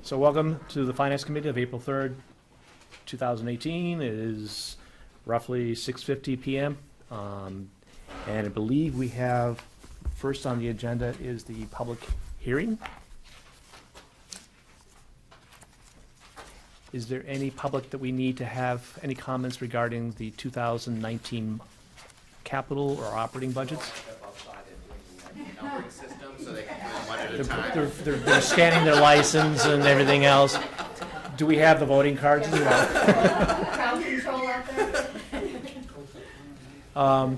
So welcome to the Finance Committee of April 3rd, 2018. It is roughly 6:50 p.m. And I believe we have, first on the agenda is the public hearing. Is there any public that we need to have any comments regarding the 2019 capital or operating budgets? Numbering system, so they can do them one at a time. They're scanning their license and everything else. Do we have the voting cards as well? Crowd control out there.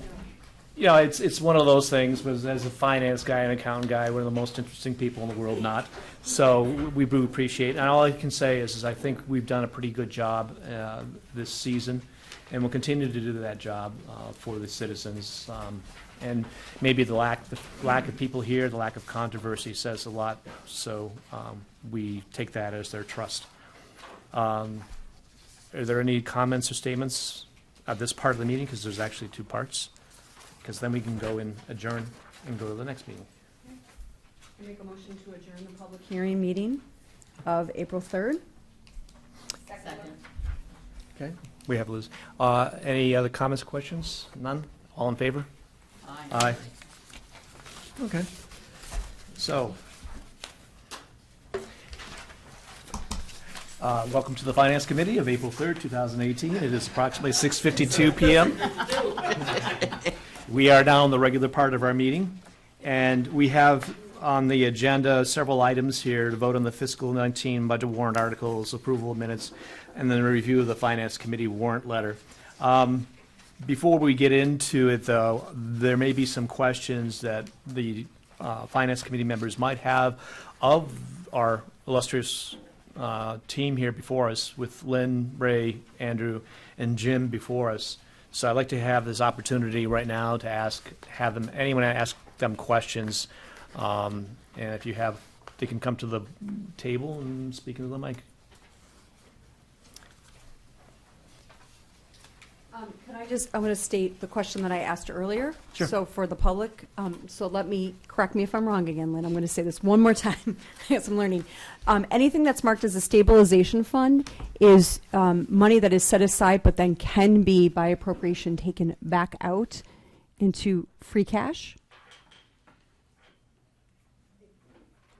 You know, it's one of those things, but as a finance guy and accountant guy, we're the most interesting people in the world, not. So we do appreciate, and all I can say is I think we've done a pretty good job this season, and we'll continue to do that job for the citizens. And maybe the lack of people here, the lack of controversy says a lot, so we take that as their trust. Are there any comments or statements at this part of the meeting? Because there's actually two parts. Because then we can go and adjourn and go to the next meeting. I make a motion to adjourn the public hearing meeting of April 3rd. Second. Okay, we have Liz. Any other comments or questions? None? All in favor? Aye. Okay. So, welcome to the Finance Committee of April 3rd, 2018. It is approximately 6:52 p.m. We are now in the regular part of our meeting, and we have on the agenda several items here to vote on the fiscal 19 budget warrant articles, approval of minutes, and then a review of the Finance Committee warrant letter. Before we get into it, though, there may be some questions that the Finance Committee members might have of our illustrious team here before us, with Lynn, Ray, Andrew, and Jim before us. So I'd like to have this opportunity right now to anyone ask them questions, and if you have, they can come to the table and speak into the mic. I want to state the question that I asked earlier. Sure. So for the public, so correct me if I'm wrong again, Lynn, I'm going to say this one more time. Yes, I'm learning. Anything that's marked as a stabilization fund is money that is set aside but then can be by appropriation taken back out into free cash.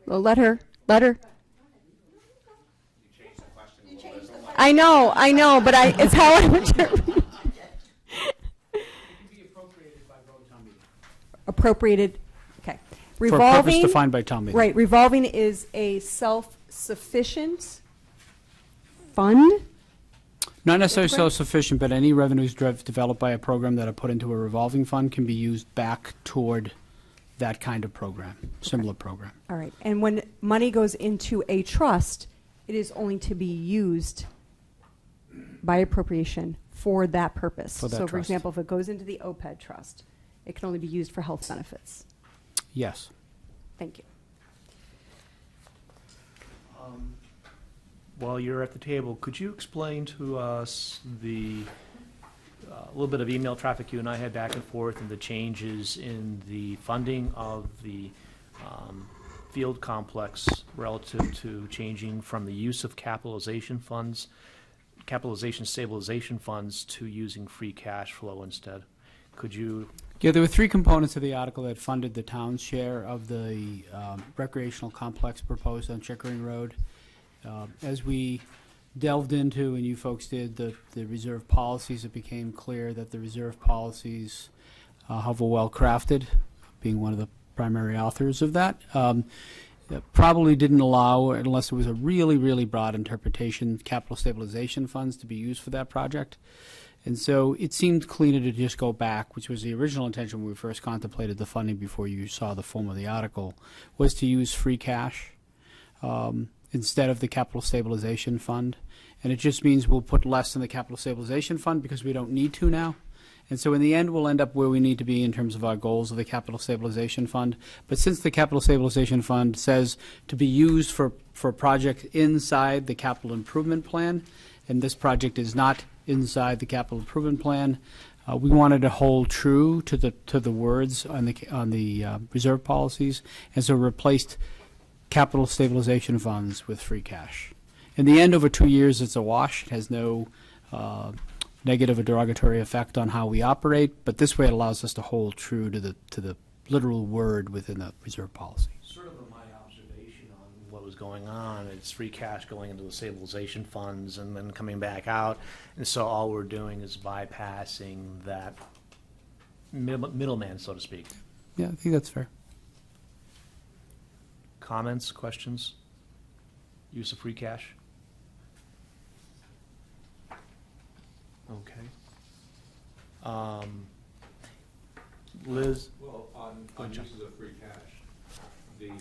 Well, let her. I know, but it's how I interpret. Appropriated, okay. Revolving, for a purpose defined by town meeting. Right, revolving is a self-sufficient fund? Not necessarily self-sufficient, but any revenues developed by a program that are put into a revolving fund can be used back toward that kind of program, similar program. All right, and when money goes into a trust, it is only to be used by appropriation for that purpose. For that so, for trust. example, if it goes into the OPEB trust, it can only be used for health benefits. Yes. Thank you. While you're at the table, could you explain to us the little bit of email traffic you and I had back and forth and the changes in the funding of the field complex relative to changing from the use of capitalization stabilization funds to using free cash flow instead? Could you? Yeah, there were three components of the article that funded the town's share of the recreational complex proposed on Chickering Road. As we delved into, and you folks did, the reserve policies, it became clear that the reserve policies were well crafted, being one of the primary authors of that. Probably didn't allow, unless it was a really, really broad interpretation, capital stabilization funds to be used for that project. And so it seemed cleaner to just go back, which was the original intention when we first contemplated the funding before you saw the form of the article, was to use free cash instead of the capital stabilization fund. And it just means we'll put less in the capital stabilization fund because we don't need to now. And so in the end, we'll end up where we need to be in terms of our goals of the capital stabilization fund. But since the capital stabilization fund says to be used for projects inside the capital improvement plan, and this project is not inside the capital improvement plan, we wanted to hold true to the words on the reserve policies, and so replaced capital stabilization funds with free cash. In the end, over 2 years, it's a wash. It has no negative or derogatory effect on how we operate, but this way it allows us to hold true to the literal word within the reserve policy. Sort of my observation on what was going on, it's free cash going into the stabilization funds and then coming back out. And so all we're doing is bypassing that middleman, so to speak. Yeah, I think that's fair. Comments, questions? Use of free cash? Okay. Liz? Well, on John. uses of free cash, the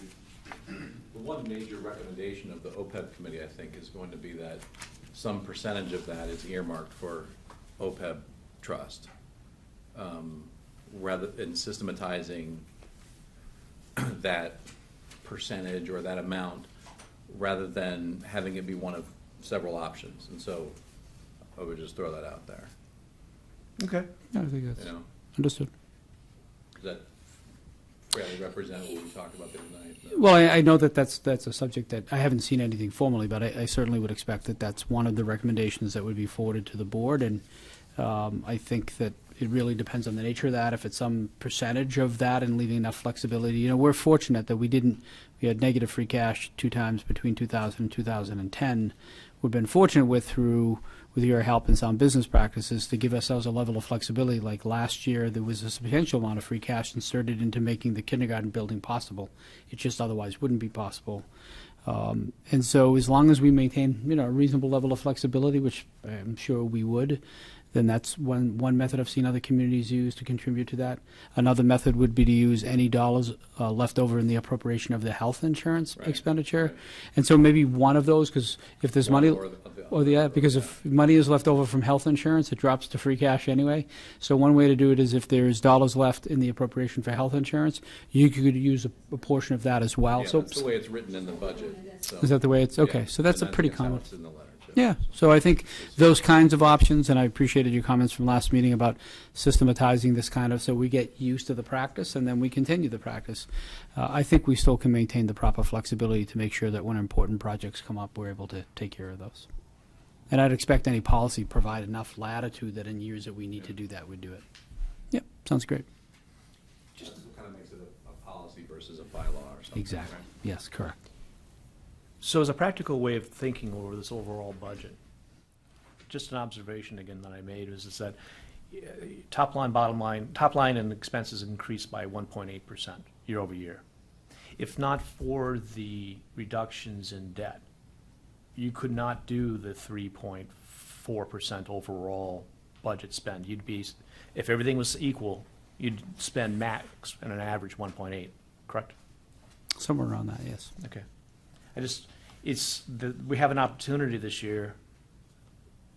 one major recommendation of the OPEB committee, I think, is going to be that some percentage of that is earmarked for OPEB trust, rather than systematizing that percentage or that amount, rather than having it be one of several options. And so I would just throw that out there, Okay. Yeah, I think that's you know? understood. Does that fairly represent what we talked about the other night? Well, I know that that's a subject that I haven't seen anything formally, but I certainly would expect that that's one of the recommendations that would be forwarded to the board. And I think that it really depends on the nature of that. If it's some percentage of that and leaving enough flexibility, we're fortunate that we had negative free cash 2 times between 2000 and 2010. We've been fortunate with your help and sound business practices to give ourselves a level of flexibility. Like last year, there was a substantial amount of free cash inserted into making the kindergarten building possible. It just otherwise wouldn't be possible. And so as long as we maintain, a reasonable level of flexibility, which I'm sure we would, then that's one method I've seen other communities use to contribute to that. Another method would be to use any dollars left over in the appropriation of the health insurance expenditure. Right. And so maybe one of those, because if there's money, Or because if money is left over from health insurance, it drops to free cash anyway. So one way to do it is if there's dollars left in the appropriation for health insurance, you could use a portion of that as well. Yeah, So that's the way it's written in the budget. So. is that the way it's, okay, Yeah, so that's a and pretty that's how common. it's in the letter, too. Yeah, so I think those kinds of options, and I appreciated your comments from last meeting about systematizing this kind of, so we get used to the practice and then we continue the practice. I think we still can maintain the proper flexibility to make sure that when important projects come up, we're able to take care of those. And I'd expect any policy provide enough latitude that in years that we need to do that, we'd do it. Yep, sounds great. That's what kind of makes it a policy versus a bylaw or something. Exactly, right? yes, correct. So as a practical way of thinking over this overall budget, just an observation again that I made is that top line, bottom line, top line and expenses increased by 1.8% year over year. If not for the reductions in debt, you could not do the 3.4% overall budget spend. You'd be, if everything was equal, you'd spend max and an average 1.8, correct? Somewhere around that, yes. Okay. We have an opportunity this year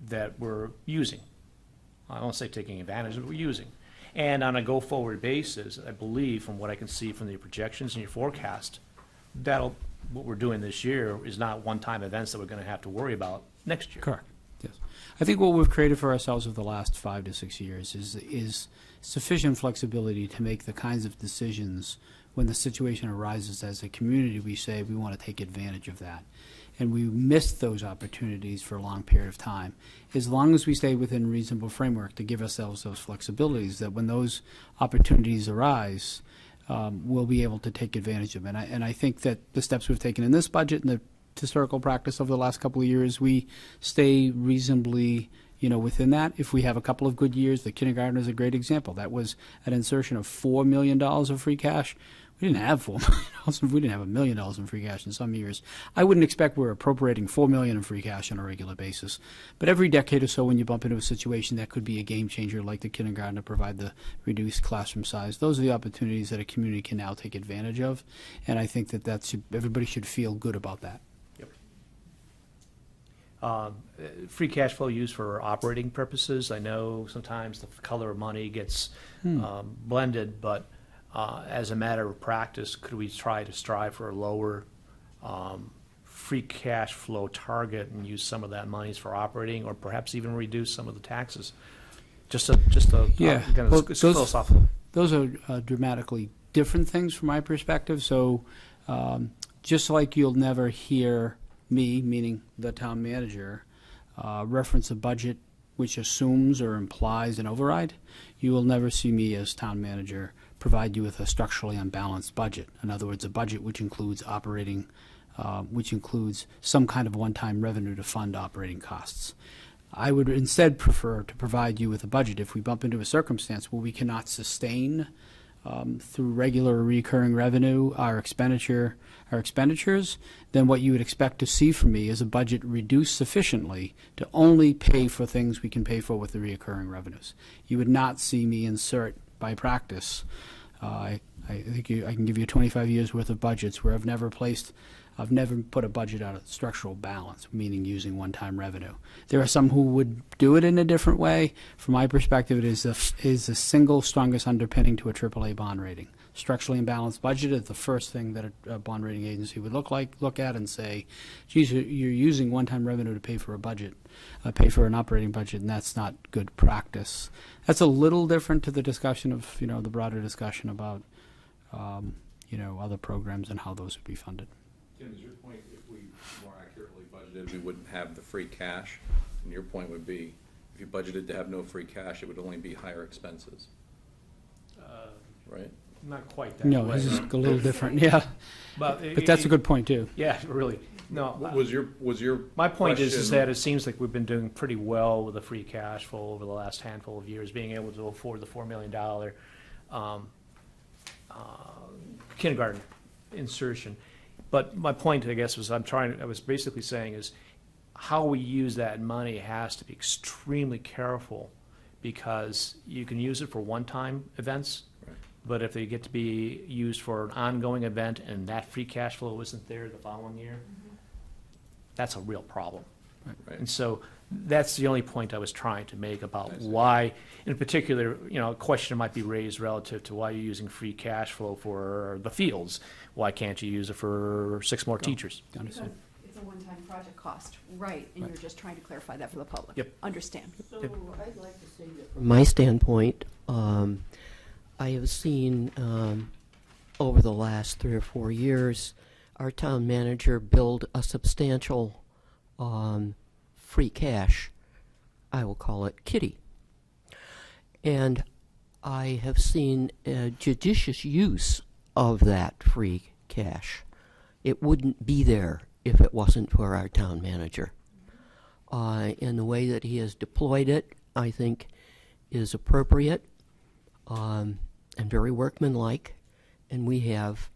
that we're using. I don't say taking advantage, but we're using. And on a go-forward basis, I believe, from what I can see from the projections and your forecast, what we're doing this year is not one-time events that we're going to have to worry about next year. Correct, yes. I think what we've created for ourselves over the last 5 to 6 years is sufficient flexibility to make the kinds of decisions when the situation arises as a community. We say we want to take advantage of that. And we missed those opportunities for a long period of time. As long as we stay within reasonable framework to give ourselves those flexibilities, that when those opportunities arise, we'll be able to take advantage of it. And I think that the steps we've taken in this budget and the historical practice over the last couple of years, we stay reasonably within that. If we have a couple of good years, the kindergarten is a great example. That was an insertion of $4 million of free cash. We didn't have $4 million. We didn't have $1 million in free cash in some years. I wouldn't expect we're appropriating $4 million in free cash on a regular basis. But every decade or so, when you bump into a situation that could be a game changer, like the kindergarten to provide the reduced classroom size, those are the opportunities that a community can now take advantage of. And I think that everybody should feel good about that. Free cash flow used for operating purposes. I know sometimes the color of money gets blended, but as a matter of practice, could we try to strive for a lower free cash flow target and use some of that monies for operating, or perhaps even reduce some of the taxes? Just a Yeah. kind of Well, philosophical. Those are dramatically different things from my perspective. So just like you'll never hear me, meaning the town manager, reference a budget which assumes or implies an override, you will never see me as town manager provide you with a structurally unbalanced budget. In other words, a budget which includes which includes some kind of one-time revenue to fund operating costs. I would instead prefer to provide you with a budget if we bump into a circumstance where we cannot sustain through regular or recurring revenue our expenditures, then what you would expect to see from me is a budget reduced sufficiently to only pay for things we can pay for with the recurring revenues. You would not see me insert by practice. I think I can give you 25 years worth of budgets where I've never put a budget out of structural balance, meaning using one-time revenue. There are some who would do it in a different way. From my perspective, it is the single strongest underpinning to a AAA bond rating. Structurally imbalanced budget is the first thing that a bond rating agency would look at and say, geez, you're using one-time revenue to pay for a budget, pay for an operating budget, and that's not good practice. That's a little different to the discussion of, the broader discussion about, other programs and how those would be funded. Tim, is your point, if we more accurately budgeted, we wouldn't have the free cash? And your point would be, if you budgeted to have no free cash, it would only be higher expenses, right? Not quite that No, way. this is a little different, yeah. But that's a good point, too. Yeah, really. No. What was your My point is question- that it seems like we've been doing pretty well with the free cash flow over the last handful of years, being able to afford the $4 million kindergarten insertion. But my point, I guess, I was basically saying is how we use that money has to be extremely careful, because you can use it for one-time events, Right. but if they get to be used for an ongoing event and that free cash flow isn't there the following year, that's a real problem. Right. And so that's the only point I was trying to make about I see. why, in particular, a question might be raised relative to why you're using free cash flow for the fields. Why can't you use it for 6 more teachers? Understood. It's a one-time project cost, right, and you're just trying to clarify that for the public. Yep. Understand. So I'd like to say that from my standpoint, I have seen over the last 3 or 4 years, our town manager build a substantial free cash, I will call it kitty. And I have seen judicious use of that free cash. It wouldn't be there if it wasn't for our town manager. And the way that he has deployed it, I think, is appropriate and very workmanlike. And we have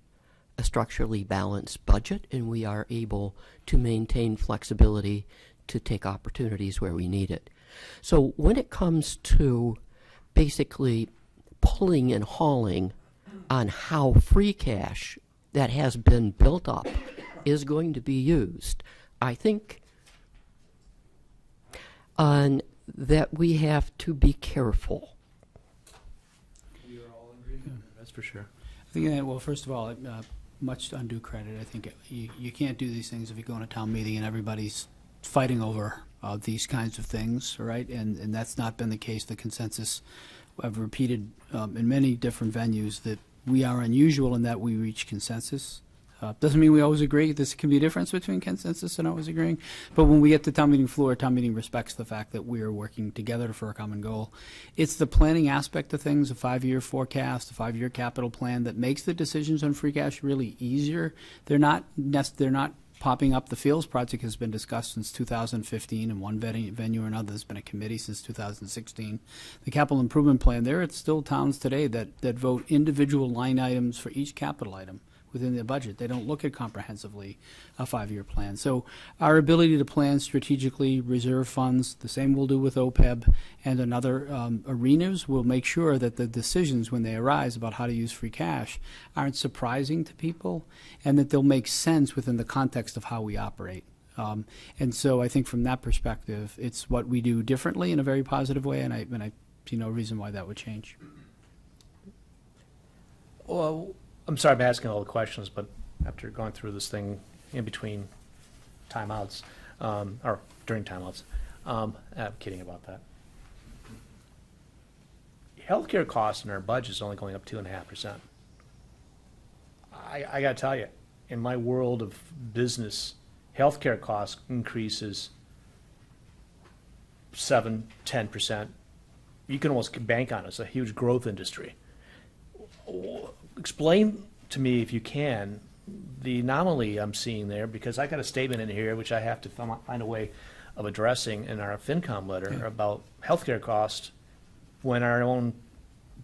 a structurally balanced budget, and we are able to maintain flexibility to take opportunities where we need it. So when it comes to basically pulling and hauling on how free cash that has been built up is going to be used, I think that we have to be careful. That's for sure. I think that, well, first of all, much undue credit. I think you can't do these things if you go in a town meeting and everybody's fighting over these kinds of things, right? And that's not been the case. The consensus I've repeated in many different venues that we are unusual in that we reach consensus. Doesn't mean we always agree. This can be a difference between consensus and always agreeing. But when we get to town meeting floor, town meeting respects the fact that we are working together for a common goal. It's the planning aspect of things, a 5-year forecast, a 5-year capital plan, that makes the decisions on free cash really easier. They're not popping up. The Fields project has been discussed since 2015 in one venue or another. There's been a committee since 2016. The capital improvement plan, there are still towns today that vote individual line items for each capital item within their budget. They don't look at comprehensively a 5-year plan. So our ability to plan strategically, reserve funds, the same we'll do with OPEB and in other arenas, will make sure that the decisions when they arise about how to use free cash aren't surprising to people, and that they'll make sense within the context of how we operate. And so I think from that perspective, it's what we do differently in a very positive way, and I see no reason why that would change. Well, I'm sorry I'm asking all the questions, but after going through this thing in between timeouts, or during timeouts, I'm kidding about that. Healthcare costs in our budget is only going up 2.5%. I got to tell you, in my world of business, healthcare cost increases 7-10%. You can almost bank on it. It's a huge growth industry. Explain to me, if you can, the anomaly I'm seeing there, because I got a statement in here which I have to find a way of addressing in our FinCom letter about healthcare costs when our own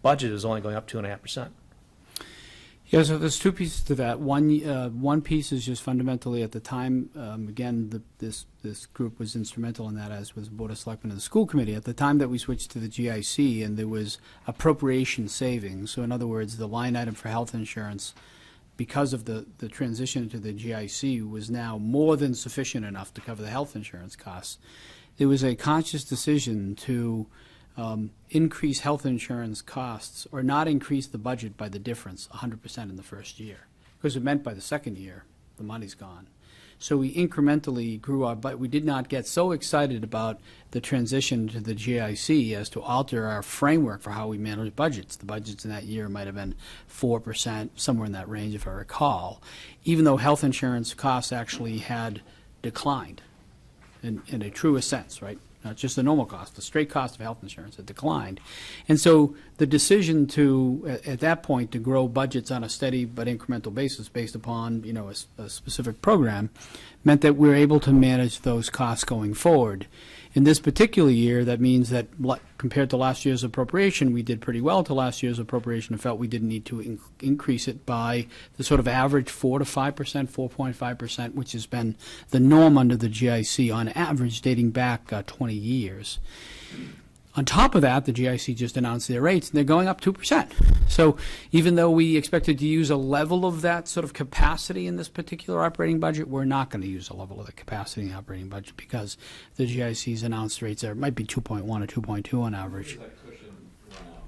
budget is only going up 2.5%. Yeah, so there's two pieces to that. One piece is just fundamentally at the time, again, this group was instrumental in that, as was the Board of Selectmen and the school committee. At the time that we switched to the GIC and there was appropriation savings, so in other words, the line item for health insurance, because of the transition to the GIC, was now more than sufficient enough to cover the health insurance costs. There was a conscious decision to increase health insurance costs or not increase the budget by the difference 100% in the first year, because it meant by the second year the money's gone. So we incrementally grew our budget. We did not get so excited about the transition to the GIC as to alter our framework for how we manage budgets. The budgets in that year might have been 4%, somewhere in that range if I recall, even though health insurance costs actually had declined in a truest sense, right? Not just the normal cost, the straight cost of health insurance had declined. And so the decision to, at that point, to grow budgets on a steady but incremental basis based upon, a specific program meant that we're able to manage those costs going forward. In this particular year, that means that compared to last year's appropriation, we did pretty well to last year's appropriation and felt we didn't need to increase it by the sort of average 4 to 5%, 4.5%, which has been the norm under the GIC on average dating back 20 years. On top of that, the GIC just announced their rates, and they're going up 2%. So even though we expected to use a level of that sort of capacity in this particular operating budget, we're not going to use a level of the capacity in the operating budget because the GIC's announced rates there might be 2.1 or 2.2 on average. Where does that cushion run out?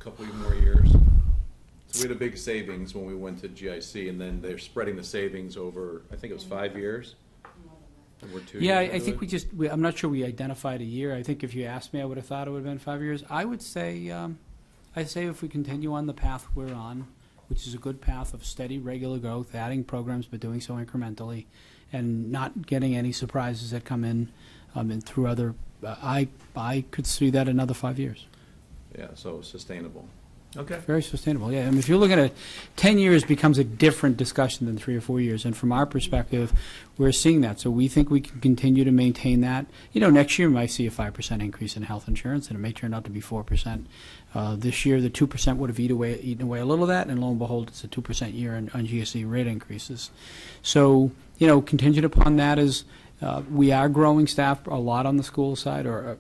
A couple more years? So we had a big savings when we went to GIC, and then they're spreading the savings over, I think it was 5 years? And we're 2 years Yeah, I into think it? I'm not sure we identified a year. I think if you asked me, I would have thought it would have been 5 years. I would say, I'd say if we continue on the path we're on, which is a good path of steady, regular growth, adding programs, but doing so incrementally, and not getting any surprises that come in and through other, I could see that another 5 years. Yeah, so sustainable. Okay. Very sustainable, yeah. I mean, if you're looking at 10 years becomes a different discussion than 3 or 4 years. And from our perspective, we're seeing that. So we think we can continue to maintain that. Next year we might see a 5% increase in health insurance, and it may turn out to be 4%. This year, the 2% would have eaten away a little of that, and lo and behold, it's a 2% year on GSE rate increases. So, contingent upon that is we are growing staff a lot on the school side, or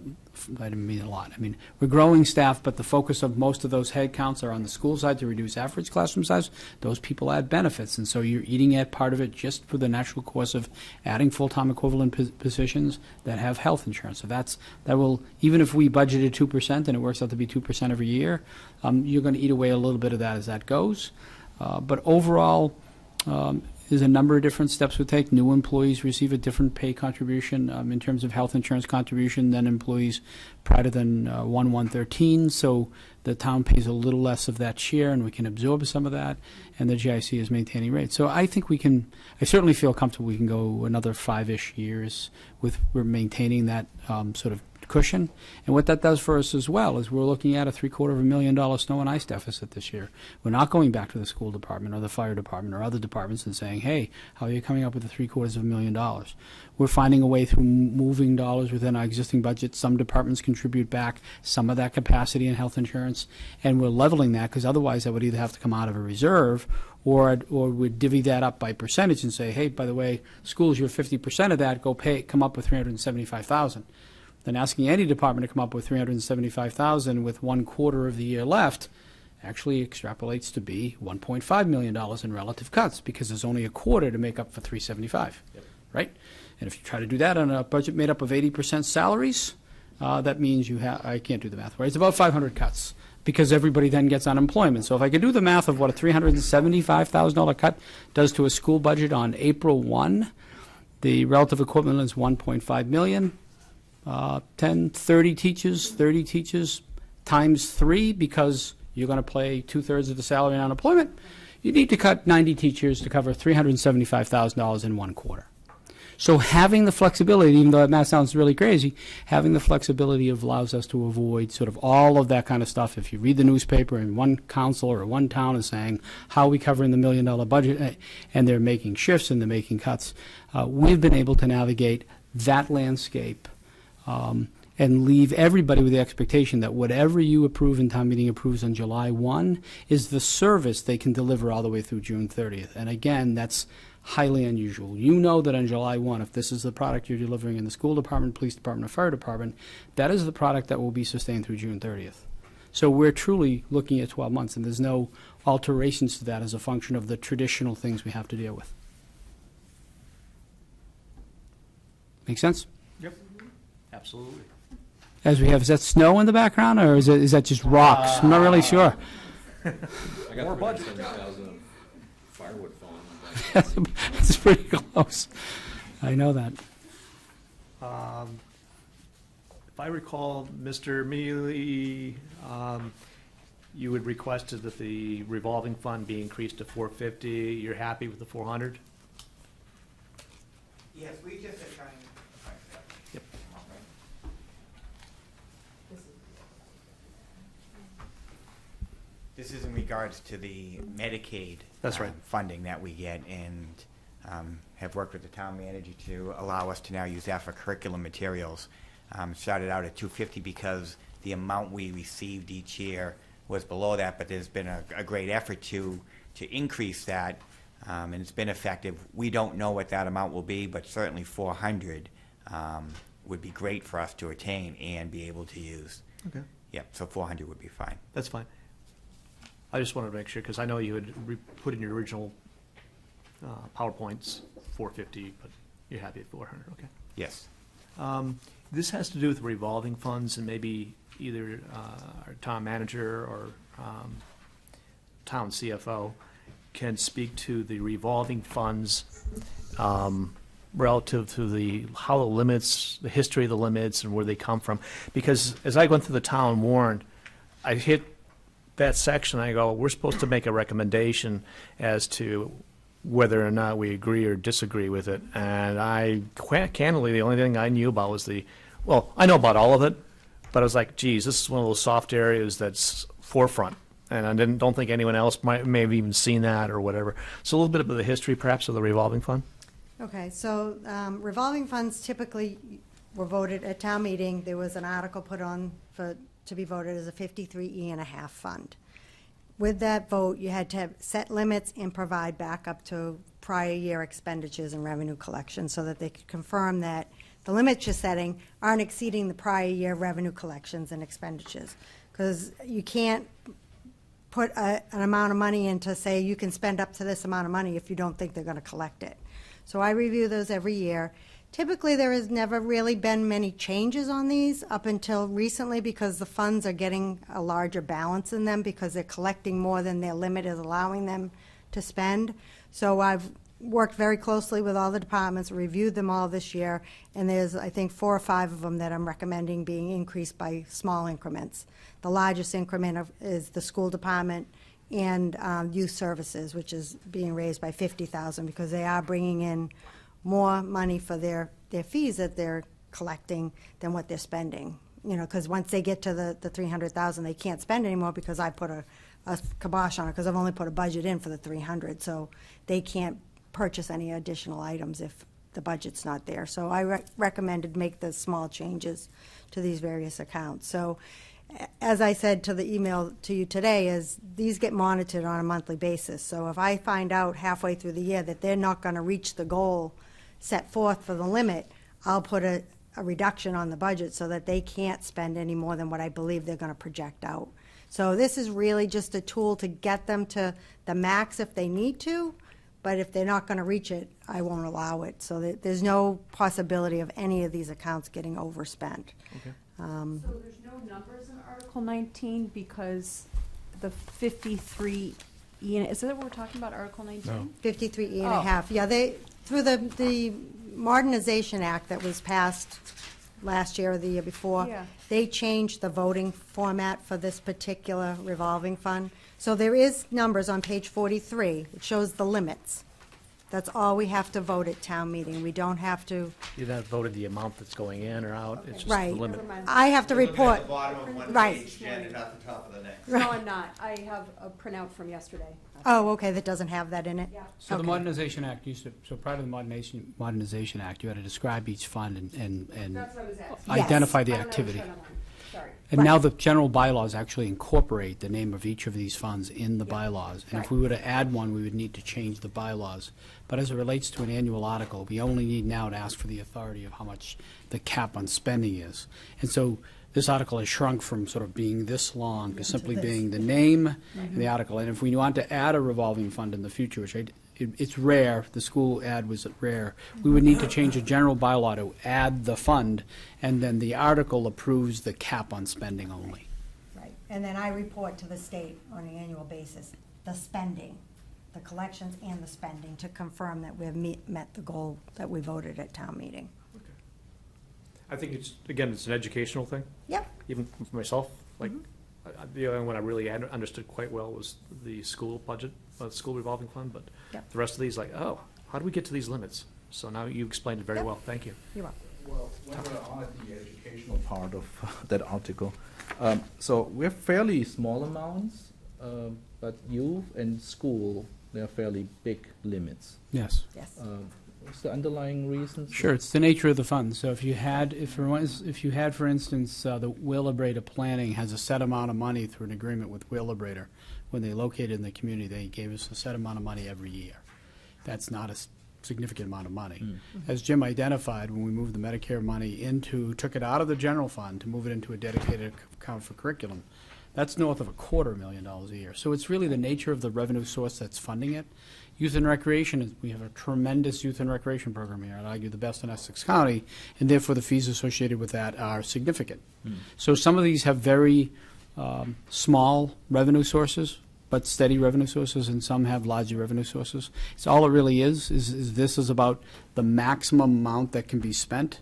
I didn't mean a lot. I mean, we're growing staff, but the focus of most of those head counts are on the school side to reduce average classroom size. Those people add benefits, and so you're eating at part of it just for the natural course of adding full-time equivalent positions that have health insurance. So that will, even if we budgeted 2% and it works out to be 2% every year, you're going to eat away a little bit of that as that goes. But overall, there's a number of different steps we take. New employees receive a different pay contribution in terms of health insurance contribution than employees prior than 1/1/13. So the town pays a little less of that share, and we can absorb some of that, and the GIC is maintaining rates. So I think I certainly feel comfortable we can go another 5-ish years we're maintaining that sort of cushion. And what that does for us as well is we're looking at a $750,000 snow and ice deficit this year. We're not going back to the school department or the fire department or other departments and saying, hey, how are you coming up with the $750,000? We're finding a way through moving dollars within our existing budget. Some departments contribute back some of that capacity in health insurance, and we're leveling that because otherwise that would either have to come out of a reserve or we'd divvy that up by percentage and say, hey, by the way, schools, you're 50% of that, come up with $375,000. Then asking any department to come up with $375,000 with 1/4 of the year left actually extrapolates to be $1.5 million in relative cuts because there's only a quarter to make up for $375,000, right? And if you try to do that on a budget made up of 80% salaries, that means I can't do the math, right? It's about 500 cuts because everybody then gets unemployment. So if I could do the math of what a $375,000 cut does to a school budget on April 1, the relative equivalent is $1.5 million. 30 teachers times 3 because you're going to pay 2/3 of the salary in unemployment. you need to cut 90 teachers to cover $375,000 in 1 quarter. So having the flexibility, even though that math sounds really crazy, having the flexibility allows us to avoid sort of all of that kind of stuff. If you read the newspaper and one council or one town is saying, how are we covering the $1 million budget, and they're making shifts and they're making cuts, we've been able to navigate that landscape and leave everybody with the expectation that whatever you approve and town meeting approves on July 1 is the service they can deliver all the way through June 30th. And again, that's highly unusual. You know that on July 1, if this is the product you're delivering in the school department, police department, or fire department, that is the product that will be sustained through June 30th. So we're truly looking at 12 months, and there's no alterations to that as a function of the traditional things we have to deal with. Make sense? Yep. Absolutely. As we have, is that snow in the background, or is that just rocks? I'm not really sure. I got 370,000 of firewood falling. It's pretty close. I know that. If I recall, Mr. Mealy, you had requested that the revolving fund be increased to 450. You're happy with the 400? Yes, we just are trying. Yep. This is in regards to the Medicaid. That's right. Funding that we get, and have worked with the town manager to allow us to now use that for curriculum materials. Started out at $250 because the amount we received each year was below that, but there's been a great effort to increase that, and it's been effective. We don't know what that amount will be, but certainly 400 would be great for us to attain and be able to use. Okay. Yep, so 400 would be fine. That's fine. I just wanted to make sure, because I know you had put in your original PowerPoints 450, but you're happy at 400, okay. Yes. This has to do with revolving funds, and maybe either our town manager or town CFO can speak to the revolving funds relative to how the limits, the history of the limits, and where they come from. Because as I went through the town warrant, I hit that section, I go, we're supposed to make a recommendation as to whether or not we agree or disagree with it. And candidly, the only thing I knew about was well, I know about all of it, but I was like, geez, this is one of those soft areas that's forefront. And I don't think anyone else may have even seen that or whatever. So a little bit of the history, perhaps, of the revolving fund? Okay, so revolving funds typically were voted at town meeting. There was an article put on to be voted as a 53.5 fund. With that vote, you had to have set limits and provide backup to prior year expenditures and revenue collection so that they could confirm that the limits you're setting aren't exceeding the prior year revenue collections and expenditures. Because you can't put an amount of money in to say you can spend up to this amount of money if you don't think they're going to collect it. So I review those every year. Typically, there has never really been many changes on these up until recently because the funds are getting a larger balance in them because they're collecting more than their limit is allowing them to spend. So I've worked very closely with all the departments, reviewed them all this year, and there's, I think, 4 or 5 of them that I'm recommending being increased by small increments. The largest increment is the school department and youth services, which is being raised by $50,000 because they are bringing in more money for their fees that they're collecting than what they're spending. You know, because once they get to the $300,000, they can't spend anymore because I put a kibosh on it because I've only put a budget in for the $300,000, so they can't purchase any additional items if the budget's not there. So I recommended make the small changes to these various accounts. So as I said to the email to you today, is these get monitored on a monthly basis. So if I find out halfway through the year that they're not going to reach the goal set forth for the limit, I'll put a reduction on the budget so that they can't spend any more than what I believe they're going to project out. So this is really just a tool to get them to the max if they need to, but if they're not going to reach it, I won't allow it. So there's no possibility of any of these accounts getting overspent. Okay. So there's no numbers in Article 19 because the 53, is that what we're talking about, Article 19? 53.5. Yeah, through the Modernization Act that was passed last year or the year before, Yeah. they changed the voting format for this particular revolving fund. So there is numbers on page 43. It shows the limits. That's all we have to vote at town meeting. We don't have to, You haven't voted the amount that's going in or out, it's just the right. limit. I have to report. At the bottom of one Right. page, Jen, and not the top of the next. No, I'm not. I have a printout from yesterday. Oh, okay, that doesn't have that in it? Yeah. So the Okay. Modernization Act used to, so prior to the Modernization Act, you had to describe each fund and That's what I was asking. Yes. identify the I don't have it activity. shown online. Sorry. And now the general bylaws actually incorporate the name of each of these funds in the bylaws. And if we were to add one, we would need to change the bylaws. But as it relates to an annual article, we only need now to ask for the authority of how much the cap on spending is. And so this article has shrunk from sort of being this long to simply this. being the name and the article. And if we want to add a revolving fund in the future, which it's rare, the school ad was rare, we would need to change the general bylaw to add the fund, and then the article approves the cap on spending only. Right, and then I report to the state on an annual basis, the spending, the collections and the spending, to confirm that we've met the goal that we voted at town meeting. I think it's, again, it's an educational thing, Yep, even for myself, like, the only one I really understood quite well was the school budget, school revolving fund, but Yep. the rest of these, like, oh, how do we get to these limits? So now you explained it very Yep. well, thank you. you're welcome. Well, when we're on the educational part of that article, so we're fairly small amounts, but youth and school, they're fairly big limits. Yes. Yes. What's the underlying reasons? Sure, it's the nature of the fund. So if you had, for instance, the Wheelabrator Planning has a set amount of money through an agreement with Wheelabrator. When they located in the community, they gave us a set amount of money every year. That's not a significant amount of money. As Jim identified, when we moved the Medicare money took it out of the general fund to move it into a dedicated account for curriculum, that's north of $250,000 a year. So it's really the nature of the revenue source that's funding it. Youth and recreation, we have a tremendous youth and recreation program here, I'd argue the best in Essex County, and therefore the fees associated with that are significant. So some of these have very small revenue sources, but steady revenue sources, and some have larger revenue sources. So all it really is this is about the maximum amount that can be spent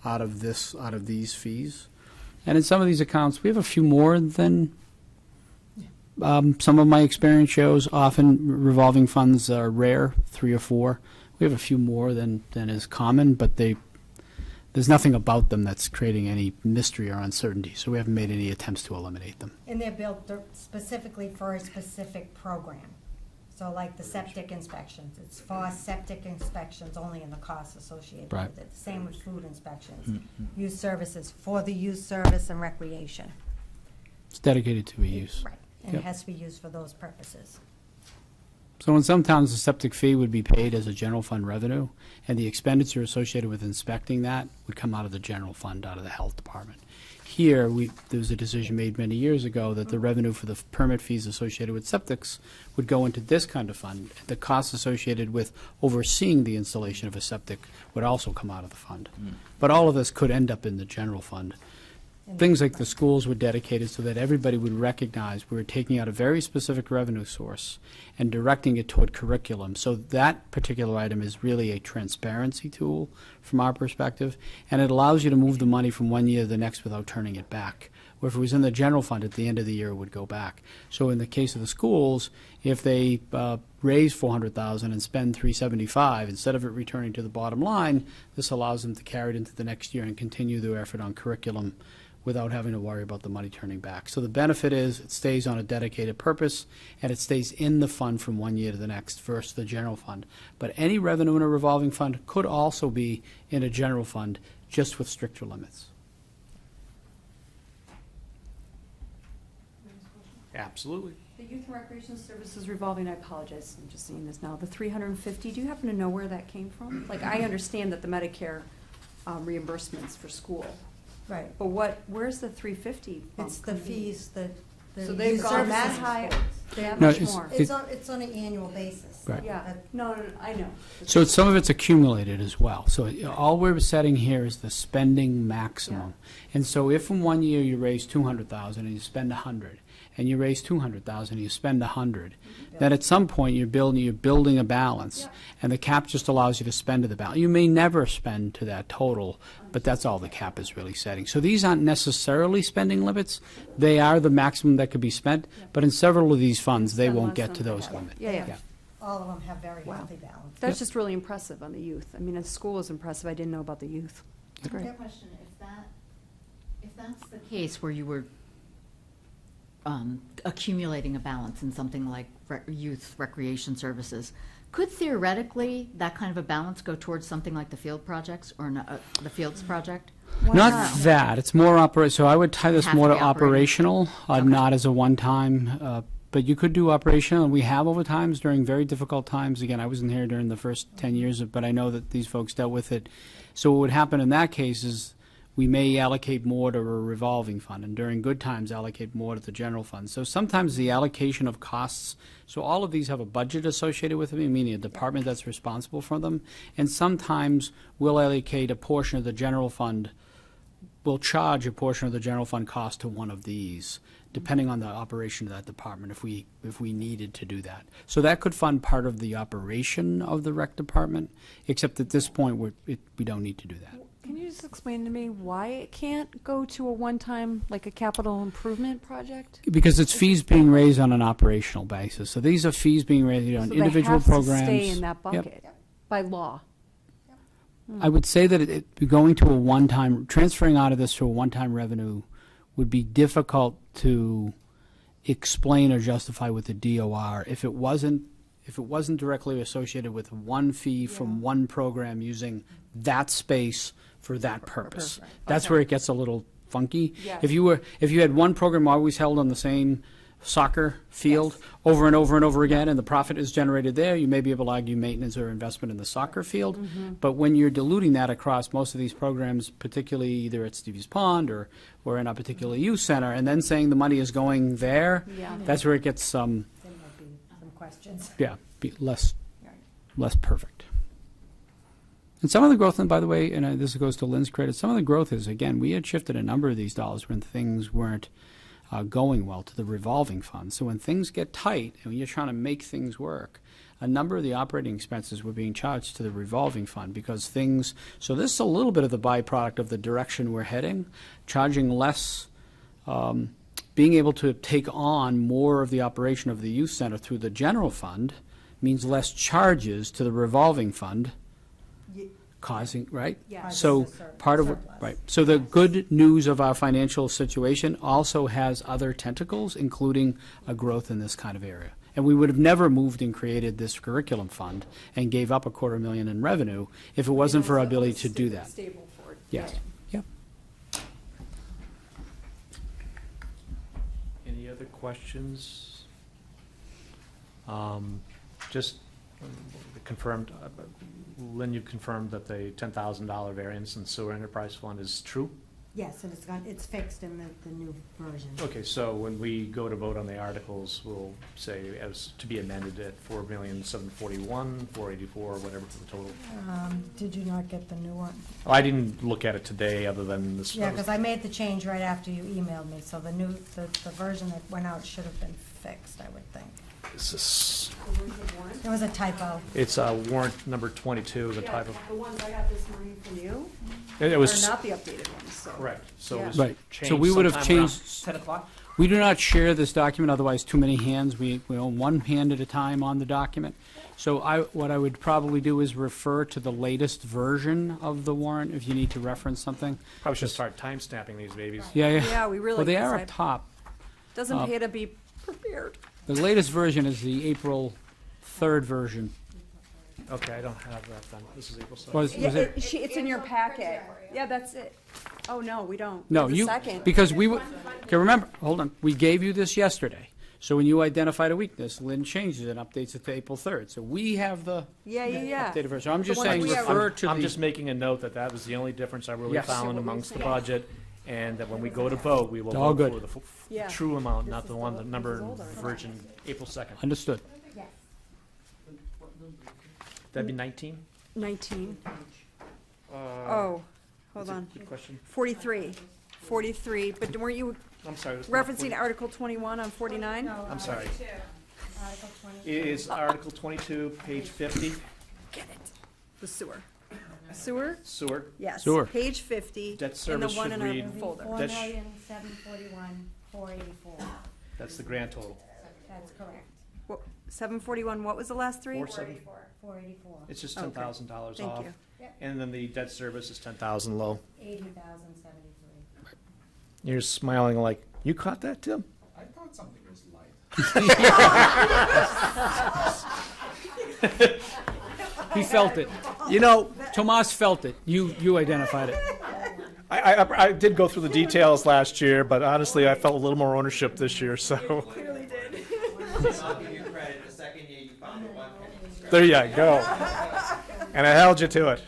out of these fees. And in some of these accounts, we have a few more than some of my experience shows. Often revolving funds are rare, 3 or 4. We have a few more than is common, but there's nothing about them that's creating any mystery or uncertainty, so we haven't made any attempts to eliminate them. And they're built specifically for a specific program. So like the septic inspections, it's for septic inspections only and the costs associated Right. with it. Same with food inspections. Youth services, for the youth service and recreation. It's dedicated to a use. Right, and Yep. it has to be used for those purposes. So in some towns, the septic fee would be paid as a general fund revenue, and the expenditure associated with inspecting that would come out of the general fund, out of the health department. Here, there was a decision made many years ago that the revenue for the permit fees associated with septics would go into this kind of fund. The costs associated with overseeing the installation of a septic would also come out of the fund. But all of this could end up in the general fund. Things like the schools were dedicated so that everybody would recognize we were taking out a very specific revenue source and directing it toward curriculum. So that particular item is really a transparency tool from our perspective, and it allows you to move the money from one year to the next without turning it back. Or if it was in the general fund, at the end of the year, it would go back. So in the case of the schools, if they raise $400,000 and spend $375,000, instead of it returning to the bottom line, this allows them to carry it into the next year and continue their effort on curriculum without having to worry about the money turning back. So the benefit is it stays on a dedicated purpose, and it stays in the fund from one year to the next versus the general fund. But any revenue in a revolving fund could also be in a general fund, just with stricter limits. Absolutely. The Youth and Recreation Services revolving, I apologize, I'm just seeing this now, the 350, do you happen to know where that came from? Like, I understand that the Medicare reimbursements for school, Right. but where's the 350 bump It's the coming in? fees, the So they've youth gone that services. high, they have No, much it's- more. It's on an annual basis. Right. Yeah, no, I know. So some of it's accumulated as well. So all we're setting here is the spending maximum. And so if in one year you raise $200,000 and you spend $100,000, and you raise 200,000, you spend 100. Then at some point, you're building a balance, and the cap just allows you to spend to the balance. You may never spend to that total, but that's all the cap is really setting. So these aren't necessarily spending limits. They are the maximum that could be spent, but in several of these funds, they Spend won't less get than to those that. limits. Yeah. All of them have very Wow. healthy balance. That's just really impressive on the youth. I mean, the school was impressive. I didn't know about the youth. Great. Question, if that's the case where you were accumulating a balance in something like youth recreation services, could theoretically that kind of a balance go towards something like the field projects or the fields project? Not that, it's more so I would tie this Have more to to be operating. operational, not as a one-time, but you could do operational, and we have over times during very difficult times. Again, I wasn't here during the first 10 years, but I know that these folks dealt with it. So what would happen in that case is we may allocate more to a revolving fund, and during good times allocate more to the general fund. So sometimes the allocation of costs, so all of these have a budget associated with them, meaning a department that's responsible for them, and sometimes we'll allocate a portion of the general fund, we'll charge a portion of the general fund cost to one of these, depending on the operation of that department, if we needed to do that. So that could fund part of the operation of the rec department, except at this point, we don't need to do that. Can you just explain to me why it can't go to a one-time, like a capital improvement project? Because it's fees being raised on an operational basis. So these are fees being raised on So individual they have programs. to stay in that Yep. bucket by law. I would say that going to a one-time, transferring out of this to a one-time revenue would be difficult to explain or justify with the DOR if it wasn't directly associated with one fee from one program using that space for that purpose. That's where it gets a little funky. Yes. If you had one program always held on the same soccer field over and over and over again, and the profit is generated there, you may be able to argue maintenance or investment in the soccer field. But when you're diluting that across most of these programs, particularly either at Stevie's Pond or in a particular youth center, and then saying the money is going there, Yeah. that's where it gets There might be some questions. be less perfect. And some of the growth, and by the way, and this goes to Lynn's credit, some of the growth is, again, we had shifted a number of these dollars when things weren't going well to the revolving fund. So when things get tight and when you're trying to make things work, a number of the operating expenses were being charged to the revolving fund because so this is a little bit of the byproduct of the direction we're heading, charging less, being able to take on more of the operation of the youth center through the general fund means less charges to the revolving fund, causing, right? Yeah. So part of, right, so the good news of our financial situation also has other tentacles, including a growth in this kind of area. And we would have never moved and created this curriculum fund and gave up $250,000 in revenue if it wasn't for our ability to do that. Stable for it. Yes, yep. Any other questions? Just confirmed, Lynn, you confirmed that the $10,000 variance in sewer enterprise fund is true? Yes, and it's fixed in the new version. Okay, so when we go to vote on the articles, we'll say as to be amended at $4,741,484, whatever for the total. Did you not get the new one? Oh, I didn't look at it today, other than this. Yeah, because I made the change right after you emailed me, so the version that went out should have been fixed, I would think. There was a typo. It's warrant number 22, the type of, The ones I got this morning from you it are was, not the updated ones, so. correct, so it Yeah. was Right. changed So we would have sometime around changed- 10 o'clock? We do not share this document, otherwise too many hands. We own one hand at a time on the document. So what I would probably do is refer to the latest version of the warrant if you need to reference something. Probably should start time stamping these babies. Yeah. Yeah, we really. Well, they are because up top. Doesn't pay to be prepared. The latest version is the April 3rd version. Okay, I don't have that then. This is April 2nd. Was it? It's in your packet. Yeah, that's it. Oh, no, we don't. No, There's a you, second. because okay, remember, hold on, we gave you this yesterday. So when you identified a weakness, Lynn changes it and updates it to April 3rd. So we have the Yeah. updated version. I'm just one that saying, we have- refer to I'm the, just making a note that that was the only difference I really Yes. found amongst the budget, and that when we go to vote, we will All vote good. for the Yeah. true amount, not the one, the this number is older. version, April 2nd. understood. That'd be 19? 19. Oh, hold on. Good question. 43. 43, but weren't you I'm sorry. it's not referencing 40. Article 21 on 49? I'm sorry. Article 20. It is Article 22, page 50, Get it. The sewer. Sewer? sewer. Yes. Sewer. Page 50. Debt and service the one should in our read- folder. That's- 4,741,484. That's the grand total. That's correct. 741, what was the last three? 484. It's just Okay. $10,000 Thank off. you. And then the debt service is 10,000 low. 80,073. You're smiling like, you caught that, Tim? I thought something was light. He felt it. You know, Tomas felt it. You identified it. I did go through the details last year, but honestly, I felt a little more ownership this year, so. Clearly did. I'll give you credit, the second year you found the 1 penny. There you go. And I held you to it.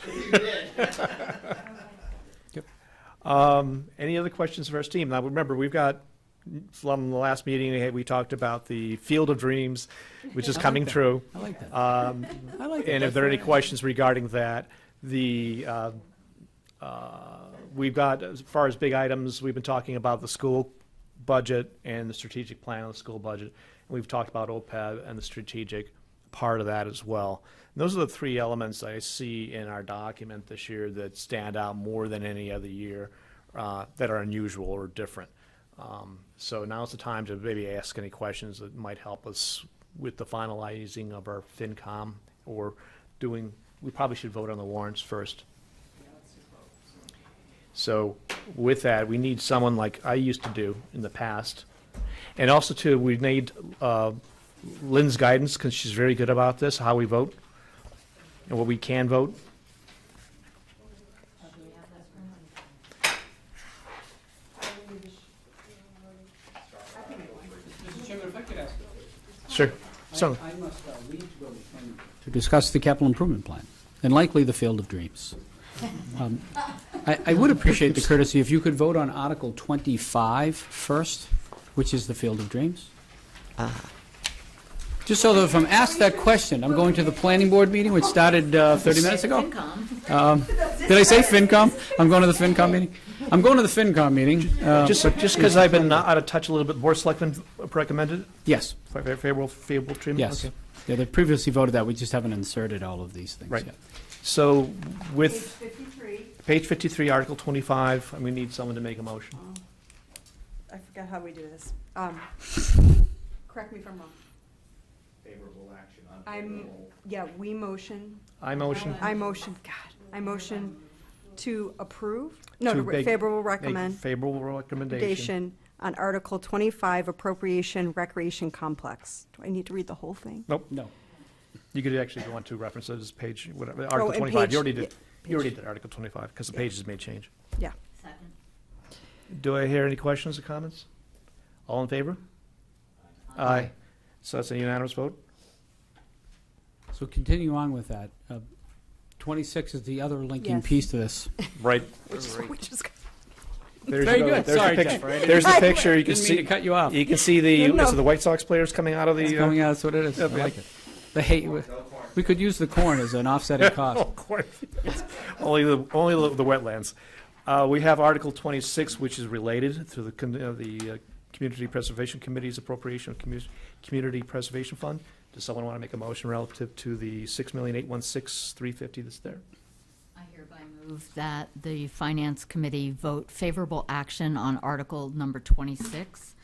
Any other questions of our team? Now, remember, we've got, from the last meeting, we talked about the Field of Dreams, which is I like coming that. through. I like that. I like that. And if there are any questions regarding that, we've got, as far as big items, we've been talking about the school budget and the strategic plan on the school budget. And we've talked about OPEB and the strategic part of that as well. And those are the three elements I see in our document this year that stand out more than any other year, that are unusual or different. So now's the time to maybe ask any questions that might help us with the finalizing of our FinCom, or doing, we probably should vote on the warrants first. So with that, we need someone like I used to do in the past. And also too, we need Lynn's guidance, because she's very good about this, how we vote and what we can vote. Mr. Chairman, if I could ask. Sure. So, I must leave to go to discuss the capital improvement plan, and likely the Field of Dreams. I would appreciate the courtesy if you could vote on Article 25 first, which is the Field of Dreams. Just so that if I'm asked that question, I'm going to the planning board meeting, which started 30 minutes ago. FinCom. Did I say FinCom? I'm going to the FinCom meeting. I'm going to the FinCom meeting. just because I've been out of touch a little bit, Board of Selectmen recommended Yes, favorable treatment? yes. Okay. Yeah, they previously voted that. We just haven't inserted all of these things Right. yet. So with 53. page 53, Article 25, and we need someone to make a motion. I forgot how we do this. Correct me if I'm wrong. Favorable action, We motion. I motion. I motion to approve, no, To to make- favorable Make recommend. favorable recommendation. Recommendation on Article 25 Appropriation Recreation Complex. Do I need to read the whole thing? Nope. No. You could actually go on two references, page, whatever, Article and 25. page- You already did, yeah, you already did Article 25, because the pages may change. Yeah. Second. Do I hear any questions or comments? All in favor? Aye. So that's a unanimous vote? So continue on with that. 26 is the other linking Yes. piece to this. Right. Which is There's Very your- good. there's the Sorry, picture. Jeff, I didn't- There's the picture, you can Didn't mean to see, cut you off. you can see the, Good enough. so the White Sox players coming out of the. It's coming out, that's what it is. I yeah. like it. The hay, we could use the corn as an offsetting cost. Oh, cornfields. Only the wetlands. We have Article 26, which is related to the Community Preservation Committee's appropriation of Community Preservation Fund. Does someone want to make a motion relative to the $6,816,350 that's there? I hereby move that the Finance Committee vote favorable action on Article number 26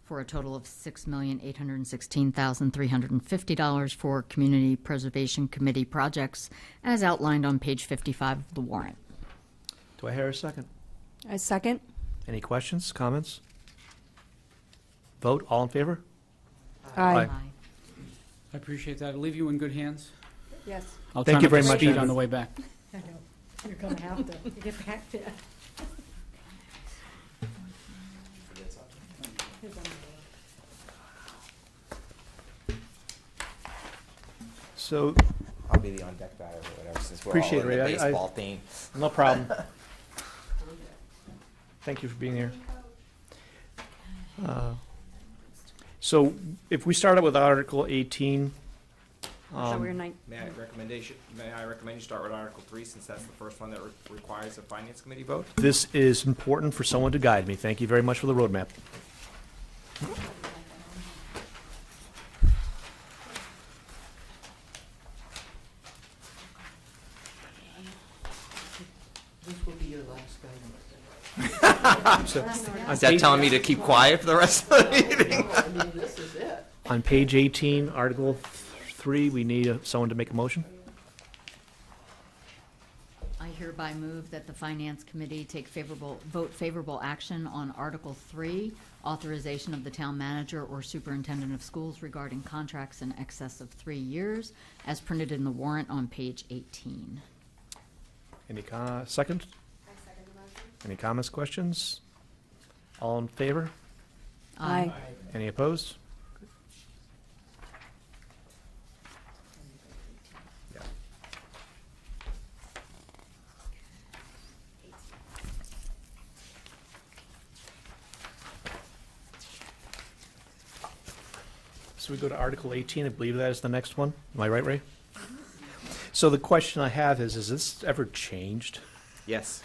for a total of $6,816,350 for Community Preservation Committee projects as outlined on page 55 of the warrant. Do I hear a second? I second. Any questions, comments? Vote, all in favor? Aye. I appreciate that. I'll leave you in good hands. Yes. I'll Thank try you not very to much, speed Andrew. on the way back. I know. You're going to have to get back there. So, I'll be the on-deck batter or whatever, since we're all Appreciate in it, the Ray. baseball theme. no problem. Thank you for being here. So if we start out with Article 18, So we're nine, May I recommend you start with Article 3, since that's the first one that requires a Finance Committee vote? This is important for someone to guide me. Thank you very much for the roadmap. This will be your last guidance. Is that telling me to keep quiet for the rest of the meeting? I mean, this is it. On page 18, Article 3, we need someone to make a motion. I hereby move that the Finance Committee vote favorable action on Article 3, authorization of the town manager or superintendent of schools regarding contracts in excess of 3 years, as printed in the warrant on page 18. Any second? Any comments, questions? All in favor? aye. Any opposed? So we go to Article 18, I believe that is the next one. Am I right, Ray? So the question I have is this ever changed? Yes.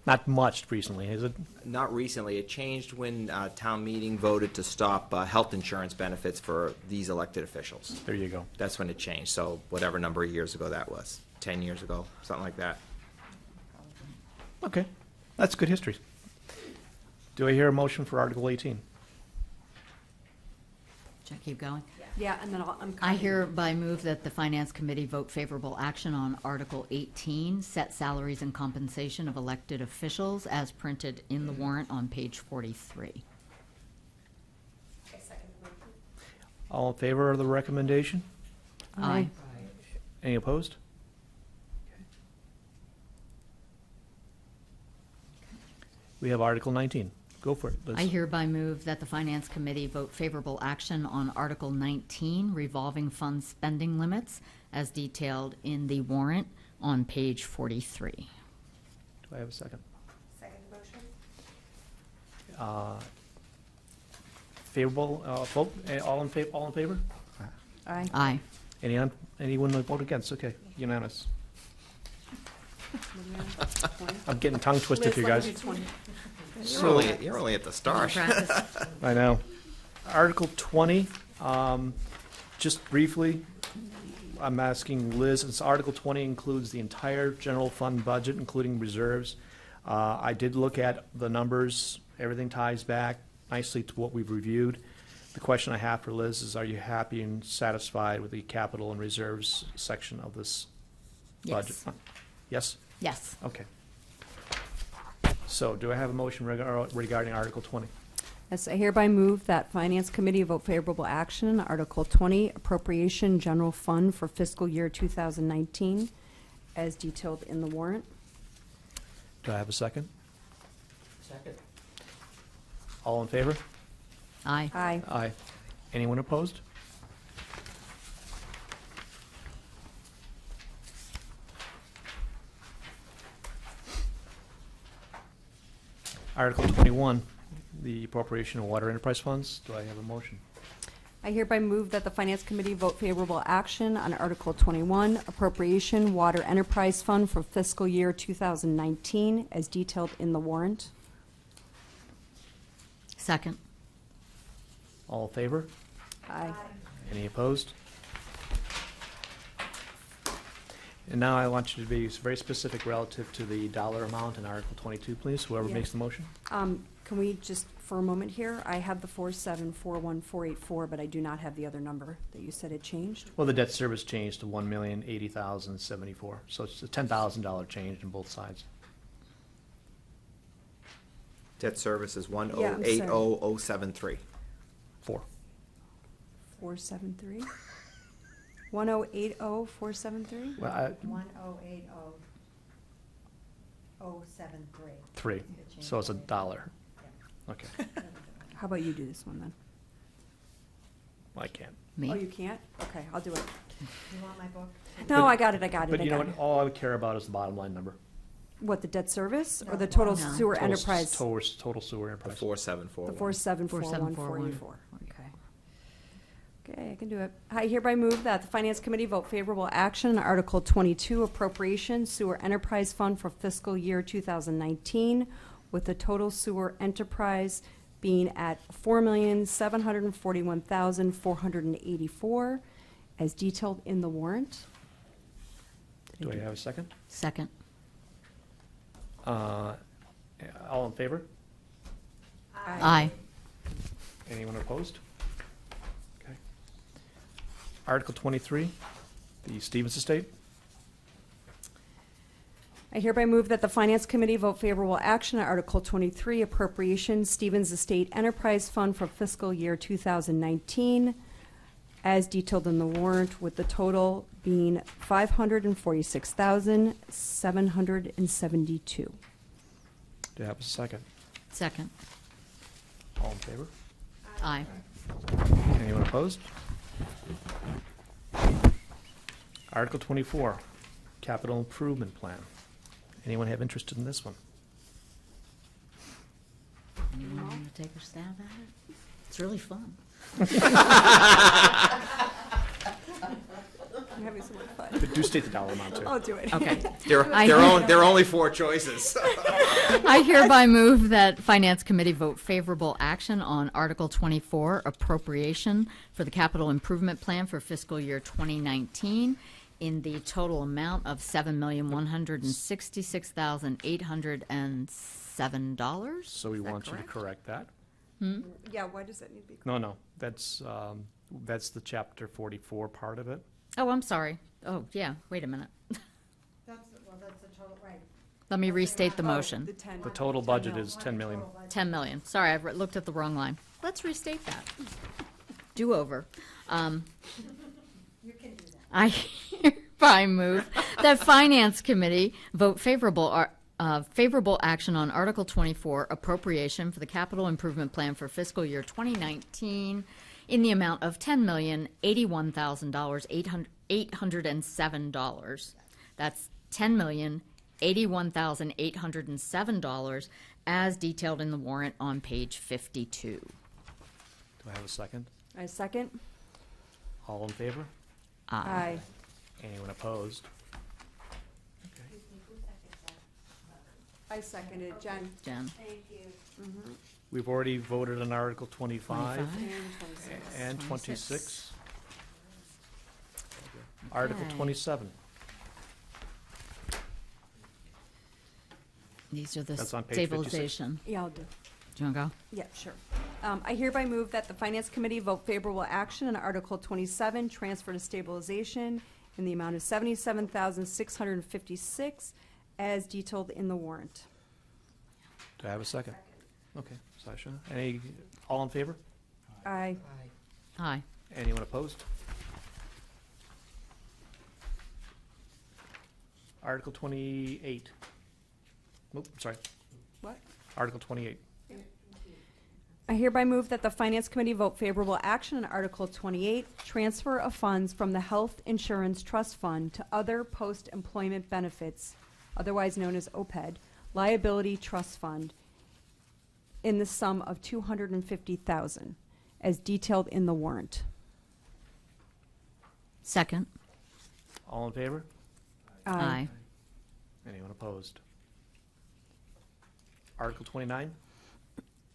Not much recently, is it? Not recently. It changed when town meeting voted to stop health insurance benefits for these elected officials. There you go. That's when it changed. So whatever number of years ago that was, 10 years ago, something like that. Okay, that's good history. Do I hear a motion for Article 18? Should I keep going? Yeah, and then I hereby move that the Finance Committee vote favorable action on Article 18, set salaries and compensation of elected officials, as printed in the warrant on page 43. All in favor of the recommendation? Aye. Any opposed? We have Article 19. Go for it, Liz. I hereby move that the Finance Committee vote favorable action on Article 19, revolving fund spending limits, as detailed in the warrant on page 43. Do I have a second? Second motion? Favorable, vote, all in favor? Aye. Aye. Anyone vote against? Okay, unanimous. I'm getting tongue twisted here, guys. You're only at the start. Practice. I know. Article 20, just briefly, I'm asking Liz, since Article 20 includes the entire general fund budget, including reserves. I did look at the numbers. Everything ties back nicely to what we've reviewed. The question I have for Liz is, are you happy and satisfied with the capital and reserves section of this budget? Yes. Yes? Yes. Okay. So do I have a motion regarding Article 20? Yes, I hereby move that Finance Committee vote favorable action on Article 20, appropriation general fund for fiscal year 2019, as detailed in the warrant. Do I have a second? Second. All in favor? Aye. Aye. Aye. Anyone opposed? Article 21, the appropriation of water enterprise funds. Do I have a motion? I hereby move that the Finance Committee vote favorable action on Article 21, appropriation water enterprise fund for fiscal year 2019, as detailed in the warrant. Second. All in favor? Aye. Any opposed? And now I want you to be very specific relative to the dollar amount in Article 22, please, whoever Yeah. makes the motion. Can we just, for a moment here, I have the 4741484, but I do not have the other number that you said had changed. Well, the debt service changed to $1,080,074, so it's a $10,000 change on both sides. Debt service is Yeah, I'm sorry. 1080073. 473? 1080473? Well, 1080073. 3, so it's $1. Okay, How about you do this one then? well, I can't. Me. Oh, you can't? Okay, I'll do it. You want my book? No, I got it. But you know what, all I would care about is the bottom line number. What, the debt service or No. the total No. sewer Total enterprise? Total sewer The enterprise. 4741. The 4741484. 4741. Okay. Okay, I can do it. I hereby move that the Finance Committee vote favorable action on Article 22, appropriation sewer enterprise fund for fiscal year 2019, with the total sewer enterprise being at $4,741,484, as detailed in the warrant. Do I have a second? Second. All in favor? Aye. Anyone opposed? Okay. Article 23, the Stevens Estate. I hereby move that the Finance Committee vote favorable action on Article 23, appropriation Stevens Estate Enterprise Fund for fiscal year 2019, as detailed in the warrant, with the total being $546,772. Do I have a second? Second. All in favor? Aye. Anyone opposed? Article 24, Capital Improvement Plan. Anyone have interest in this one? Anyone want to take a stab at it? It's really fun. I'm having so much fun. But do state the dollar amount, too. I'll do it. Okay. There are only four choices. I hereby move that Finance Committee vote favorable action on Article 24, appropriation for the capital improvement plan for fiscal year 2019 in the total amount of $7,166,807. So we Is that want you to correct? correct that. Yeah, why does that need to be? No, that's the Chapter 44 part of it. Oh, I'm sorry. Oh, yeah, wait a minute. That's the total, right. Let me restate the motion. The 10. The total budget is 10 million. 10 million. Sorry, I've looked at the wrong line. Let's restate that. Do over. You can do that. I hereby move that Finance Committee vote favorable action on Article 24, appropriation for the capital improvement plan for fiscal year 2019 in the amount of $10,081,807. That's $10,081,807 as detailed in the warrant on page 52. Do I have a second? I second. All in favor? Aye. Anyone opposed? I seconded. Jen. Jen? We've already voted on Article 25 25. and 26. 26. Article Okay. 27. These are the That's on page 56. stabilization. Yeah, I'll do. Do you want to go? Yeah, sure. I hereby move that the Finance Committee vote favorable action on Article 27, transfer to stabilization in the amount of $77,656, as detailed in the warrant. Do I have a second? Okay, Sasha. All in favor? Aye. Aye. Anyone opposed? Article 28. Nope, sorry. What? Article 28. I hereby move that the Finance Committee vote favorable action on Article 28, transfer of funds from the Health Insurance Trust Fund to other post-employment benefits, otherwise known as OPED, liability trust fund, in the sum of $250,000, as detailed in the warrant. Second. All in favor? Aye. Anyone opposed? Article 29.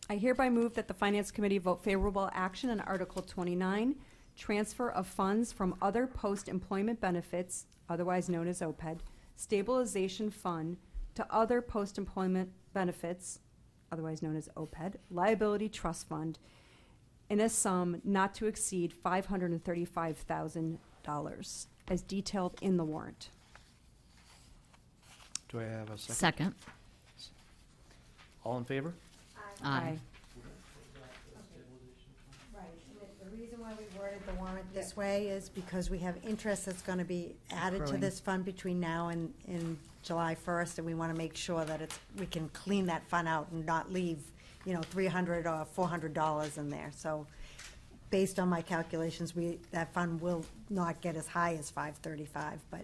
I hereby move that the Finance Committee vote favorable action on Article 29, transfer of funds from other post-employment benefits, otherwise known as OPED, stabilization fund to other post-employment benefits, otherwise known as OPED, liability trust fund, in a sum not to exceed $535,000, as detailed in the warrant. Do I have a second? Second. All in favor? Aye. Right, and the reason why we worded the warrant this way is because we have interest that's gonna be added to Accruing. this fund between now and July 1st, and we wanna make sure that we can clean that fund out and not leave, $300 or $400 in there. So, based on my calculations, that fund will not get as high as 535, but.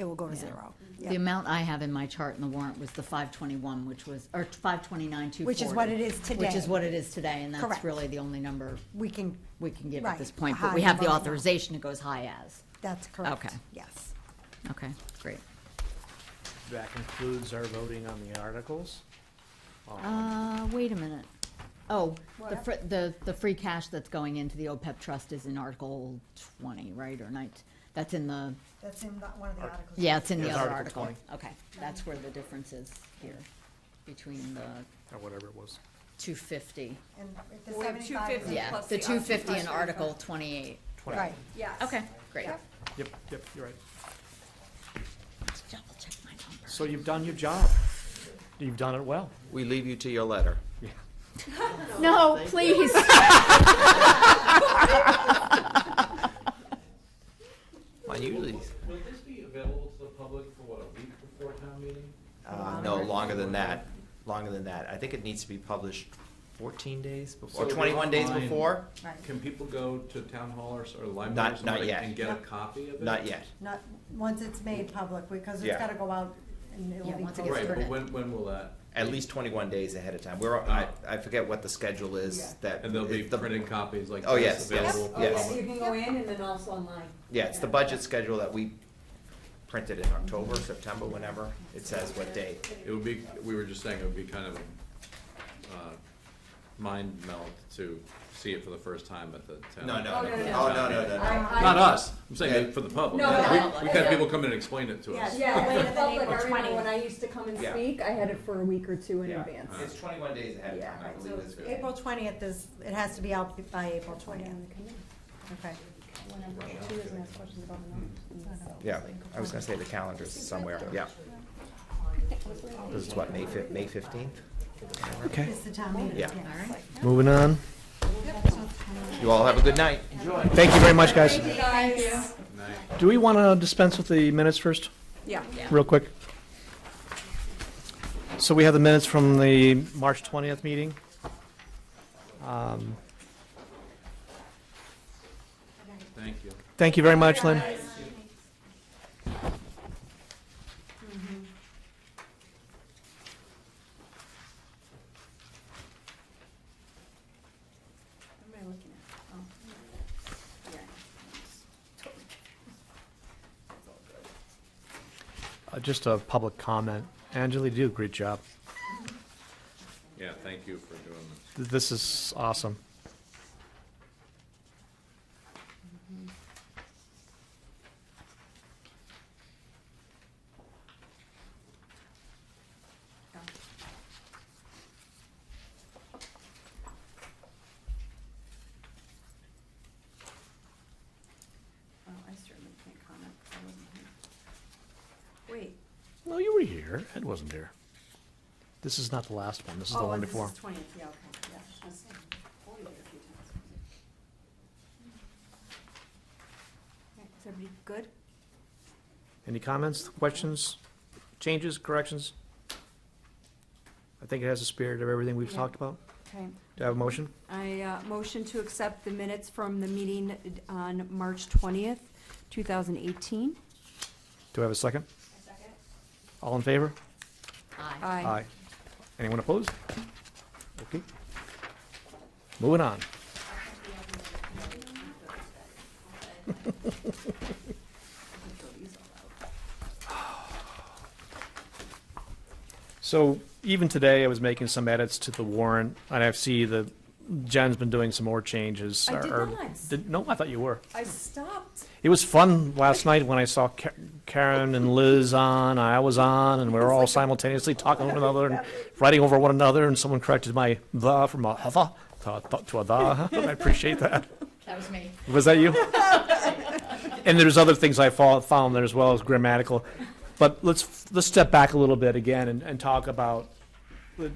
it will go to Yeah. zero. The Yep. amount I have in my chart in the warrant was the 521, which was, or 529,240. Which is what it is Which is today. what it is today, and that's Correct. really the only number We can, we can give Right, at this point. high But we have the number right now. authorization, it goes high as. that's correct. Okay. Yes. Okay, great. That concludes our voting on the articles. Wait a minute. Oh, the free cash that's going into the OPEB trust is in Article 20, right, or 19? That's in the, That's in one of the articles. yeah, it's in the It's other Article article. Okay, that's where the difference is here, between the Or whatever it was. 250. And if the We have 75 250. Yeah, Plus the the 250 in Article Article 28. Right. Yes. Okay, great. Yep. Yep, you're right. Let's double check my number. So you've done your job. You've done it well. We leave you to your letter. No, please. Usually, Will this be available to the public for what, a week before town meeting? no, longer than that, longer than that. I think it needs to be published 14 days before, or So 21 days online- before? Can people go to town hall or library or Not something yet. and get a Yep. copy of it? Not yet. Not, once it's made public, because it's Yeah. gotta go out and it will Yeah, be once it posted. gets Right, but printed. when will that? At least 21 days ahead of time. I forget what the schedule is that. And there'll be the- printed copies like Oh, this yes, yes, available? Yep. yes. You can go in and then also online. Yeah, it's the budget schedule that we printed in October, September, whenever. It says what day. It would be, we were just saying it would be kind of a mind melt to see it for the first time at the town. No, no, Oh, no. no, no, no. Oh, no, no, no, no. Not us, I'm saying Yeah. it for the public. No, no, We've had people come in and explain it to us. Yeah, Wait, in the public, April I remember 20th. when I used to come and Yeah. speak, I had it for a week or two in Yeah. advance. It's 21 days ahead of Yeah, time, I Right, believe so it's good. April 20th is, it has to be out by April 20th. Okay. Yeah, I was gonna say the calendar's somewhere, yeah. This is what, May 15th? Okay, It's the town meeting. Yeah. All right. moving on. You all have a good night. Thank you very much, guys. Thank you. Night. Do we want to dispense with the minutes first, Yeah. real quick? So we have the minutes from the March 20th meeting. Thank you. Thank you very much, Lynn. What am I looking at? Oh, yeah. That's all good. Just a public comment. Angela, you do a great job. Yeah, thank you for doing this. This is awesome. Oh, I certainly can't comment because I wasn't here. Wait. No, you were here. Ed wasn't here. This is not the last one. This is the one before. Oh, this is 20th, yeah, okay, yeah. I was saying, only there a few times. Okay, is everybody good? Any comments, questions, changes, corrections? I think it has the spirit of everything we've Yeah. talked about. Okay. Do I have a motion? I motion to accept the minutes from the meeting on March 20th, 2018. Do I have a second? All in favor? Aye. Anyone opposed? Okay. Moving on. So even today, I was making some edits to the warrant, and I see that Jen's been doing some more changes. I did Or- not. No, I thought you were. I stopped. It was fun last night when I saw Karen and Liz on, I was on, and we were all simultaneously talking to one another and writing over one another, and someone corrected my "the" from a "the" to a "the." I appreciate that. That was me. Was that you? And there's other things I found there as well as grammatical. But let's step back a little bit again and talk about,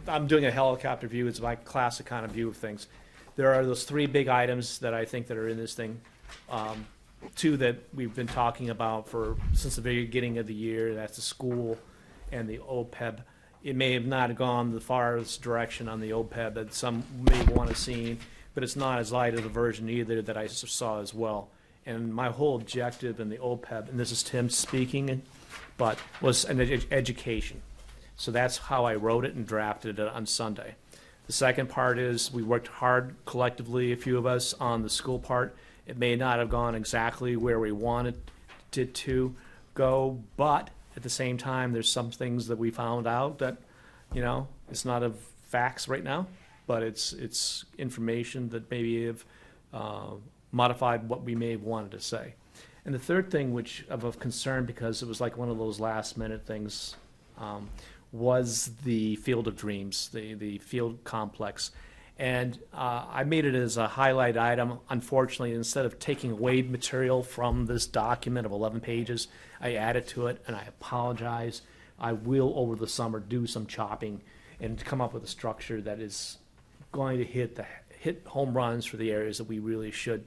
I'm doing a helicopter view, it's my classic kind of view of things. There are those three big items that I think that are in this thing. Two that we've been talking about since the very beginning of the year, that's the school and the OPEB. It may have not gone the farthest direction on the OPEB that some may want to see, but it's not as light of a version either that I saw as well. And my whole objective in the OPEB, and this is Tim speaking, but was an education. So that's how I wrote it and drafted it on Sunday. The second part is we worked hard collectively, a few of us, on the school part. It may not have gone exactly where we wanted it to go, but at the same time, there's some things that we found out that, you know, it's not of facts right now, but it's information that maybe have modified what we may have wanted to say. And the third thing, which of concern, because it was like one of those last minute things, was the Field of Dreams, the field complex. And I made it as a highlight item. Unfortunately, instead of taking away material from this document of 11 pages, I added to it, and I apologize. I will, over the summer, do some chopping and come up with a structure that is going to hit home runs for the areas that we really should.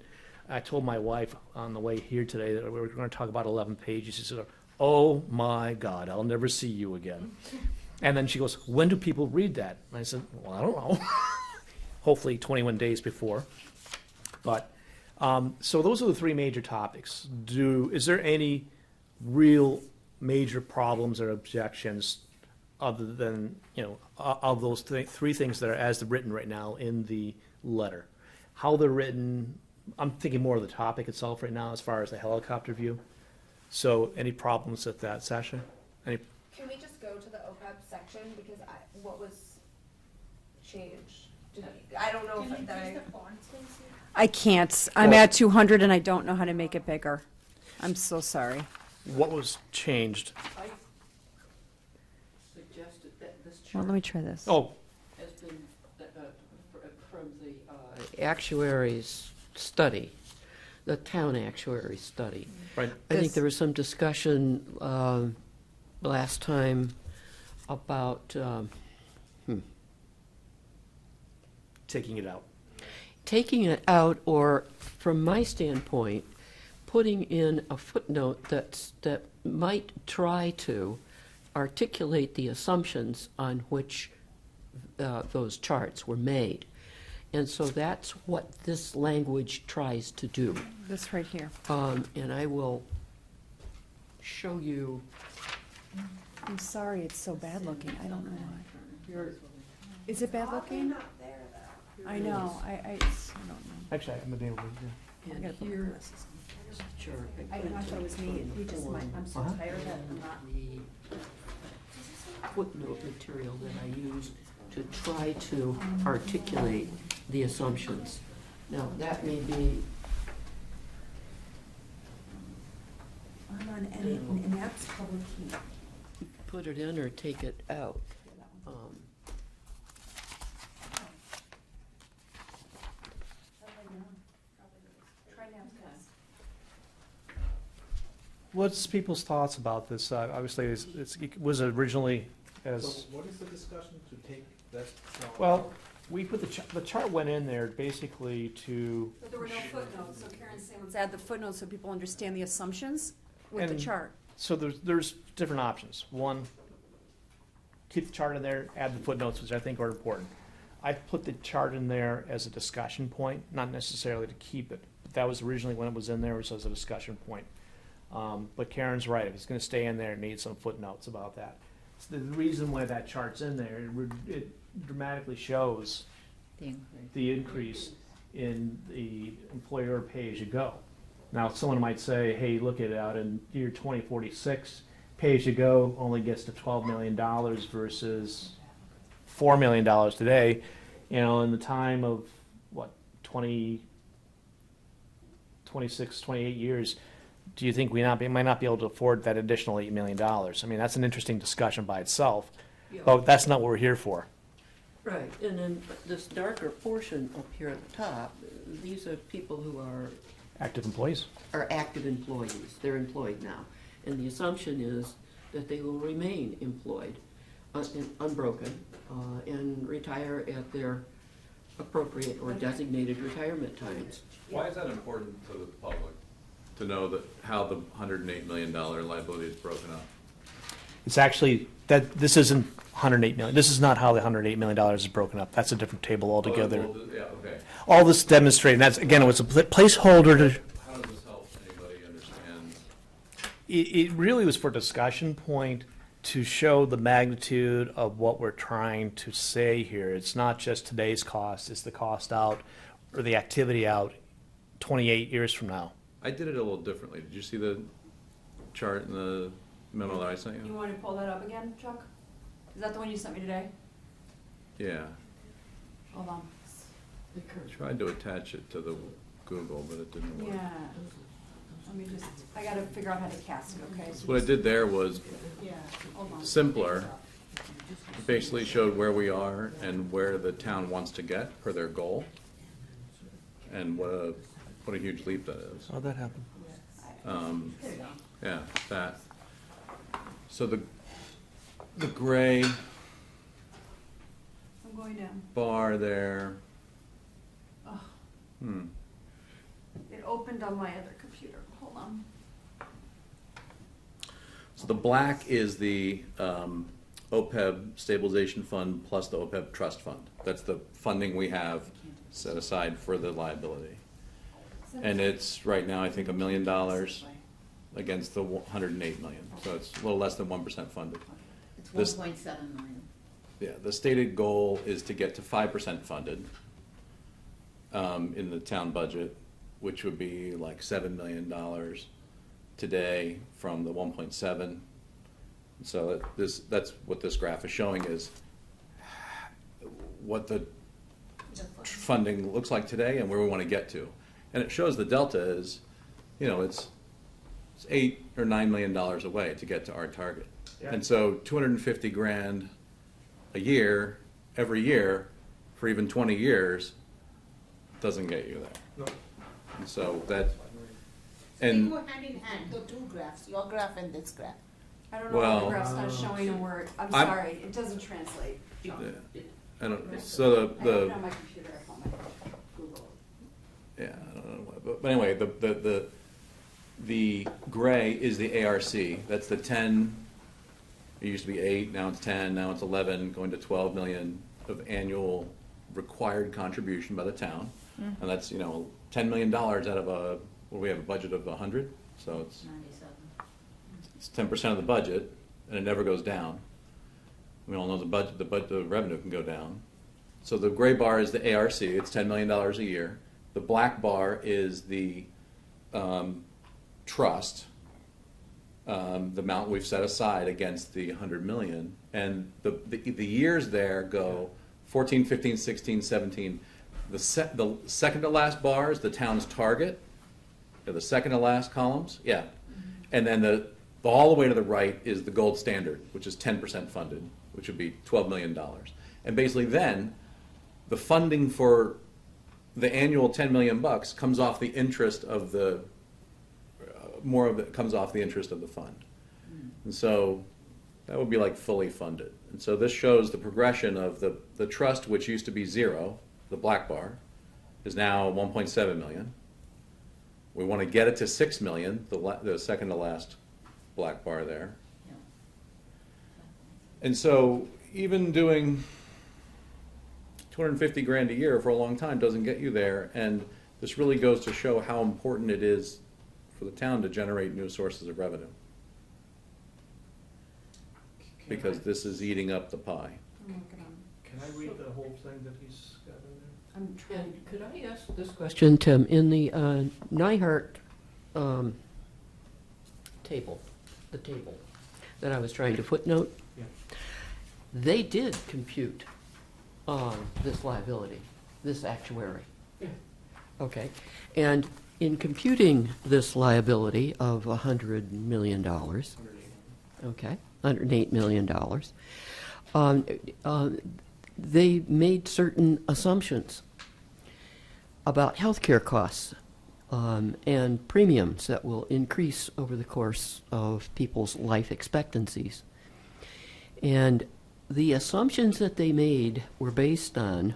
I told my wife on the way here today that we were going to talk about 11 pages. She said, "Oh my God, I'll never see you again." And then she goes, "When do people read that?" And I said, "Well, I don't know." Hopefully 21 days before. But, so those are the three major topics. Is there any real major problems or objections other than, you know, of those three things that are as written right now in the letter? How they're written, I'm thinking more of the topic itself right now as far as the helicopter view. So any problems with that, Sasha? Any? Can we just go to the OPEB section, because what was changed? I don't know if that I can't. I'm Well- at 200 and I don't know how to make it bigger. I'm so sorry. What was changed? I suggested that this Well, chart let me try this. Oh, has been from the actuaries study, the town actuary study. right. I think there was some discussion last time about Taking it out. taking it out, or from my standpoint, putting in a footnote that might try to articulate the assumptions on which those charts were made. And so that's what this language tries to do. This right here. And I will show you. I'm sorry, it's so bad looking. I don't know why. Is it bad looking? I know. I don't know. Actually, I'm able to. And gotta put my here glasses is a chart. I thought it was me. We just might, I'm so Uh-huh. tired that I'm not. The footnote material that I used to try to articulate the assumptions. Now, that may be, I'm on edit and that's public key. put it in or take it out. What's people's thoughts about this? Obviously, it was originally So as, what is the discussion to take that? well, we put the chart went in there basically to, But there were no footnotes, so Karen's saying let's add the footnotes so people understand the assumptions with the And- chart. so there's different options. One, keep the chart in there, add the footnotes, which I think are important. I put the chart in there as a discussion point, not necessarily to keep it. But that was originally when it was in there, was as a discussion point. But Karen's right, if it's gonna stay in there, it needs some footnotes about that. So the reason why that chart's in there, it dramatically shows The increase. the increase in the employer pay-as-you-go. Now, someone might say, hey, look at it out in year 2046, pay-as-you-go only gets to $12 million versus $4 million today. You know, in the time of, what, 26, 28 years, do you think we might not be able to afford that additional $8 million? I mean, that's an interesting discussion by itself, but that's not what we're here for. Right, and then this darker portion up here at the top, these are people who are Active employees. active employees. They're employed now. And the assumption is that they will remain employed, unbroken, and retire at their appropriate or designated retirement times. Why is that important to the public, to know that how the $108 million liability is broken up? It's actually, this isn't 108 million, this is not how the $108 million is broken up, that's a different table altogether. Yeah, okay. All this demonstrating, that's, again, it was a placeholder to, How does this help it really was for discussion point to show the magnitude of what we're trying to say here. It's not just today's cost, it's the cost out or the activity out 28 years from now. I did it a little differently. Did you see the chart in the memo that I sent you? want to pull that up again, Chuck? Is that the one you sent me today? Yeah. Hold on. I tried to attach it to the Google, but it didn't work. Yeah. Let me just, I gotta figure out how to cast it, okay? So what I did there was Yeah, hold on. simpler. It basically showed where we are and where the town wants to get per their goal. And what a huge leap that is. How'd that happen? Yeah, that. So the gray I'm going down. bar there, Oh, hmm, it opened on my other computer. Hold on. so the black is the OPEB stabilization fund plus the OPEB trust fund. That's the funding we have set aside for the liability. And it's right now, I think, $1 million against the 108 million. So it's a little less than 1% funded. It's This- 1.7 million. Yeah, the stated goal is to get to 5% funded in the town budget, which would be like $7 million today from the 1.7. So that's what this graph is showing, is what the funding looks like today and where we want to get to. And it shows the delta is, it's $8 or $9 million away to get to our target. Yeah. And so 250 grand a year, every year, for even 20 years, doesn't get you there. No. And so that, They and go hand in hand, the two graphs, your graph and this graph. I don't know why Well- the graph's not showing a word. I'm I'm- sorry, it doesn't translate. yeah, I don't, so I have it on my computer at home. I Google it. yeah, I don't know, but anyway, the gray is the ARC. That's the 10. It used to be 8, now it's 10, now it's 11, going to 12 million of annual required contribution by the town. And that's, $10 million out of we have a budget of 100, so it's 10% of the budget, and it never goes down. We all know the revenue can go down. So the gray bar is the ARC, it's $10 million a year. The black bar is the trust, the amount we've set aside against the 100 million. And the years there go 14, 15, 16, 17. The second to last bar is the town's target. The second to last columns, yeah. And then all the way to the right is the gold standard, which is 10% funded, which would be $12 million. And basically then, the funding for the annual 10 million bucks comes off the interest of more of it comes off the interest of the fund. And so that would be like fully funded. And so this shows the progression of the trust, which used to be 0, the black bar, is now 1.7 million. We want to get it to 6 million, the second to last black bar there. And so even doing 250 grand a year for a long time doesn't get you there. And this really goes to show how important it is for the town to generate new sources of revenue. Because this is eating up the pie. Can I read the whole thing that he's got in there? I'm trying. Could I ask this question, Tim? In the Nyhart table, the table that I was trying to footnote, Yeah. they did compute this liability, this actuary. Yeah. Okay. And in computing this liability of $100 million, okay, $108 million, they made certain assumptions about healthcare costs and premiums that will increase over the course of people's life expectancies. And the assumptions that they made were based on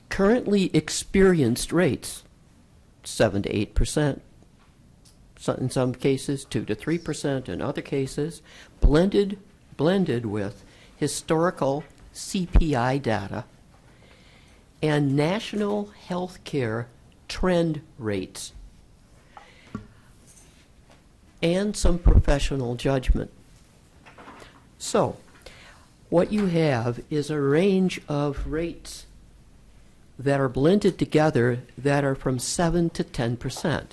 currently experienced rates, 7 to 8%, in some cases 2 to 3%, in other cases blended with historical CPI data and national health care trend rates. and some professional judgment. So, what you have is a range of rates that are blended together that are from 7 to 10%,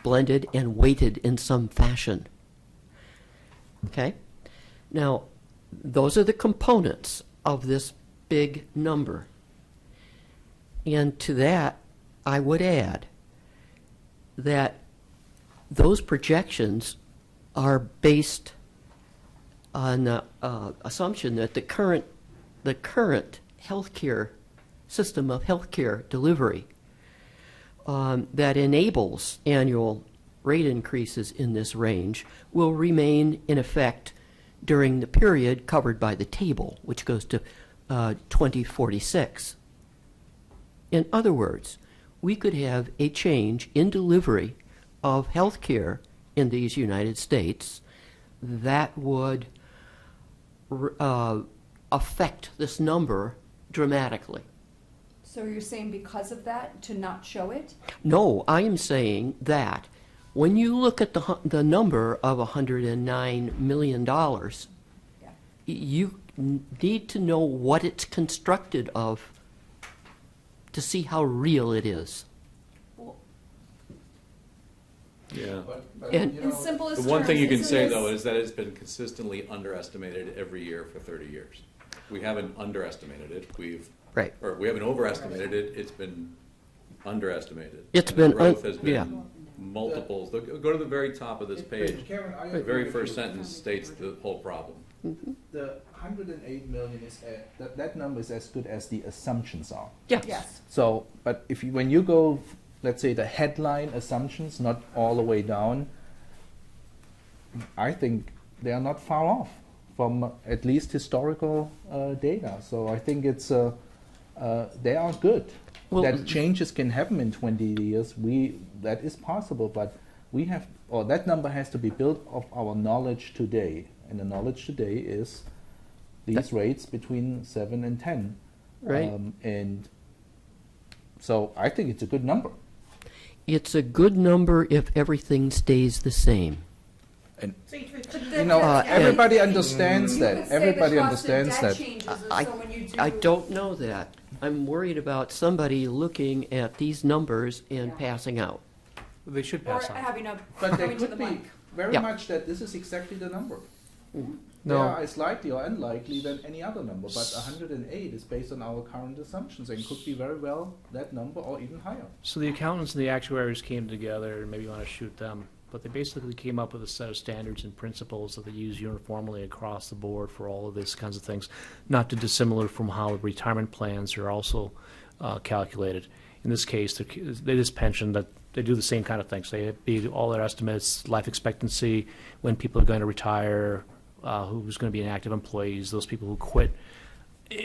blended and weighted in some fashion. Okay? Now, those are the components of this big number. And to that, I would add that those projections are based on the assumption that the current healthcare system of healthcare delivery that enables annual rate increases in this range will remain in effect during the period covered by the table, which goes to 2046. In other words, we could have a change in delivery of health care in these United States that would affect this number dramatically. So you're saying because of that, to not show it? No, I am saying that when you look at the number of $109 million, you need to know what it's constructed of to see how real it is. Yeah. And- In simplest The one thing you can terms, say, isn't though, this- is that it's been consistently underestimated every year for 30 years. We haven't underestimated it, Right. or we haven't overestimated it, it's been underestimated. It's And the been growth has yeah. been multiples. Go to the very top of this page. Karen, I The agree very with first you. sentence states the whole problem. The 108 million is, that number is as good as the assumptions are. Yeah. Yes. So, but when you go, let's say the headline assumptions, not all the way down, I think they are not far off from at least historical data. So I think it's they are good. Well, that changes can happen in 20 years. That is possible, but we have, or that number has to be built of our knowledge today, and the knowledge today is these rates between 7 and 10. Right. And so I think it's a good number. It's a good number if everything stays the same. And You know, everybody and understands that. Everybody understands that. I don't know that. I'm worried about somebody looking at these numbers and passing out. They should Or pass on. having a, But they coming to the could be mic. very Yeah. much that this is exactly the number. They No. are as likely or unlikely than any other number, but 108 is based on our current assumptions and could be very well that number or even higher. So the accountants and the actuaries came together, and maybe you want to shoot them, but they basically came up with a set of standards and principles that they use uniformly across the board for all of these kinds of things, not too dissimilar from how retirement plans are also calculated. In this case, they just pension that they do the same kind of things. They do all their estimates, life expectancy, when people are going to retire, who's going to be inactive employees, those people who quit.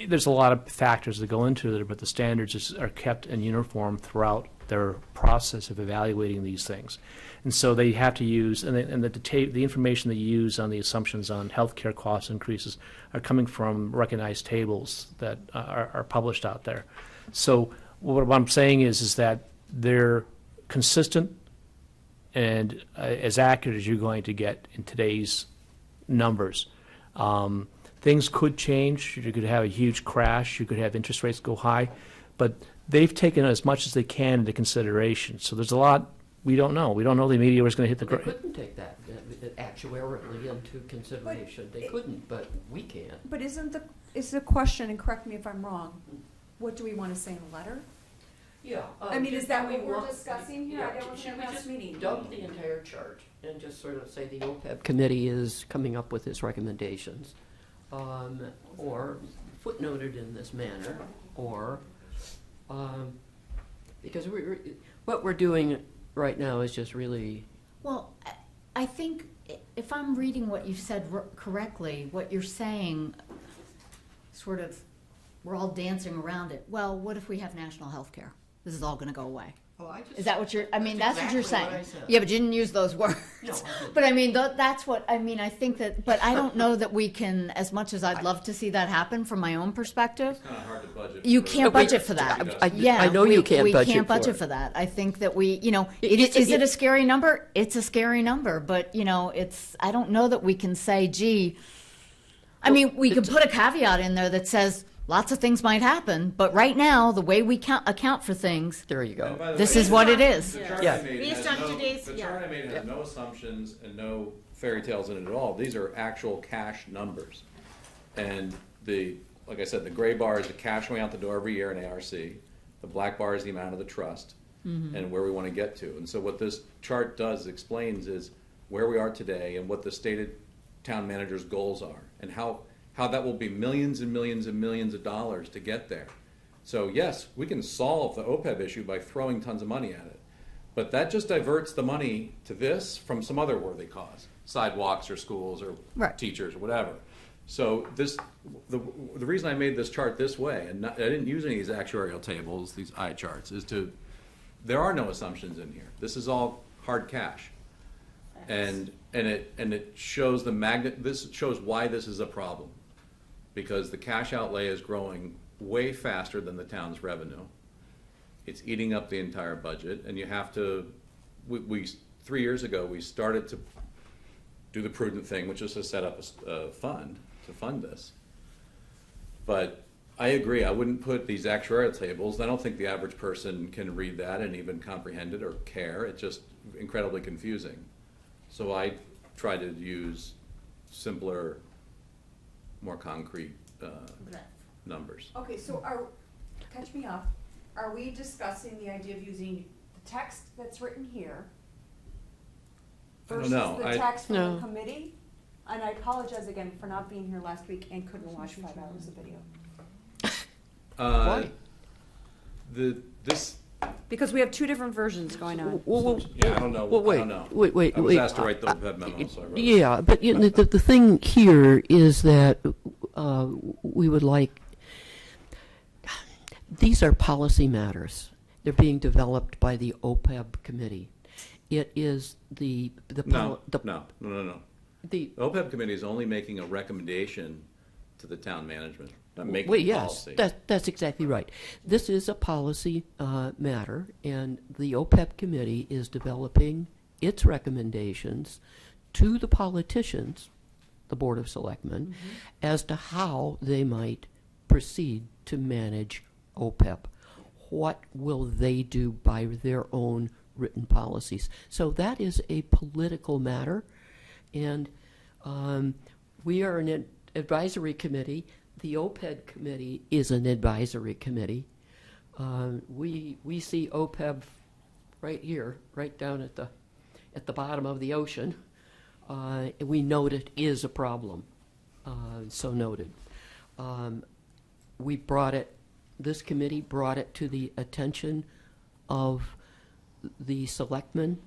There's a lot of factors that go into it, but the standards are kept in uniform throughout their process of evaluating these things. And so they have to use, and the information they use on the assumptions on healthcare cost increases are coming from recognized tables that are published out there. So what I'm saying is that they're consistent and as accurate as you're going to get in today's numbers. Things could change. You could have a huge crash. You could have interest rates go high. But they've taken as much as they can into consideration. So there's a lot we don't know. We don't know the media is going to hit the They ground. couldn't take that actuarially into consideration. They couldn't, but we can. But is the question, and correct me if I'm wrong, what do we want to say in a letter? Yeah. I mean, is that what we're discussing here? I don't Should want we to just meeting. dump the entire chart and just sort of say the OPEB committee is coming up with its recommendations, or footnoted in this manner, or because what we're doing right now is just really Well, I think if I'm reading what you've said correctly, what you're saying, sort of, we're all dancing around it. Well, what if we have national health care? This is all going to go away. Is that what you're, I mean, that's what you're exactly saying. what I said. Yeah, but you didn't use those words. No, I didn't. But I mean, that's what, I mean, I think that, but I don't know that we can, as much as I'd love to see that happen from my own perspective, It's kind of hard to budget. you for- can't budget for that. I Yeah, know you can't we budget can't for budget it. for that. I think that we, It's- is it a scary number? It's a scary number, but, it's, I don't know that we can say, gee, I mean, we could put a caveat in there that says, lots of things might happen, but right now, the way we account for things, There you And go. by the this way, is what it is. The chart Yeah. I made Based has on no- today's- The yeah. chart I made has no assumptions and no fairy tales in it at all. These are actual cash numbers. And like I said, the gray bar is the cash going out the door every year in ARC. The black bar is the amount of the trust and where we want to get to. And so what this chart explains is where we are today and what the stated town manager's goals are and how that will be millions and millions and millions of dollars to get there. So yes, we can solve the OPEB issue by throwing tons of money at it. But that just diverts the money to this from some other worthy cause, sidewalks or schools or Right. teachers or whatever. So the reason I made this chart this way, and I didn't use any of these actuarial tables, these eye charts, is there are no assumptions in here. This is all hard cash. And it shows this shows why this is a problem. Because the cash outlay is growing way faster than the town's revenue. It's eating up the entire budget, and you have to, 3 years ago, we started to do the prudent thing, which is to set up a fund to fund this. But I agree, I wouldn't put these actuarial tables, I don't think the average person can read that and even comprehend it or care, it's just incredibly confusing. So I try to use simpler, more concrete numbers. Okay, so catch me up, are we discussing the idea of using the text that's written here I don't versus know. the I- text from No. the committee? And I apologize again for not being here last week and couldn't watch 5 hours of video. Why? This, Because we have two different versions going on. yeah, I don't know, Well, I don't know. wait. I was asked to write the OPEB memo, so I wrote it. Yeah, but the thing here is that we would like, these are policy matters. They're being developed by the OPEB committee. It is the No, the OPEB committee is only making a recommendation to the town management, not making well, a yes, policy. that's exactly right. This is a policy matter, and the OPEB committee is developing its recommendations to the politicians, the Board of Selectmen, as to how they might proceed to manage OPEB. What will they do by their own written policies? So that is a political matter, and we are an advisory committee. The OPEB committee is an advisory committee. We see OPEB right here, right down at the bottom of the ocean. We note it is a problem. So noted. This committee brought it to the attention of the selectmen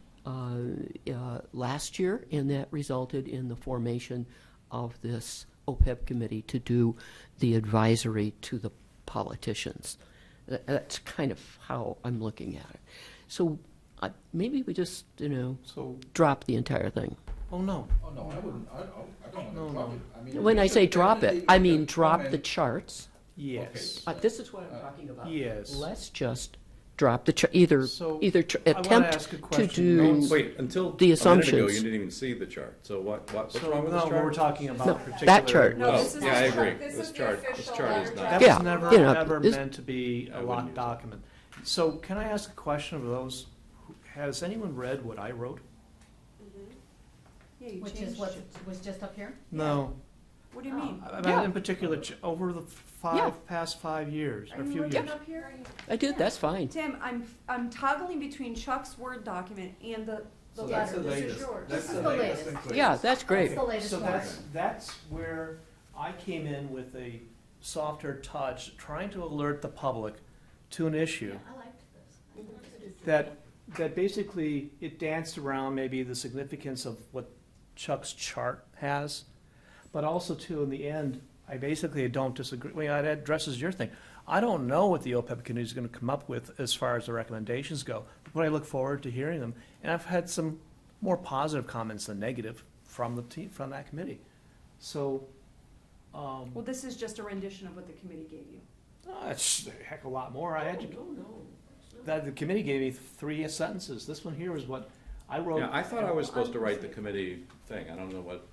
last year, and that resulted in the formation of this OPEB committee to do the advisory to the politicians. That's kind of how I'm looking at it. So maybe we just, So, drop the entire thing. oh, no. Oh, no, I wouldn't, I don't No, want to drop no. it. I mean, When we I say should drop it, definitely I mean make a drop the comment. charts. Yes. This is what I'm talking about. Yes. Let's just drop the either So, attempt I wanna ask a to question. do. Wait, until the a minute ago, assumptions. you didn't even see the chart. So what's So, wrong with this no, chart? we're talking about No, particular. that chart. No, Oh, this is yeah, I the- agree. this This is the chart is official not. letter That Yeah, was never, you know, never this- meant to be I a wouldn't locked use it. document. So can I ask a question of those? Has anyone read what I wrote? Yeah, you Which changed is what it. was just up here? No. What do you mean? I meant Yeah. in particular, over the past 5 years, Are or a you few looking years. up here? I did. That's fine. Tim, I'm toggling between Chuck's Word document and the So that's letter. the This is latest. yours. This is the latest. and clear. Yeah, that's great. That's the latest So one. that's where I came in with a softer touch, trying to alert the public to an issue I liked this. that basically it danced around maybe the significance of what Chuck's chart has, but also too, in the end, I basically don't disagree. Well, that addresses your thing. I don't know what the OPEB committee is going to come up with as far as the recommendations go. The what I look forward to hearing them. And I've had some more positive comments than negative from the team, from that committee. So, Well, this is just a rendition of what the committee gave you. it's a heck of a lot more. The committee gave me 3 sentences. This one here is what I wrote. Yeah, I thought I was supposed to write the committee thing. I don't know what,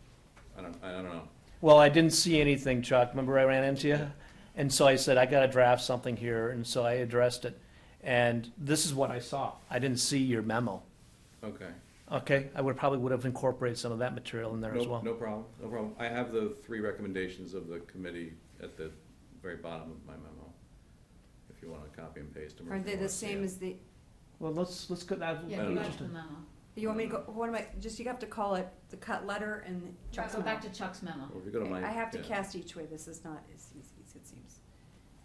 I don't know. Well, I didn't see anything, Chuck. Remember I ran into you? And so I said, I gotta draft something here, and so I addressed it. And this is what I saw. I didn't see your memo. Okay. Okay, I probably would have incorporated some of that material in there as No, well. no problem, no problem. I have the 3 recommendations of the committee at the very bottom of my memo, if you want to copy and paste them. or Are if they you the wanna see same it. as the, Well, let's go, that, Yeah, I go don't back know. to the memo. you want me to go, what am I, just, you have to call it the cut letter and Chuck's Go memo. back to Chuck's memo. Or if you go to my. I have to yeah. cast each way, this is not as easy as it seems.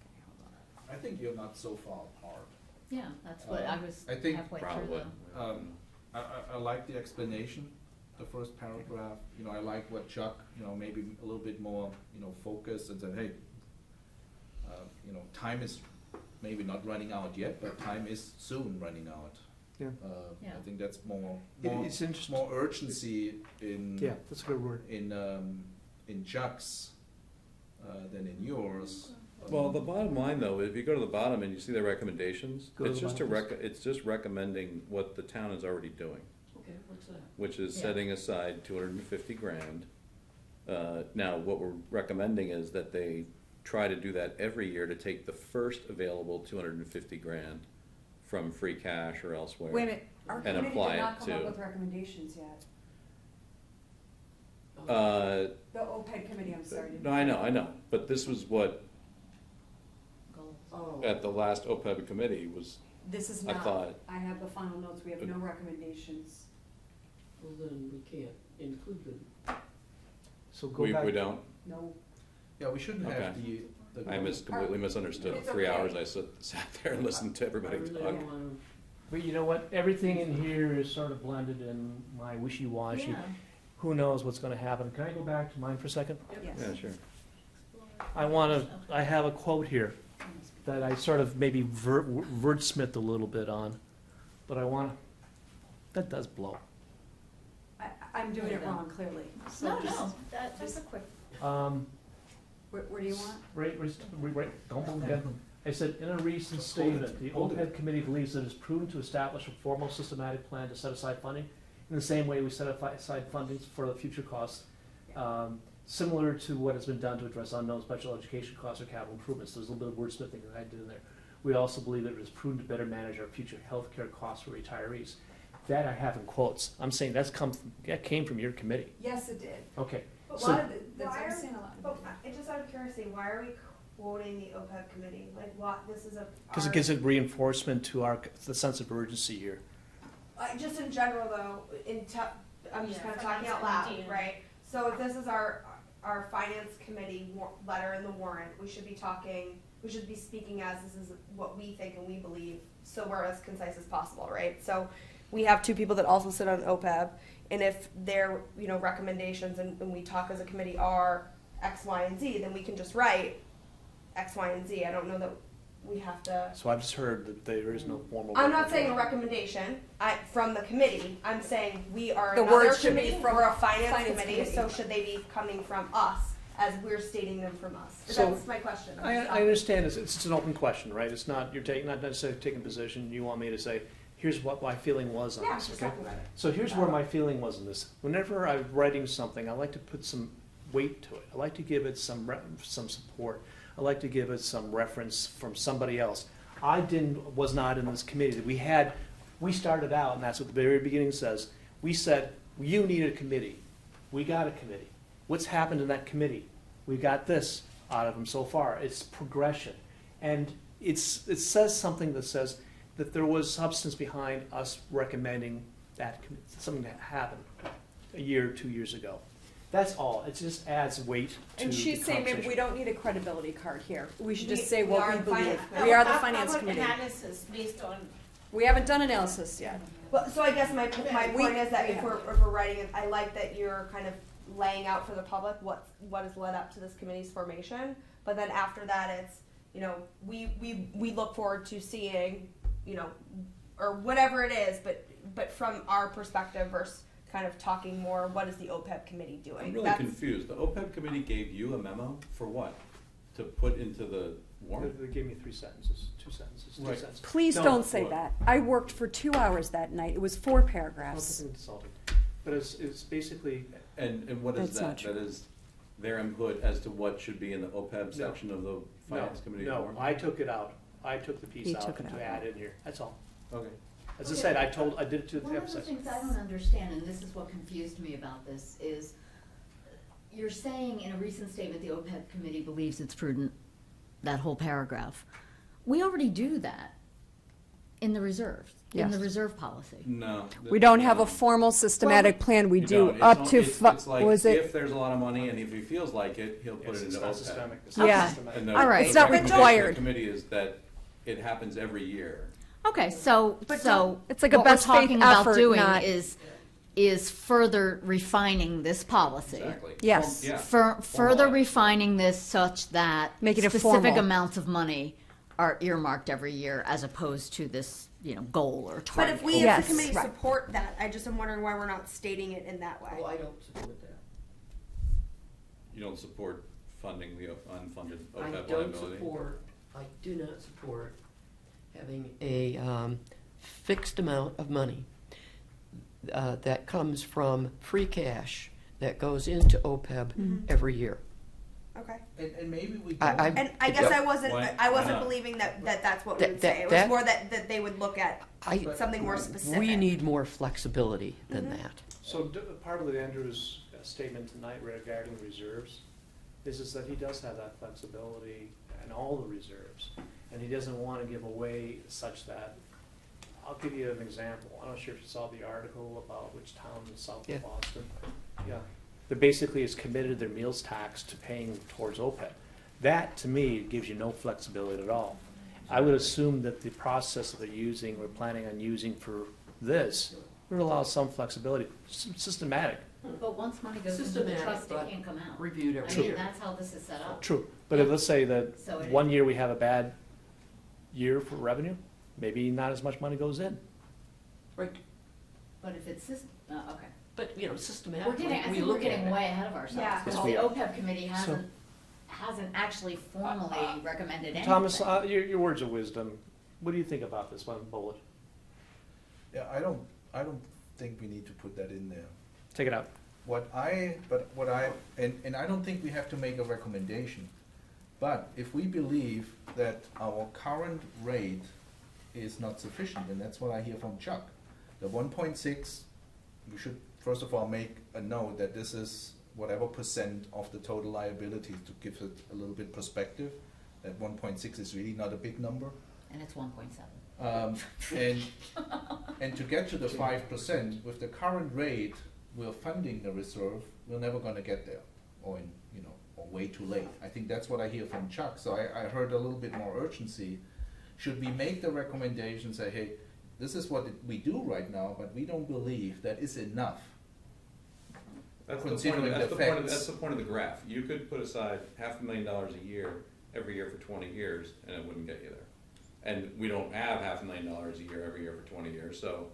Okay, hold on. I think you're not so far apart. Yeah, that's what I was I think halfway through Probably. the. I like the explanation, the first paragraph, I like what Chuck, maybe a little bit more, focused and said, hey, time is maybe not running out yet, but time is soon running out. Yeah. Yeah. I think that's more It's interesting. more urgency in Yeah, that's a good word. in Chuck's than in yours. Well, the bottom line, though, if you go to the bottom and you see the recommendations, Go to it's the just bottom, it's just recommending what the town is already doing, Okay, what's that? which is Yeah. setting aside 250 grand. Now, what we're recommending is that they try to do that every year to take the first available 250 grand from free cash or elsewhere. Wait a minute, our And committee apply did not it come up to- with recommendations yet. Uh, The OPED committee, I'm sorry. didn't- no, I know, but this was what, Goals. Oh. at the last OPEB committee was, This is I not, thought- I have the final notes, we have no recommendations. Well, then we can't include them. So go we back. don't, No, Yeah, we shouldn't have Okay. the. I completely misunderstood. It's 3 okay. hours I sat there and listened to I everybody really talk. don't wanna. But you know what? Everything in here is sort of blended in my wishy-washy. Yeah. Who knows what's gonna happen? Can I go back to mine for a second? yes. Yeah, sure. I have a quote here that I sort of maybe wordsmithed a little bit on, but that does blow. I'm doing it wrong, clearly. So No, just- no, that's a quick. Where do you want? Don't move down. I said, in a recent statement, the OPEB committee believes that it is prudent to establish a formal systematic plan to set aside funding in the same way we set aside funding for the future costs, similar to what has been done to address unknown special education costs or capital improvements. There's a little bit of wordsmithing that I did in there. We also believe that it is prudent to better manage our future healthcare costs for retirees. That I have in quotes. I'm saying that came from your committee. Yes, it did. Okay. But So- why just out of curiosity, why are we quoting the OPEB committee? Like, what, this is a. Because it gives a reinforcement to the sense of urgency here. Just in general though, I'm just Yeah, kind of talking out finance loud, committee. right? So if this is our finance committee letter in the warrant, we should be speaking as this is what we think and we believe, so we're as concise as possible, right? So we have 2 people that also sit on OPEB, and if their, recommendations and we talk as a committee are X, Y, and Z, then we can just write X, Y, and Z. I don't know that we have to. So I've just heard that there is no formal. I'm not saying a recommendation from the committee. I'm saying we are The another words should be committee, from we're a finance finance committee, committee. so should they be coming from us as we're stating them from us? So, That's my question. I understand it's an open question, right? It's not, not necessarily taking position. You want me to say, here's what my feeling was on Yeah, this, just okay? talking about it. So here's where my feeling was on this. Whenever I'm writing something, I like to put some weight to it. I like to give it some support. I like to give it some reference from somebody else. Was not in this committee. We started out, and that's what the very beginning says. We said, you need a committee. We got a committee. What's happened in that committee? We got this out of them so far. It's progression. And it says something that says that there was substance behind us recommending that something that happened a year, 2 years ago. That's all. It just adds weight to And the she's saying maybe conversation. we don't need a credibility card here. We should just We- say we what are we the believe. finance committee. We are the How finance about committee. analysis based on, We haven't done analysis yet. But, so I guess my We- point is that if yeah. we're writing it, I like that you're kind of laying out for the public what has led up to this committee's formation. But then after that, it's, we look forward to seeing, or whatever it is, but from our perspective versus kind of talking more, what is the OPEB committee doing? I'm really That's- confused. The OPEB committee gave you a memo for what? To put into the warrant? They gave me 3 sentences, 2 sentences, 2 Right. sentences. Please No, don't say look, that. I worked for 2 hours that night. It was 4 I'm paragraphs. not insulting. But it's basically, And what is That's not that? true. That is their input as to what should be in the OPEB section of the finance committee no, warrant? I took it out. I took the piece He out took it to out. add in here, that's all. Okay. As I said, I did it to One the of the emphasize. things I don't understand, and this is what confused me about this, is you're saying in a recent statement, the OPEB committee believes it's prudent, that whole paragraph. We already do that in the reserve, in the Yes. reserve policy. No. We don't have a formal systematic plan. We You do don't. It's up on- to, it's like, was it? if there's a lot of money and if he feels like it, he'll put Yes, it it's into not OPEB. systemic. It's Yeah. not systematic. And the- All right. the It's not recommendation of required. The committee is that it happens every year. Okay, so, It's like a what we're best faith talking about effort, doing not- is further refining this policy. Exactly. Yes. Yeah. Further Formalize. refining this such that Make it a specific formal. amounts of money are earmarked every year as opposed to this, goal or But target. if we Yes, as the committee right. support that, I just am wondering why we're not stating it in that way. Oh, I don't support that. You don't support funding the unfunded I OPEB don't liability? support, I do not support Having a fixed amount of money that comes from free cash that goes into OPEB every year. Okay. And maybe we I- don't. I- And I guess Yeah. I wasn't Why not? believing that that's what we That- would say. It was that- more that they would look at I- something more specific. We need more flexibility than that. So part of Andrew's statement tonight regarding reserves is that he does have that flexibility in all the reserves. And he doesn't want to give away such that, I'll give you an example. I'm not sure if you saw the article about which town in south Yeah. of Boston. Yeah. That basically has committed their meals tax to paying towards OPEB. That, to me, gives you no flexibility at all. I would assume that the process that they're using, or planning on using for this, would allow some flexibility, systematic. But once money goes into the Systematic, trust, it but can't come out. reviewed every I mean, year. that's how this is set up. True, but if, let's say that So it- one year we have a bad year for revenue, maybe not as much money goes in. Right, But if it's okay. but, We're systematically, getting, I we think we're look at getting it. way ahead of ourselves. Yeah. Because Yes, the we are. OPEB committee hasn't actually formally recommended anything. Thomas, your words of wisdom, what do you think about this one bullet? Yeah, I don't think we need to put that in there. Take it out. And I don't think we have to make a recommendation. But if we believe that our current rate is not sufficient, and that's what I hear from Chuck, the 1.6, we should first of all make a note that this is whatever percent of the total liabilities, to give it a little bit perspective. That 1.6 is really not a big number. And it's 1.7. And to get to the 5%, with the current rate, we're funding the reserve, we're never gonna get there, or or way too late. I think that's what I hear from Chuck, so I heard a little bit more urgency. Should we make the recommendation, say, hey, this is what we do right now, but we don't believe that is enough? That's Considering the that's facts. the point of the graph. You could put aside $500,000 a year, every year for 20 years, and it wouldn't get you there. And we don't have $500,000 a year, every year for 20 years, so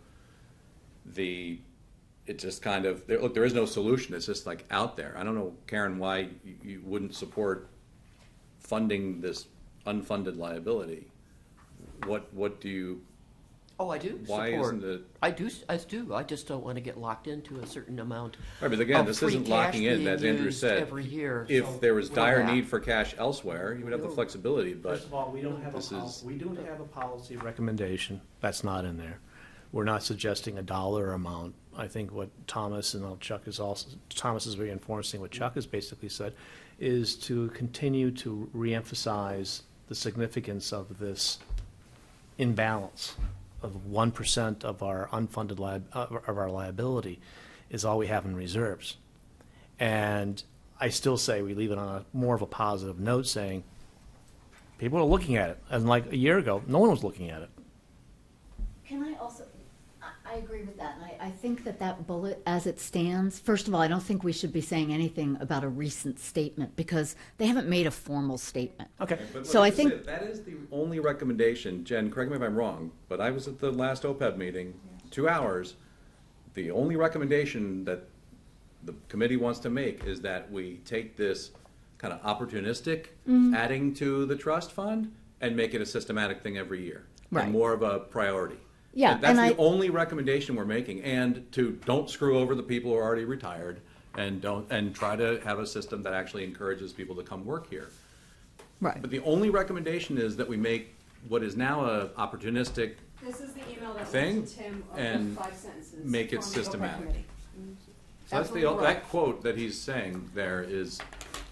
it just kind of, look, there is no solution, it's just like out there. I don't know, Karen, why you wouldn't support funding this unfunded liability. What do you, Oh, I do why support. isn't it? I do. I just don't want to get locked into a certain amount. Right, but again, of this free isn't cash locking in, being as Andrew used said. every year. If So there was for dire that. need for cash elsewhere, you would have the flexibility, but First of all, we don't have this is- we don't have a policy recommendation. That's not in there. We're not suggesting a dollar amount. I think what Thomas and Chuck is also, Thomas is reinforcing what Chuck has basically said, is to continue to reemphasize the significance of this imbalance of 1% of our unfunded of our liability is all we have in reserves. And I still say we leave it on a more of a positive note, saying people are looking at it. And like a year ago, no one was looking at it. Can I also, I I agree with that, and I think that that bullet, as it stands, first of all, I don't think we should be saying anything about a recent statement, because they haven't made a formal statement. Okay. But So I let's just think- say that is the only recommendation, Jen, correct me if I'm wrong, but I was at the last OPEB meeting, 2 hours. The only recommendation that the committee wants to make is that we take this kind of opportunistic adding to the trust fund and make it a systematic thing every year. Right. And more of a priority. Yeah, And that's and the only recommendation we're making, and to don't screw over the people who are already retired, and try to have a system that actually encourages people to come work here. Right. But the only recommendation is that we make what is now a opportunistic This is the email that Thing, went to Tim of and the 5 sentences. make it from the OPEB systematic. committee. So that's what we wrote. that quote that he's saying there is,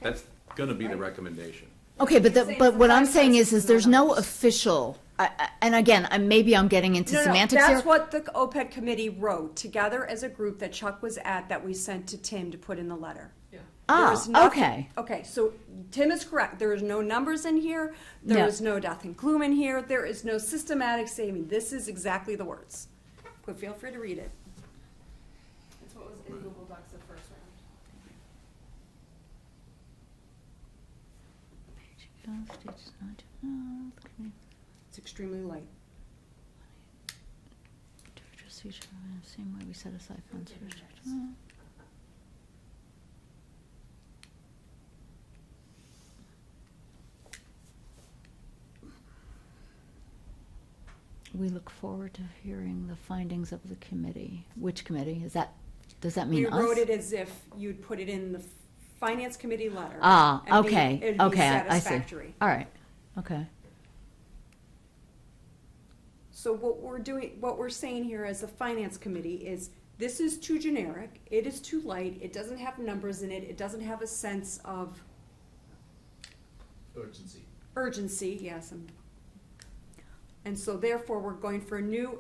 that's gonna be the recommendation. Okay, but saying but for what I'm 5 saying cents is is there's no no official, and again, maybe I'm getting into semantics here. That's what the OPEB committee wrote together as a group that Chuck was at, that we sent to Tim to put in the letter. There's nothing- Okay. Okay, so Tim is correct. There is no numbers in here. There Yeah. is no death and gloom in here. There is no systematic saving. This is exactly the words. But feel free to read it. That's what was in Google Docs the first round. It's extremely light. Same way we set aside funds for. We look forward to hearing the findings of the committee. Which committee? Does that mean We us? wrote it as if you'd put it in the finance committee letter. Ah, and okay, it'd be okay, I see. satisfactory. All right, okay. So what we're saying here as a finance committee is, this is too generic, it is too light, it doesn't have numbers in it, it doesn't have a sense of urgency, yes. And so therefore, we're going for a new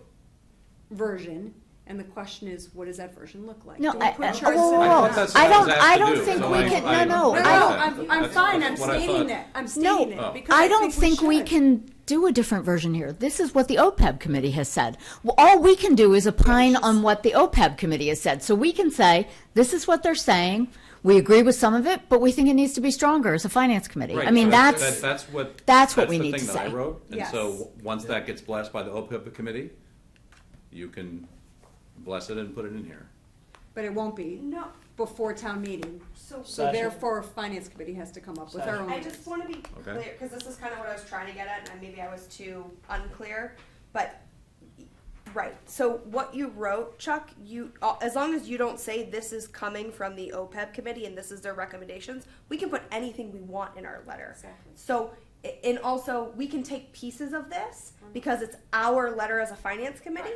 version, and the question is, what does that version look like? No, Do we I- put I- charts whoa, in whoa, it? whoa. thought that's what I was asked I to don't do, think so we I- can- I- no, No, I no, don't- I'm fine, I'm That's what I stating thought. that, I'm No, stating it, because I don't think we should. can do a different version here. This is what the OPEB committee has said. Well, all we can do is opine on what the OPEB committee has said. So we can say, this is what they're saying. We agree with some of it, but we think it needs to be stronger as a finance committee. Right, I mean, so that's what we the need to thing that I say. wrote. And Yes. so, once that gets blessed by the OPEB committee, you can bless it and put it in here. But it won't be No, before town meeting. so. So therefore, finance committee has to come up with their own. I just want to be Okay. clear, because this is kind of what I was trying to get at, and maybe I was too unclear, but, right, so what you wrote, Chuck, as long as you don't say this is coming from the OPEB committee and this is their recommendations, we can put anything we want in our letter. Exactly. So, and also, we can take pieces of this, because it's our letter as a finance committee,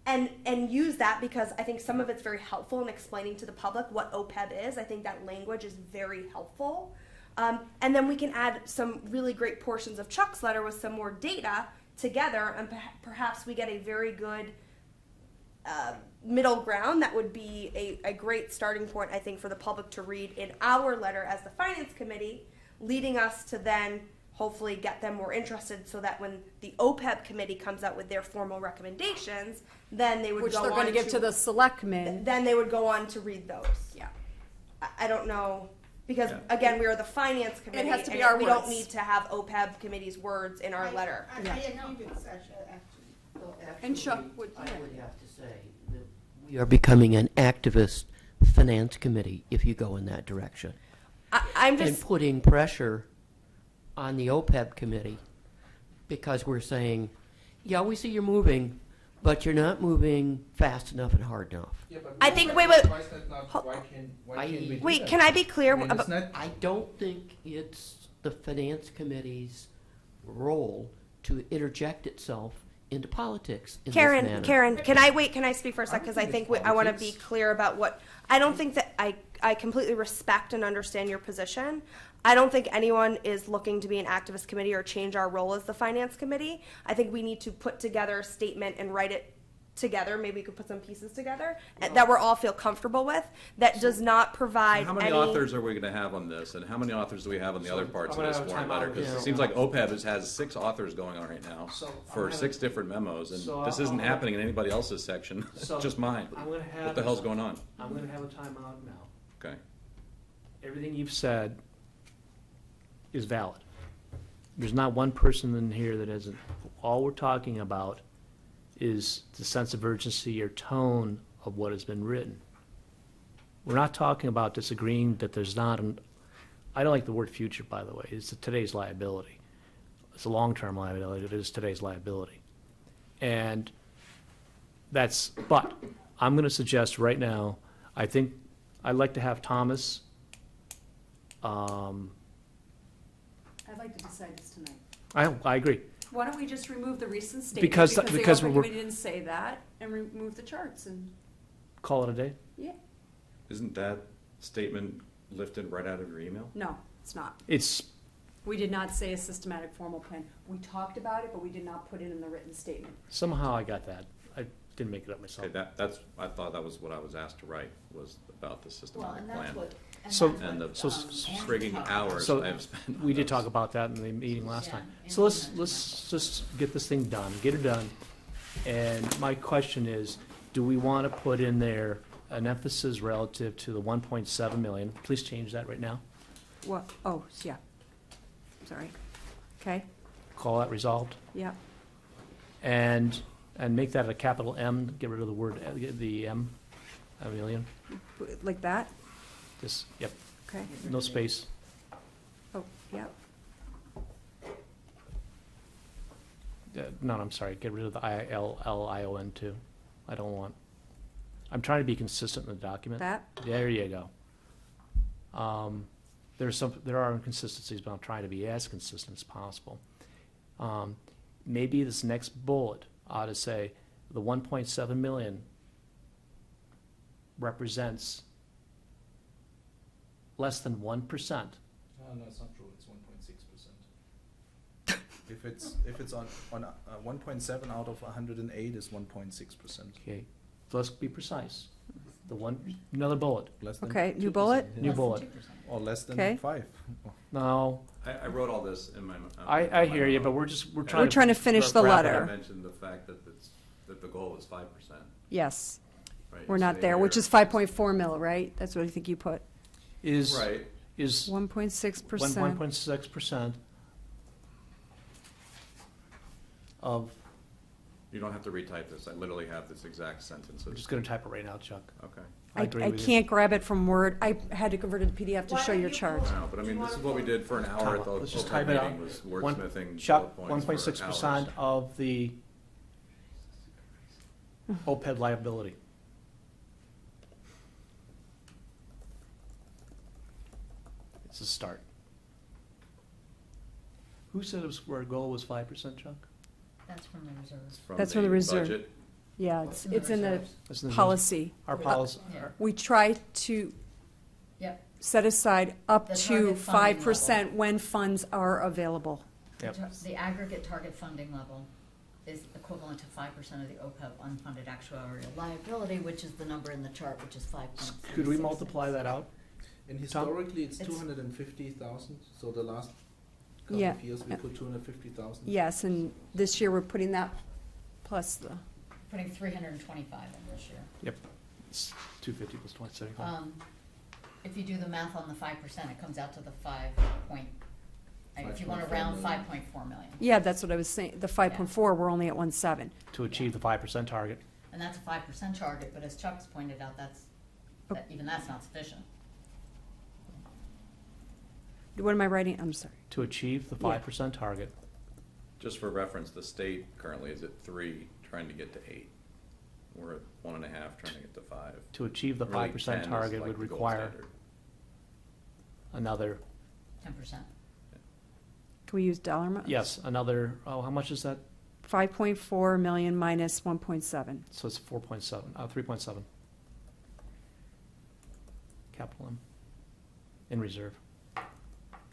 and use that, because I think some of it's very helpful in explaining to the public what OPEB is. I think that language is very helpful. And then we can add some really great portions of Chuck's letter with some more data together, and perhaps we get a very good middle ground that would be a great starting point, I think, for the public to read in our letter as the finance committee, leading us to then hopefully get them more interested, so that when the OPEB committee comes out with their formal recommendations, then they would Which go they're on gonna give to the selectmen. then they would go on to read those. Yeah. I don't know, because Yeah. again, we are the finance committee, has to be and our we don't words. need to have OPEB committee's words in our letter. And Chuck would- I would have to say that we are becoming an activist finance committee if you go in that direction. I'm And just, putting pressure on the OPEB committee, because we're saying, yeah, we see you're moving, but you're not moving fast enough and hard enough. I think, wait, wait, can I be clear? about- I don't think it's the finance committee's role to interject itself into politics in this manner. Karen, can I speak for a second? Because I think I want to be clear about what, I don't think that, I completely respect and understand your position. I don't think anyone is looking to be an activist committee or change our role as the finance committee. I think we need to put together a statement and write it together, maybe we could put some pieces together that we're all feel comfortable with, that does not provide How many any. authors are we gonna have on this, and how many authors do we have on the other parts I'm of gonna this have a warrant letter? timeout. Because Yeah. it seems like OPEB has 6 authors going on right now So, I'm for gonna- 6 different memos, So and this I'll- isn't happening in anybody else's section, it's So, just mine. I'm gonna have. What the hell's going on? I'm gonna have a timeout now. Okay. Everything you've said is valid. There's not one person in here that isn't. All we're talking about is the sense of urgency or tone of what has been written. We're not talking about disagreeing that there's not an, I don't like the word future, by the way, it's today's liability. It's a long-term liability, it is today's liability. And that's, but I'm gonna suggest right now, I think, I'd like to have Thomas, I'd like to decide this tonight. I agree. Why don't we just remove the recent statement? Because the we're- committee didn't say that, and remove the charts, and, Call it a day? yeah, Isn't that statement lifted right out of your email? no, it's not. It's, We did not say a systematic formal plan. We talked about it, but we did not put it in the written statement. somehow I got that. I didn't make it up myself. Okay, that's, I thought that was what I was asked to write, was about the Well, systematic and that's plan. what. So- that's And the what, frigging Andy hours So, I've spent on we did this. talk about that in the meeting last Yeah, time. and So we let's, mentioned let's just get this thing done, get it done. And my question is, do we want to put in there an emphasis relative to the 1.7 million? Please change that right now. What, oh, yeah. Sorry. Okay, Call that resolved. yeah. And make that a capital M, get rid of the word, the M, a million. Like that? Just, yep, Okay. no space. Oh, yeah. No, I'm sorry, get rid of the ILLION too. I don't want, I'm trying to be consistent in the document. That? There you go. There are inconsistencies, but I'm trying to be as consistent as possible. Maybe this next bullet ought to say, the 1.7 million represents less than 1%. No, it's not true. It's 1.6%. If it's on 1.7 out of 108 is 1.6%. Okay, so let's be precise. Another bullet, Less than Okay, new 2%. bullet? Yeah. new bullet. Or less than Okay. 5. No, I wrote all this in my. I hear you, but we're trying to. We're trying to finish the wrap it up. letter. I mentioned the fact that that the goal is 5%, Yes, right? we're You not say there, which here- is 5.4 mil, right? That's what I think you put. Is, Right, is 1.6%. 1.6% of, you don't have to retype this, I literally have this exact sentence. I'm just gonna type it right now, Chuck. Okay. I agree I with you. can't grab it from Word. I had to convert it to PDF to Why show don't your you chart. pull- No, but I mean, this is what we did for an hour at the Let's just OPEB type it out. meeting, was wordsmithing Chuck, bullet points for 1.6% hours. of the OPEB liability. It's a start. Who said it was, our goal was 5%, Chuck? That's from the reserves. That's from the reserve. budget. Yeah, it's in the That's in the- policy. Our policy, Yeah. We try to Yep. set aside up The to target funding 5% when funds are available. Yep. The aggregate target funding level is equivalent to 5% of the OPEB unfunded actuarial liability, which is the number in the chart, which is 5.36. could we multiply that out? And historically, it's It's- 250,000. So the last couple Yeah. of years, we put 250,000. Yes, and this year we're putting that plus the, Putting 325 in this year. Yep, it's 250 plus 2075. If you do the math on the 5%, it comes out to the if you want to 5.4 round, million. 5.4 million. yeah, that's what I was saying. The 5.4, we're only at 1.7. To achieve the 5% target. And that's a 5% target, but as Chuck's pointed out, even that's not sufficient. What am I writing? I'm sorry. To achieve the Yeah. 5% target. Just for reference, the state currently is at 3, trying to get to 8. We're at 1.5, trying to get to 5. To achieve the Really, 5% 10 is target like would the gold require standard. another, 10%. Can we use dollar amount? yes, another, oh, how much is that? 5.4 million minus 1.7. So it's 4.7, 3.7. Capital M. In reserve.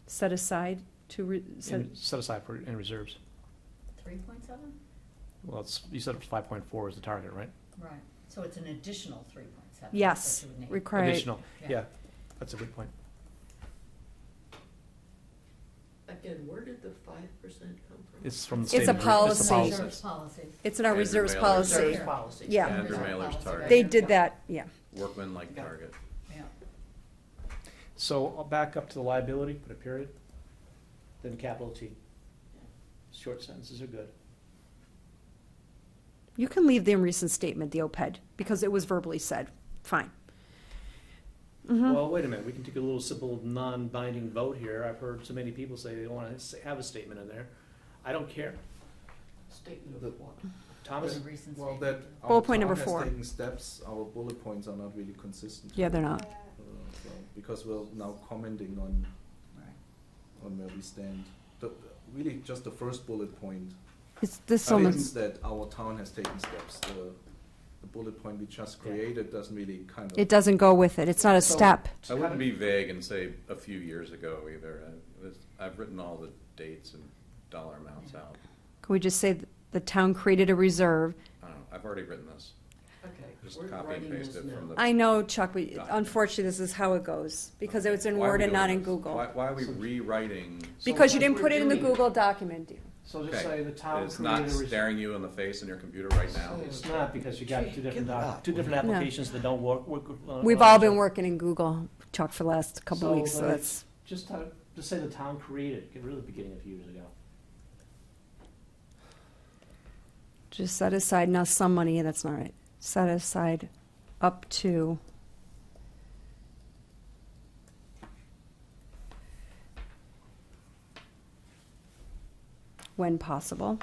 Set aside to, Set aside for, in reserves. 3.7? Well, you said 5.4 is the target, right? Right. So it's an additional 3.7. Yes, that you would need. required. Additional, Yeah. yeah, that's a good point. Again, where did the 5% come from? It's from the It's state. a of- policy. Reserves policy. It's in our Andrew reserves Mailer's policy. Reserves policy. Yeah. Andrew Reserve Mailer's policy, target. right. They did that, yeah. Workman-like target. Yeah. So I'll back up to the liability, put a period, then capital T. Short sentences are good. You can leave the in recent statement, the OPED, because it was verbally said. Fine. Mhm. Well, wait a minute, we can take a little simple, non-binding vote here. I've heard so many people say they don't want to have a statement in there. I don't care. Statement The- of what? Thomas? A recent Well, statement. that our Bullet point town number has 4. taken steps, our bullet points are not really consistent. Yeah, they're not. So, because we're now commenting on, Right. on where we stand. Really, just the first bullet point It's this means almost, that our town has taken steps. The bullet point we just created doesn't really kind of. it doesn't go with it. It's not a So- step. I wouldn't be vague and say a few years ago either. I've written all the dates and dollar amounts out. Can we just say that the town created a reserve? I don't know, I've already written this. Okay, Just we're copy and writing paste this it from now. the. I know, Chuck, but Document. unfortunately, this is how it goes, because it was in Why are Word we and not doing in this? Google. Why are we rewriting? Because you So didn't put it in the doing it. Google document, dear. So just Okay, say the town it's not created a reserve. staring you in the face in your computer right now. It's not, because you got two different, Give it up. two different No. applications that don't work. We've all been working in Google, Chuck, for the last couple So, weeks, so but that's, Just say the town created, get rid of the beginning a few years ago. just set aside, now some money, that's not right. Set aside up to. When possible.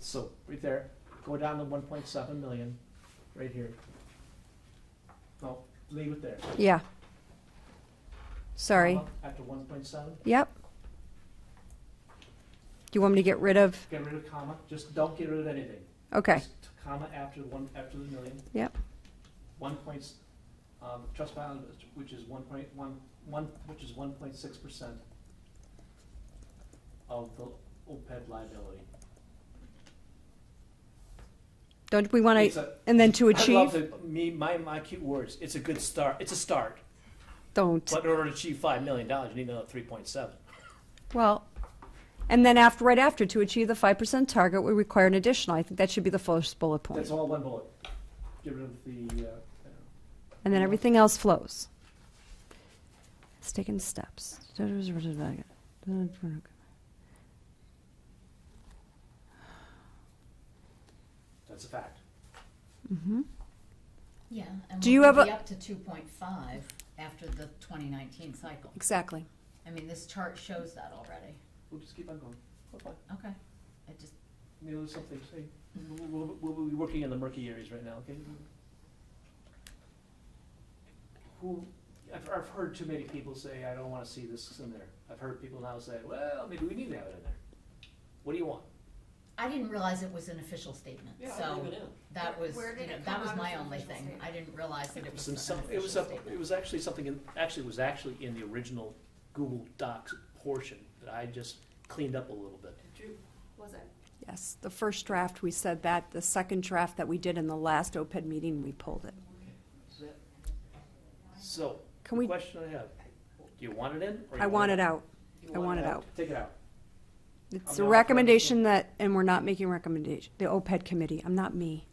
So, right there, go down to 1.7 million, right here. No, leave it there. Yeah. Sorry. Comma After 1.7, Yep. Do you want me to get rid of, get rid of comma, just don't get rid of anything. okay, Just comma after the million. yep. Trust fund, which is 1.6% of the OPEB liability. Don't we want It's to, a- and then to I love achieve? my cute words, it's a good start, it's a start. Don't. But in order to achieve $5 million, you need another 3.7. Well, and then after, right after, to achieve the 5% target, we require an additional. I think that should be the first bullet point. That's all one bullet. Get rid of the, And then everything else flows. It's taking steps. that's a fact. Mhm. Yeah, and Do you we'll have be a- up to 2.5 after the 2019 cycle. Exactly. I mean, this chart shows that already. We'll just keep on going. We're fine. Okay. I just, You know, something, say, we'll be working in the murky areas right now, okay? I've heard too many people say, I don't wanna see this in there. I've heard people now say, well, maybe we need to have it in there. What do you want? I didn't realize it was an official statement, Yeah, so leave it in. that was, Where did you know, it that come was out my as an only official thing. statement? I didn't realize that it was an It official was statement. actually something, it was actually in the original Google Docs portion that I just cleaned up a little bit. Was it? Yes, the first draft, we said that. The second draft that we did in the last OPED meeting, we pulled it. So, Can the we- question I have, do you want it in? Or you I want it out. You I want it out. Take it out. It's I'm a not recommendation that, and we're not making recommendation, the OPED committee, I'm not me.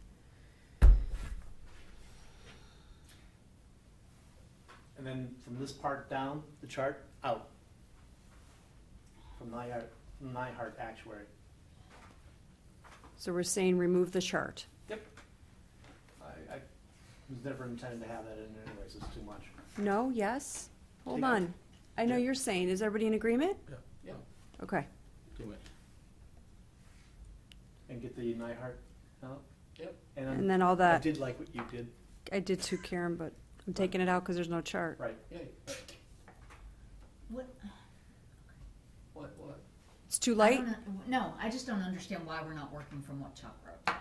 And then from this part down, the chart, out. From Nyhart Actuary. So we're saying remove the chart. Yep. I was never intended to have that in there anyways, it's too much. No, yes? Hold Take it. on. I know Yeah. you're saying, is everybody in agreement? Yeah. Okay. Do it. And get the Nyhart out. Yep. And then all I that, did like what you did, I did too, Karen, but I'm taking it out because there's no chart. right. Yay. What? What? It's too I late? don't un- No, I just don't understand why we're not working from what Chuck wrote.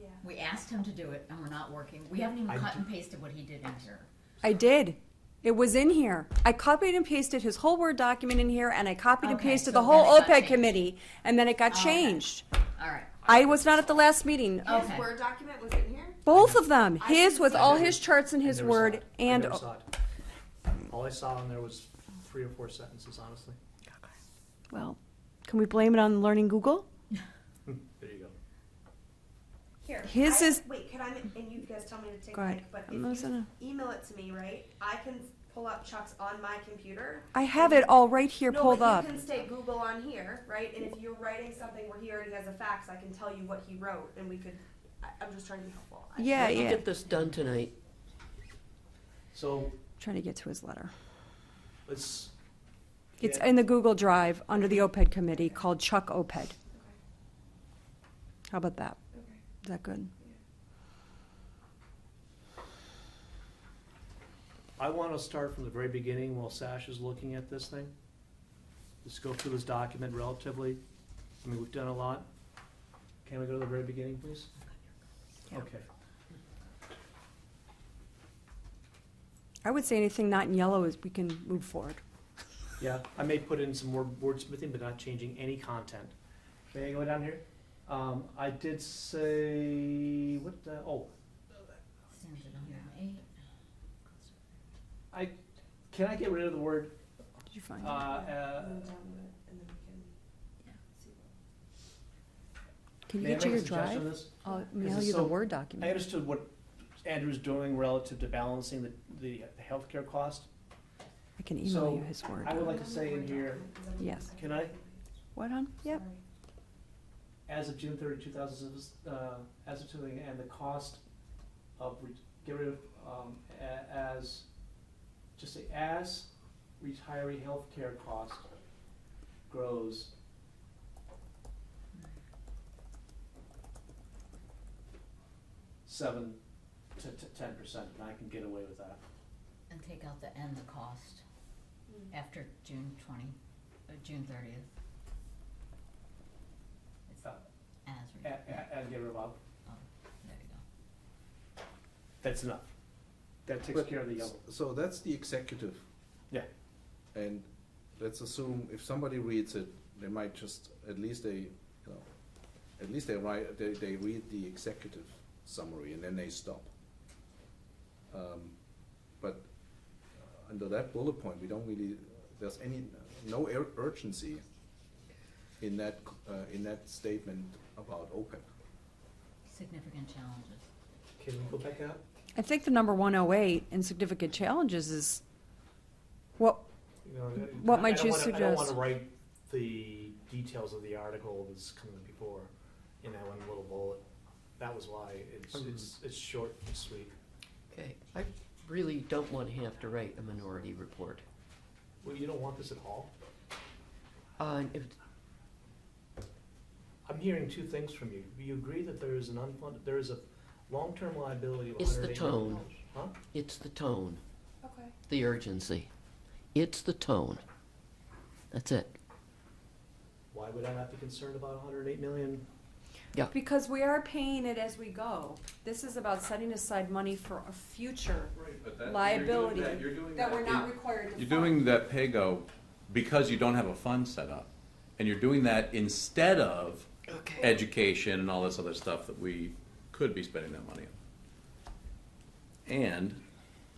Yeah. We asked him to do it and we're not working. We haven't even I cut do- and pasted what he did in here. I did. It was in here. I copied and pasted his whole Word document in here, and I copied and Okay, pasted so the whole then it got OPED changed. committee, and then it got Okay. changed. All right. I was not at the last meeting. His Okay. Word document was in here? Both of them, I his didn't with see all it. his charts and I his never saw Word, it. I and, never saw it. All I saw in there was 3 or 4 sentences, honestly. well, can we blame it on learning Google? There you go. Here. His is- Wait, can I, and you guys tell me to take Go a ahead. pic, but I'm if you listening. email it to me, right, I can pull up Chuck's on my computer. I have it all right here No, pulled but up. you can state Google on here, right, and if you're writing something where he already has a fax, I can tell you what he wrote, and we could, I'm just trying to be helpful. Yeah, Let me yeah. get this done tonight. So Trying to get to his letter. let's. It's get- in the Google Drive under the OPED committee called Chuck OPED. How about that? Okay. Is that good? I want to start from the very beginning while Sash is looking at this thing. Let's go through this document relatively. I mean, we've done a lot. Can we go to the very beginning, please? Okay. I would say anything not in yellow is we can move forward. Yeah, I may put in some more wordsmithing, but not changing any content. May I go down here? I did say, what the, oh, Stands at 108. can I get rid of the word, Did you find it? Move down to it, and then we can see what. Can you may I get to make a your suggestion drive? on this? I'll This mail is you the so- Word I document. understood what Andrew's doing relative to balancing the healthcare cost. I can email So, you his Word. I would like to say in here, Yes. can I? What, hon? Yep. Sorry. As of June 30, 2000, as of today, and the cost of, get rid of, as, just say, as retiree healthcare cost grows. Seven to 10%, and I can get away with that. And take out the and the cost after June 30th. It's Uh, as, And get rid of, oh, there you go. that's enough. That takes But care of the yellow. So that's the executive. Yeah. And let's assume if somebody reads it, they might just, at least they write, they read the executive summary and then they stop. But under that bullet point, we don't really, there's no urgency in that statement about OPEB. Significant challenges. Can we go back up? I think the number 108 in significant challenges is what, You know, What might I don't you wanna- I don't suggest? want to write the details of the article that's coming before in that one little bullet. That was why it's short and sweet. Okay, I really don't want to have to write a minority report. Well, you don't want this at all? If, I'm hearing two things from you. You agree that there is an unfunded, there is a long-term liability of It's the $108 million? tone. Huh? it's the tone, Okay. the urgency. It's the tone. That's it. Why would I not be concerned about $108 million? because we are paying it as we go. This is about setting aside money for a future liability that we're not required to fund. You're doing that pay-go because you don't have a fund set up. And you're doing that instead of education and all this other stuff that we could be spending that money on. And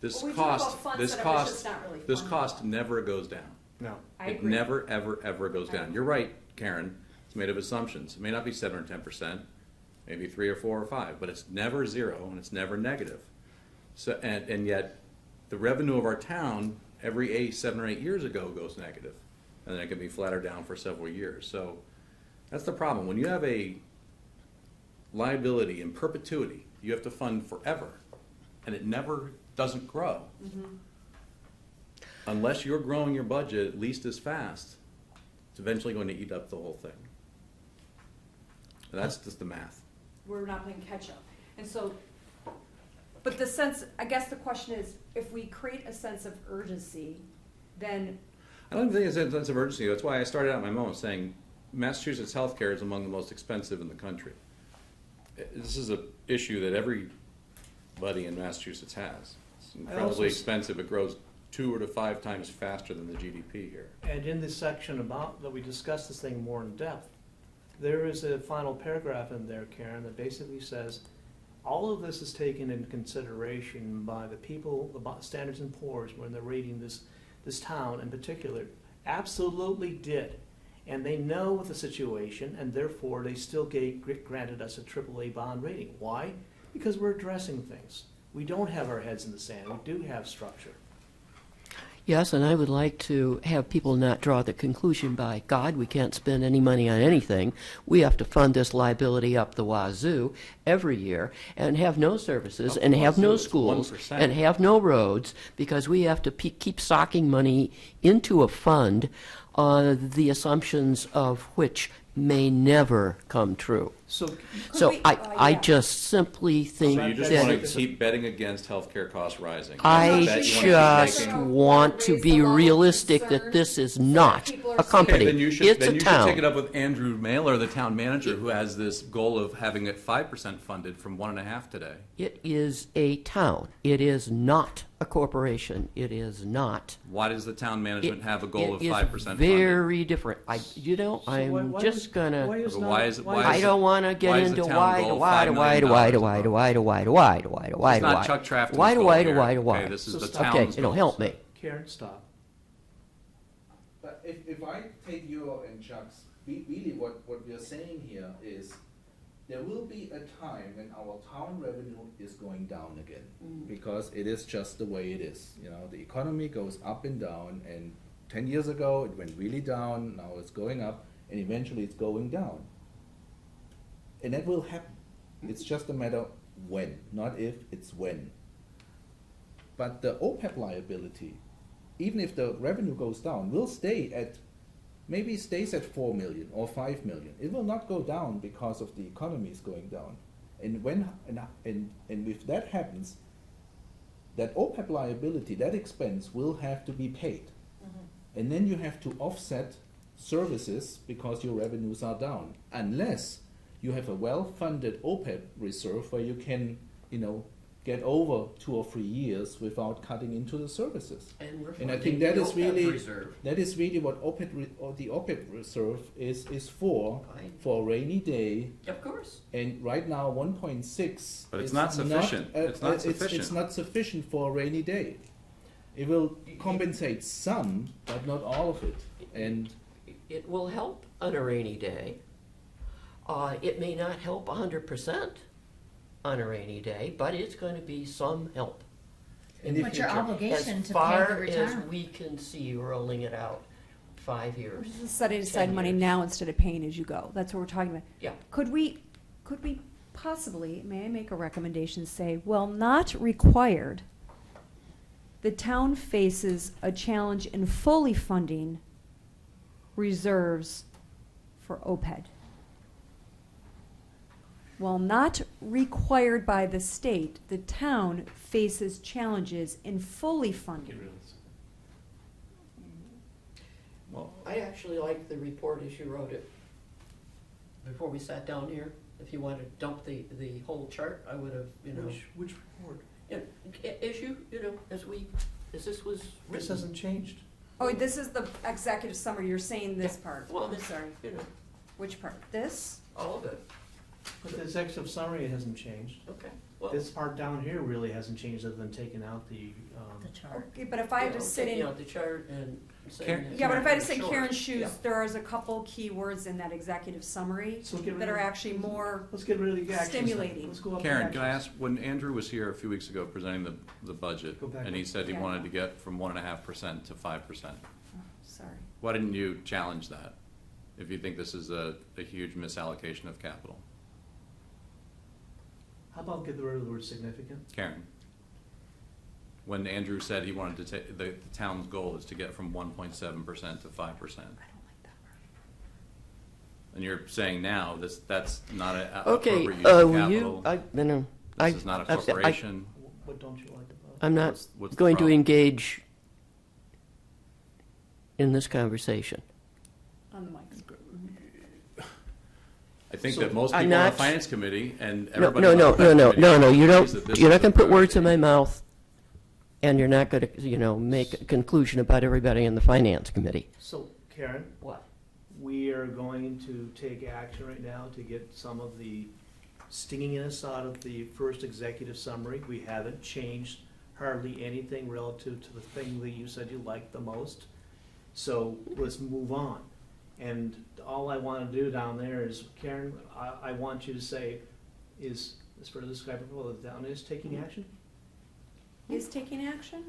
this Well, we talk about cost, funds this set up, it's cost, just not really this funded. cost never goes down. No. I It agree. never, ever, ever goes down. You're right, Karen, it's made of assumptions. It may not be 7 or 10%, maybe 3 or 4 or 5, but it's never zero and it's never negative. So, and yet, the revenue of our town, every 7 or 8 years ago, goes negative. And then it can be flatter down for several years. So, that's the problem. When you have a liability in perpetuity, you have to fund forever, and it never doesn't grow. Unless you're growing your budget at least as fast, it's eventually going to eat up the whole thing. And that's just the math. We're not playing catch-up. And so, but the sense, I guess the question is, if we create a sense of urgency, then, I don't think it's a sense of urgency. That's why I started out my memo saying Massachusetts healthcare is among the most expensive in the country. This is an issue that everybody in Massachusetts has. It's incredibly also- expensive. It grows 2 to 5 times faster than the GDP here. And in this section about, that we discussed this thing more in depth, there is a final paragraph in there, Karen, that basically says, all of this is taken into consideration by the people, the Standards and Poor's, when they're rating this town in particular, absolutely did. And they know the situation, and therefore they still granted us a AAA bond rating. Why? Because we're addressing things. We don't have our heads in the sand. We do have structure. Yes, and I would like to have people not draw the conclusion by, God, we can't spend any money on anything. We have to fund this liability up the wazoo every year and have no services Up and the have no wazoo, it's schools 1%. and have no roads because we have to keep socking money into a fund, the assumptions of which may never come true. So, So we- I yeah. just simply think So you just that want to keep betting against healthcare costs rising. I Bet you wanna keep just making- want to be realistic that this is not a company. Okay, then you should, It's then a you should take it town. up with Andrew Mailer, the town manager, who has this goal of having it 5% funded from 1.5 today. It is a town. It is not a corporation. It is not. Why does the town management have a goal of It is 5% funded? very different. why I'm is- just gonna. why is But not- why is it- why I is don't want to why get is the into town why, goal why, $5 why, million? why, why, It's not Chuck Trafton's why, goal why, here. why, why. Okay, this is So the stop. town's Okay, goals. help me. Karen, stop. But if I take your and Chuck's, really what we are saying here is there will be a time when our town revenue is going down again. Because it is just the way it is. You know, the economy goes up and down, and 10 years ago it went really down, now it's going up, and eventually it's going down. And that will happen. It's just a matter when, not if, it's when. But the OPEB liability, even if the revenue goes down, will stay at, maybe stays at 4 million or 5 million. It will not go down because of the economy is going down. And when and if that happens, that OPEB liability, that expense will have to be paid. And then you have to offset services because your revenues are down, unless you have a well-funded OPEB reserve where you can, get over 2 or 3 years without cutting into the services. And I think that is really what the OPEB reserve is for a rainy day. Of course. And right now, 1.6. But it's is not sufficient. It's not sufficient. It's not sufficient for a rainy day. It will compensate some, but not all of it. And It will help on a rainy day. It may not help 100% on a rainy day, but it's going to be some help. And if What's you your try- obligation As to pay the far as retirement? we can see, rolling it out 5 years. This is setting aside 10 money years. now instead of paying as you go. That's what we're talking about. Yeah. Could we possibly, may I make a recommendation, say, well, not required, the town faces a challenge in fully funding reserves for OPED. While not required by the state, the town faces challenges in fully funding. Well, I actually like the report as you wrote it before we sat down here. If you wanted to dump the whole chart, I would have, Which report? as this was This written. hasn't changed. Oh, this is the executive summary, you're saying this part. Well, I'm sorry. Which part? This? all of it. But the executive summary hasn't changed. Okay. Well, This part down here really hasn't changed other than taking out the, The chart. Okay, but if I had to sit taking in, out the chart and saying. Karen- that- yeah, but if I had to sit in Sure. Karen's shoes, Yeah. there is a couple key words in that executive summary So get rid that are of- actually more, let's get rid of the actions. then. Stimulating. Let's go up to Karen, can I actions. ask, when Andrew was here a few weeks ago presenting the budget, Go back and he up. said he Yeah. wanted to get from 1.5% to 5%, sorry. why didn't you challenge that, if you think this is a huge misallocation of capital? How about get rid of the word significant? Karen, when Andrew said he wanted to take, the town's goal is to get from 1.7% to 5%. And you're saying now that's not a Okay, appropriate use of will capital? This is not a corporation? What don't you like about it? I'm not What's the going to problem? engage in this conversation. On the mic. I think So that most I'm people on the not- finance committee and No, everybody no, on the no, finance no, committee no, no, you agrees that don't, this you're is not a gonna put words priority. in my mouth. And you're not going to, make a conclusion about everybody in the finance committee. So, Karen, What? we are going to take action right now to get some of the stinginess out of the first executive summary. We haven't changed hardly anything relative to the thing that you said you liked the most. So let's move on. And all I want to do down there is, Karen, I want you to say, is further describe the town is taking action? Is taking action?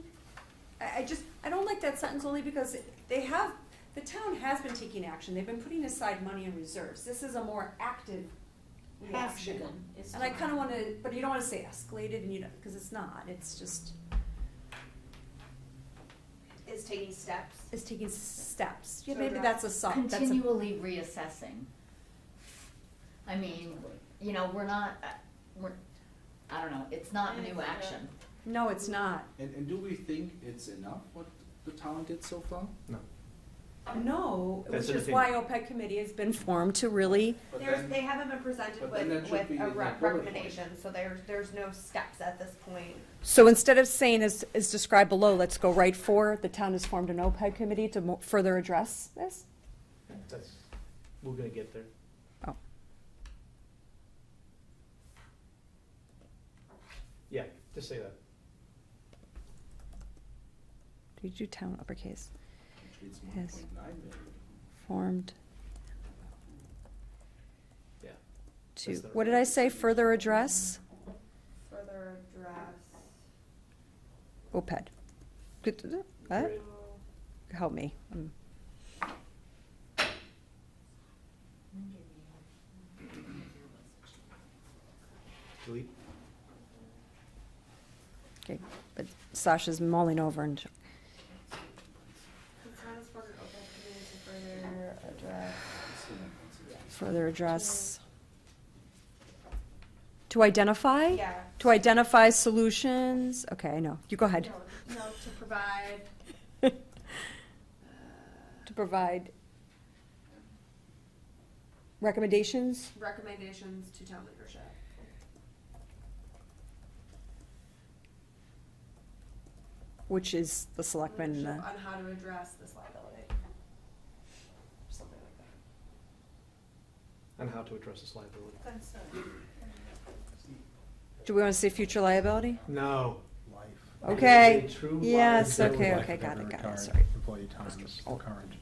I don't like that sentence only because the town has been taking action. They've been putting aside money in reserves. This is a more active reaction. And I kind of want to, but you don't want to say escalated and because it's not. It's just, Is taking steps. it's taking steps. Yeah, So maybe that's that's a Continually reassessing. I mean, we're not, I don't know, it's not new action. No, it's not. And do we think it's enough what the town did so far? No. No, That's which an is why OPEC committee has been formed to really, But They haven't been presented but then that with should be a in that bullet point. recommendation, so there's no steps at this point. so instead of saying as described below, let's go right for, the town has formed an OPEC committee to further address this? We're gonna get there. Oh. Yeah, just say that. Did you town uppercase? Which is Yes. 1.9 million. Formed Yeah. to, That's the- what did I say, further address? Further address. OPED. What? Great. Help me. Delete. Okay, but Sasha's mulling over and, further address. To identify? Yeah. To identify solutions? Okay, I know. You go ahead. No, to provide. To provide recommendations? Recommendations to town leadership. Which is the selectmen and the. On how to address this liability. Something like that. On how to address this liability. Do we want to say future liability? No. Okay. Say true Yes, liability. okay, got it, sorry. Employee times the current.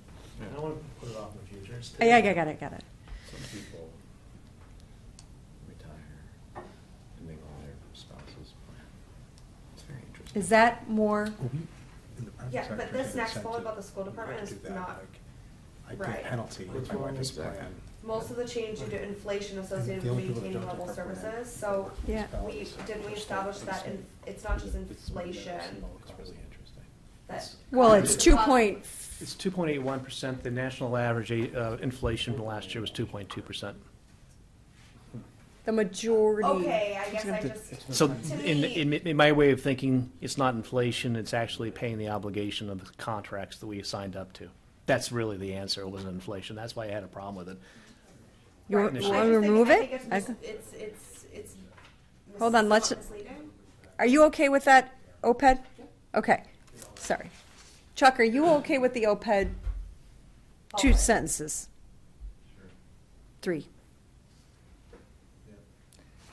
I don't want to put it off in the future. Yeah, I got it. Some people retire and make all their spouses plan. It's very interesting. Is that more, Yeah, but this next bullet about the school department is not, I pay right. penalty What's if my wrong wife is with that? planned. Most of the change due to inflation associated The with only people that maintaining don't level take our plan. services, so yeah, didn't we establish that it's not just inflation, It's really interesting. that. well, it's 2 It's 2.81%. The national average inflation last year was 2.2%. the majority. Okay, I guess I just, So To in, me- in my way of thinking, it's not inflation, it's actually paying the obligation of the contracts that we signed up to. That's really the answer. It wasn't inflation. That's why I had a problem with it. You right. want I to just think- remove I think it? it's Hold on, let's- misleading. Are you okay with that, OPED? Okay, sorry. Chuck, are you okay with the OPED? 2 Okay. sentences? 3?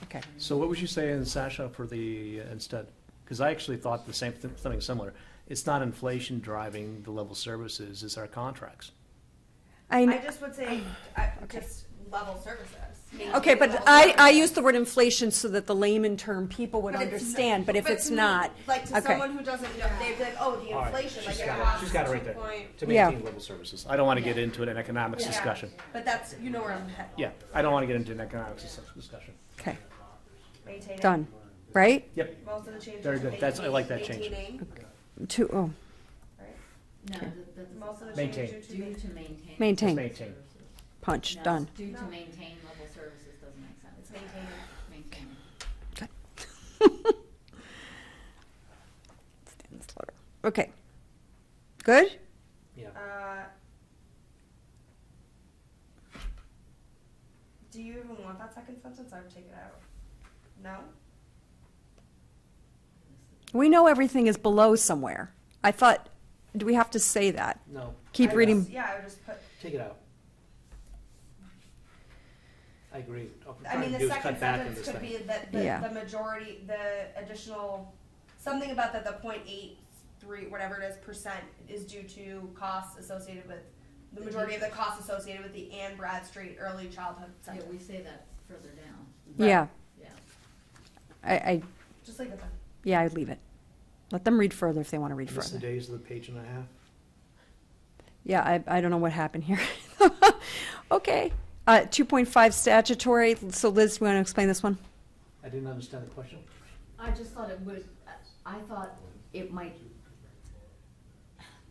Okay. So what would you say, Sasha, for the, instead? Because I actually thought the same, something similar. It's not inflation driving the level services, it's our contracts. I just would say, just level services. Okay, but Level I services. use the word inflation so that the layman term people would But it's understand, but if but it's to me, not, like to okay. someone who doesn't know, they'd be like, oh, the All right, inflation, like she's it got it. costs She's got it right 2 there. point. To Yeah. maintain level services. I don't want to get into an economics Yeah. discussion. But that's, you know where I'm headed. Yeah, I don't want to get into an economics discussion. Okay, Maintaining. done, right? Yep, Most of the changes. Very good. That's- I like that change. Maintaining, 2, oh, right? No, Most of the Maintain. changes due due to. to maintain. maintain, maintain. punch, No, done. Due to maintain level services doesn't make sense. It's maintaining. Maintain. Stand slower. Okay, good? Yeah. Do you even want that second sentence? I would take it out. No? We know everything is below somewhere. I thought, do we have to say that? No, Keep reading. Yeah, I would just put, take it out. I agree. What we're I trying mean, to the do is second cut back in sentence this could thing. be that Yeah. the majority, the additional, something about that the 0.83, whatever it is, percent is due to costs associated with, the majority of the costs associated with the Ann Bradstreet Early Childhood Yeah, Center. we say that further down. Yeah, Yeah. I, Just leave it there. yeah, I'd leave it. Let them read further if they want to read Miss the further. days of the page and a half. Yeah, I don't know what happened here. Okay. 2.5 statutory. So Liz, do you want to explain this one? I didn't understand the question. I just thought it would, I thought it might,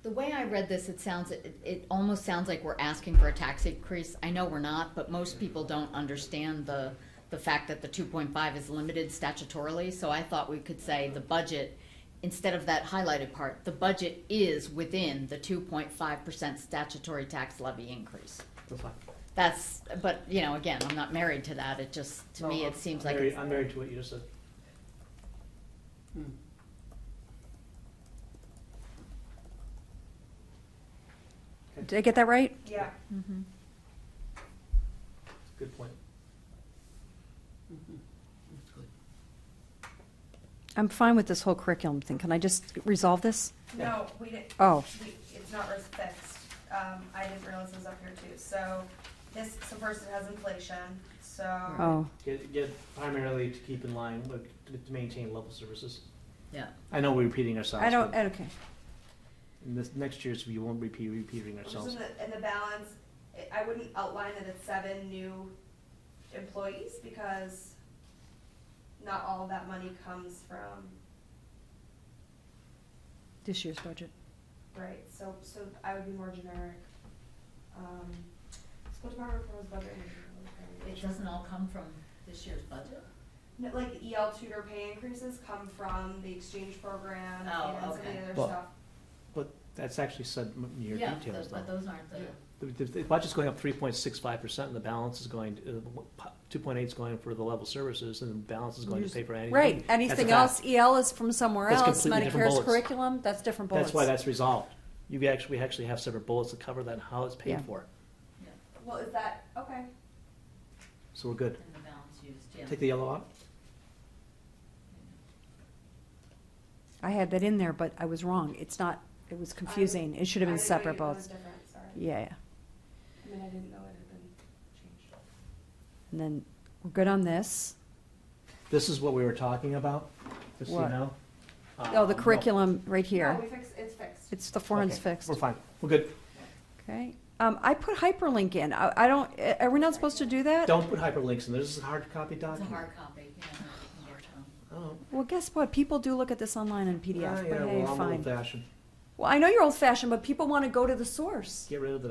the way I read this, it almost sounds like we're asking for a tax increase. I know we're not, but most people don't understand the fact that the 2.5 is limited statutorily. So I thought we could say the budget, instead of that highlighted part, the budget is within the 2.5% statutory tax levy increase. That's fine. That's, but, you know, again, I'm not married to that. It just, to me, it seems like it's. I'm married to what you just said. Did I get that right? Yeah. Good point. I'm fine with this whole curriculum thing. Can I just resolve this? No, we didn't. Oh. It's not fixed. I didn't realize it was up here too. So so first it has inflation, so. Oh, Get primarily to keep in line with, to maintain level services. Yeah. I know we're repeating ourselves. I don't, but okay. in this next year's, we won't repeat repeating Just ourselves. in the balance, I wouldn't outline that it's 7 new employees because not all of that money comes from, This year's budget. right, so I would be more generic. School department proposed budget. It doesn't all come from this year's budget? No, like the EL tutor pay increases come from the exchange program Oh, and some of okay. the other Well, stuff. But that's actually said in your Yeah, details but though. those aren't the. The budget's going up 3.65% and the balance is going, 2.8 is going for the level services and the balance is going to pay for anything. Right, That's a anything fact. else, EL is from somewhere That's else, completely different Medicare's bullets. curriculum, that's different bullets. That's why that's resolved. We actually have separate bullets that cover that, and how it's paid Yeah. for. Well, is that, okay. So we're good. And the balance used, yeah. Take the yellow out. I had that in there, but I was wrong. It's not, it was confusing. It should have been separate It bullets. was different, sorry. Yeah, yeah. I mean, I didn't know it had been changed. And then, we're good on this. This is what we were talking about, just so you What? know. Oh, the No. curriculum, right here. No, it's fixed. It's the 400's Okay, fixed. We're fine. We're good. Okay. I put hyperlink in. I don't, are we not supposed to do that? Don't put hyperlinks in. This is a hard copy It's a document. hard copy, yeah, no, you can get to 'em. Oh. Well, guess what? People do look at this online in PDF, Yeah, but yeah, hey, well, I'm fine. old fashioned. Well, I know you're old fashioned, but people want to go to the source. Get rid of the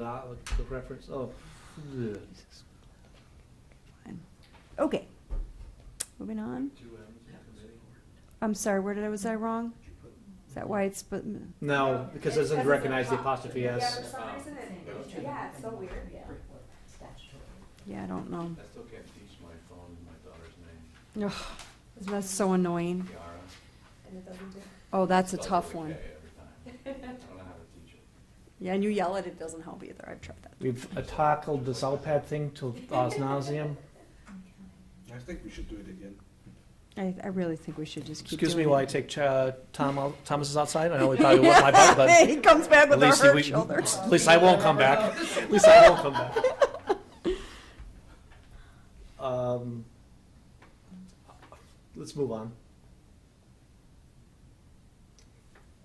reference. Oh. Ugh. Okay. Moving on. I'm sorry, was I wrong? Is that why it's, but, No, because it doesn't recognize the apostrophe Yeah, S. for some reason yeah, it's so weird. yeah, I don't know. I still can't teach my phone my daughter's name, Ugh, that's so annoying. Kiara. And it doesn't do. Oh, that's a Spells tough with a one. K every time. I don't know how to teach it. Yeah, and you yell at it, doesn't help either. I've tried that. We've tackled this iPad thing till ad nauseam. I think we should do it again. I really think we should just keep Excuse doing me while I it. take Thomas is outside. I know he probably wants my butt, but He comes back at with a least hurt we- shoulder. at least I won't come back. At least I won't come back. Let's move on.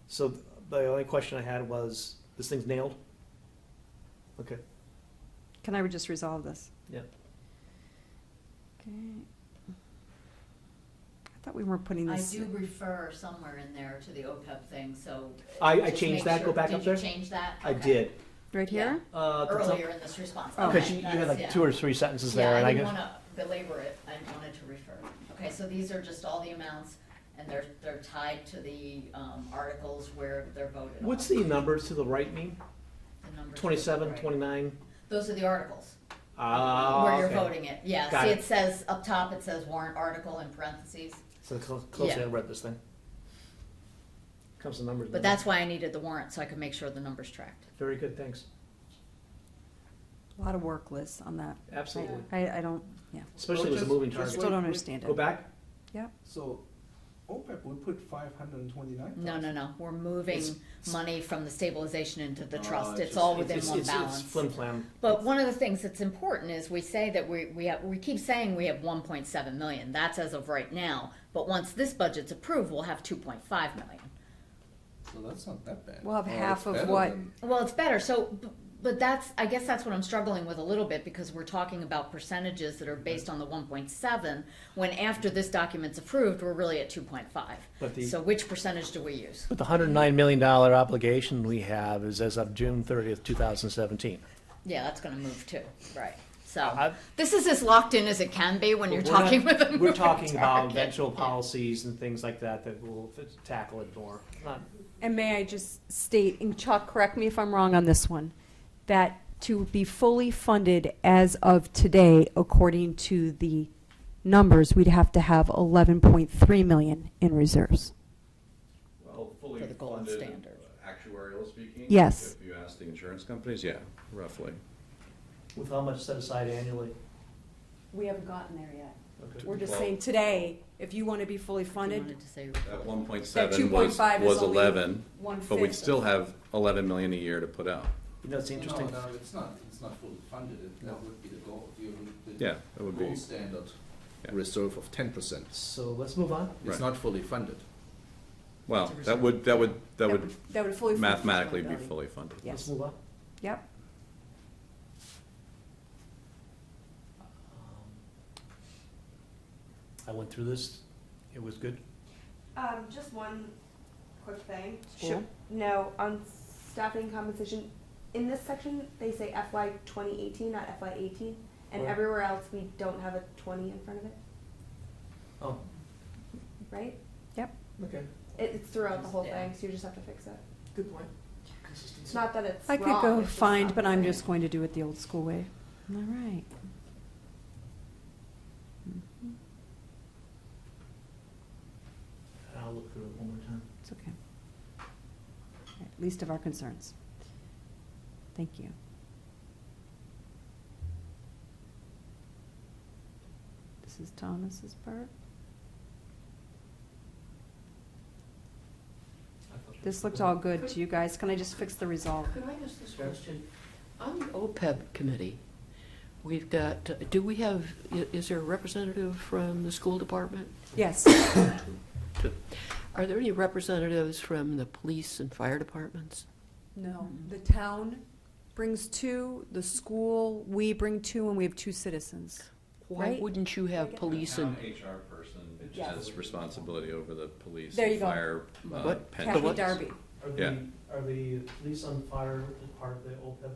So the only question I had was, this thing's nailed? Okay, Can I just resolve this? yeah. Okay. I thought we weren't putting I this. do refer somewhere in there to the OPEB thing, so. I just changed make that, go sure- back up there? Did you change that? I Okay. did. Right here? Earlier in this response. Oh. Because Okay, you had that's- like yeah. 2 or 3 sentences there, and Yeah, I I didn't guess. wanna belabor it, I wanted to refer. Okay, so these are just all the amounts, and they're tied to the, articles where they're voted on. What's the numbers to the right mean? The numbers? 27, Right. 29? Those are the articles, Ah, where you're okay. voting it, yeah, Got see, it. it says, up top, it says warrant article in parentheses. So closely Yeah. I read this thing. Comes the numbers. But that's why I needed the warrant, so I could make sure the numbers tracked. Very good, thanks. A lot of work, Liz, on that. Absolutely. I don't, yeah. Especially with a moving target. Still don't understand Go it. back? Yep. So OPEB, we put 529,000. No, we're moving money from the stabilization into the trust, it's it's just- all within It's- one it's- balance. It's flim-flam. But one of the things that's important is we say that we keep saying we have 1.7 million, that's as of right now. But once this budget's approved, we'll have 2.5 million. So that's not that bad. We'll have Or half it's of better what- than- Well, it's better, so, but that's, I guess that's what I'm struggling with a little bit, because we're talking about percentages that are based on the 1.7, when after this document's approved, we're really at 2.5. But the- So which percentage do we use? But the $109 million obligation we have is as of June 30th, 2017. Yeah, that's gonna move too, right. So, I- this is as locked in as it can be when you're We're not- talking with a We're moving talking about target. eventual policies and things like that that will tackle it more. Not- And may I just state, and Chuck, correct me if I'm wrong on this one, that to be fully funded as of today, according to the numbers, we'd have to have 11.3 million in reserves. Well, fully For the gold funded, standard. actuarial speaking? Yes. If you ask the insurance companies, yeah, roughly. With how much set aside annually? We haven't gotten there yet. Okay. We're just Well- saying today, if you want to be fully You funded, wanted to say- That 1.7 That 2.5 is was only 11, but 1/5 we'd of still that. have 11 million a year to put out. You know, it's interesting. No, it's not fully funded. That would be the goal. The Yeah, that would be, gold standard Yeah. reserve of 10%. So let's move on. It's Right. not fully funded. well, It's a that would that would fully fund mathematically be feasibility. fully funded. Yes. Let's move on. Yep. I went through this. It was good. Just one quick thing. Sure. No, on staffing compensation, in this section, they say FY 2018, not FY 18, and Right. everywhere else, we don't have a 20 in front of it, Oh, right? okay. It's throughout the whole Yeah. thing, so you just have to fix it. Good point. It's not that it's I could wrong, go it's just find, not but the I'm same. just going to do it the old school way. All right. I'll look through it one more time. It's okay. All right, least of our concerns. Thank you. This is Thomas's part. This looked all good to you guys. Can I just fix the resolve? Could I ask this question? On the OPEB committee, we've got, do we have, is there a representative from the school department? Yes. Are there any representatives from the police and fire departments? No. The town brings two, the school, we bring two, and we have two citizens. Why Right. wouldn't you have police and, Town HR person Yes. has responsibility over the police There you and go. fire What? pension. Kathy what? Darby. Yeah. Are the police on fire part of the OPEB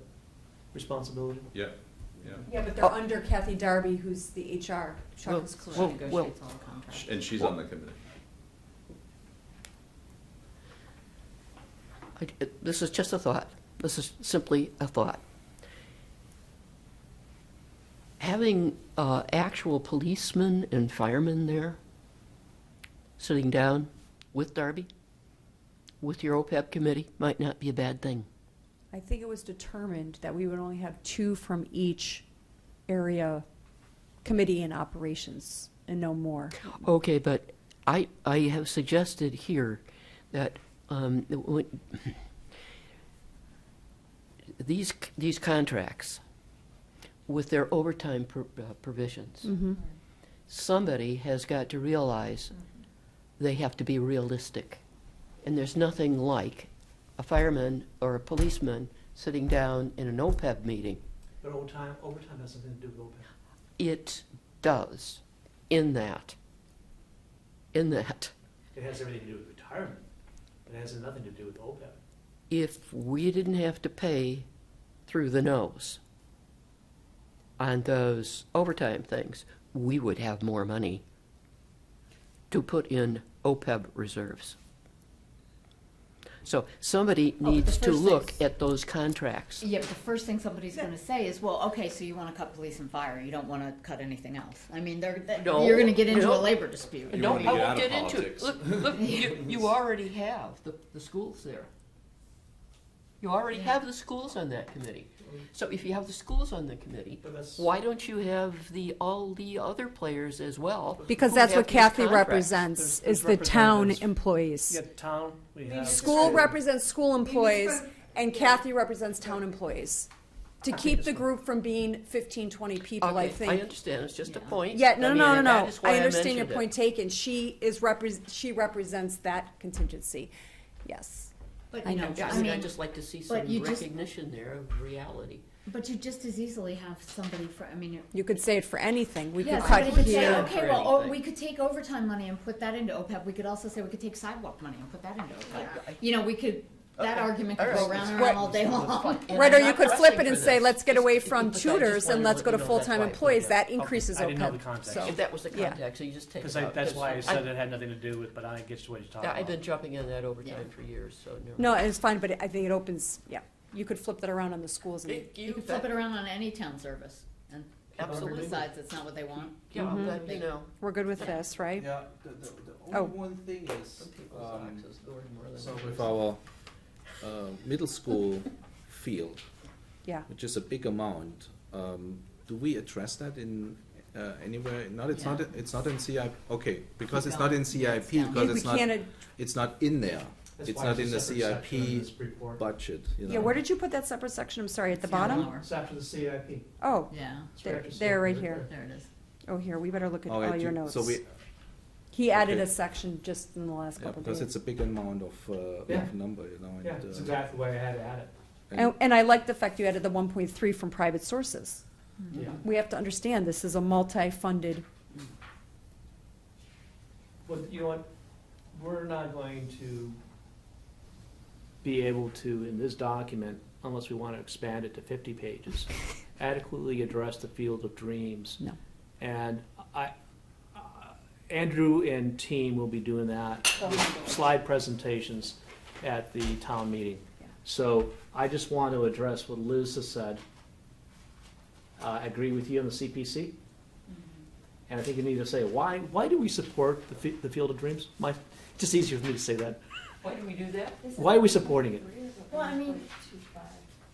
responsibility? Yeah, yeah. Yeah, but they're under Kathy Darby, who's the HR. Chuck Well, is She correct. well, negotiates all the contracts. And she's on the committee. this is just a thought. This is simply a thought. Having actual policemen and firemen there, sitting down with Darby, with your OPEB committee, might not be a bad thing. I think it was determined that we would only have two from each area committee and operations and no more. Okay, but I have suggested here that these contracts with their overtime provisions, Mm-hmm. somebody has got to realize they have to be realistic. And there's nothing like a fireman or a policeman sitting down in an OPEB meeting. But overtime has something to do with OPEB. It does, in that. It has everything to do with retirement. It has nothing to do with OPEB. If we didn't have to pay through the nose on those overtime things, we would have more money to put in OPEB reserves. So somebody Oh, needs the to first look things- at those contracts. Yeah, but the first thing somebody's gonna say is, well, okay, so you wanna cut police and fire, you don't wanna cut anything else. I mean, No, you're gonna get into no. a labor dispute. No, wanna I get out won't of get into it. politics. Look, you already have the schools there. You already have the schools on that committee. So if you have the schools on the committee, why don't you have all the other players as well? Because who that's have what these Kathy contracts? represents, There's is the town representatives. employees. We got town, we have. School represents school employees, and Kathy represents town employees. To keep the group from being 15, 20 people, I Okay, think. I understand, it's just a point. Yeah, I no, mean, no, no, and no. that is why I understand your mentioned it. point taken. She represents that contingency. Yes. But, I you know. know, I I mean, mean, I'd just like to see some but you just- recognition there of reality. but you just as easily have somebody I mean, You could say it for anything. We yeah, could cut somebody could say, here. okay, for well, or anything. we could take overtime money and put that into OPEB. We could also say we could take sidewalk money and put that into OPEB. You know, we could, that Okay. argument could All go right. round and Right. around all day long. And Right, I'm or you not could pressing flip it for and say, this. let's get away from But I just tutors and wanted let's to go to let you know that's full-time why I put it employees. up. That increases I didn't know the OPEB. context. So, If that was the yeah. context, so you just take Because it out. that's why I Because said it had nothing to do with, but I get to what you're talking about. I've been jumping in that overtime Yeah. for years, so never. No, it's fine, but I think it opens, yeah. You could flip that around on the schools and You could flip it around on any town service and Absolutely. decides it's not what they want. Yeah, Mm-hmm. but, you know, we're good with this, right? Yeah, the Oh. only one thing is, some people's access door more than. so others. with our middle school field, Yeah. which is a big amount, do we address that in anywhere? Not, it's not, Yeah. it's not in CIP, okay, because Keep it's not in going. CIP, Yeah, it's because We it's not, can't, it's not in there. That's It's why not a in the separate section in CIP this report. budget, you know. yeah, where did you put that separate section? I'm sorry, at the It's down bottom? lower. It's after the CIP. Oh, Yeah, It's there, right after there, right CIP, here. there it is. Oh, here, we better look at All all right, your you- notes. So we, He added okay. a section just in the last yeah, couple because days. it's a big amount of Yeah. number, you know, and. Yeah, that's exactly the way I had to add it. And I like the fact you added the 1.3 from private sources. Yeah. We have to understand, this is a multi-funded, Well, you know what, we're not going to be able to, in this document, unless we want to expand it to 50 pages, adequately address the field of dreams. No. And Andrew and team will be doing that, slide presentations at the town meeting. So I just want to address what Liz has said. I agree with you on the CPC. And I think you need to say, why do we support the Field of Dreams? Just easier for me to say that. Why do we do that? Why are we supporting it? Well, I mean,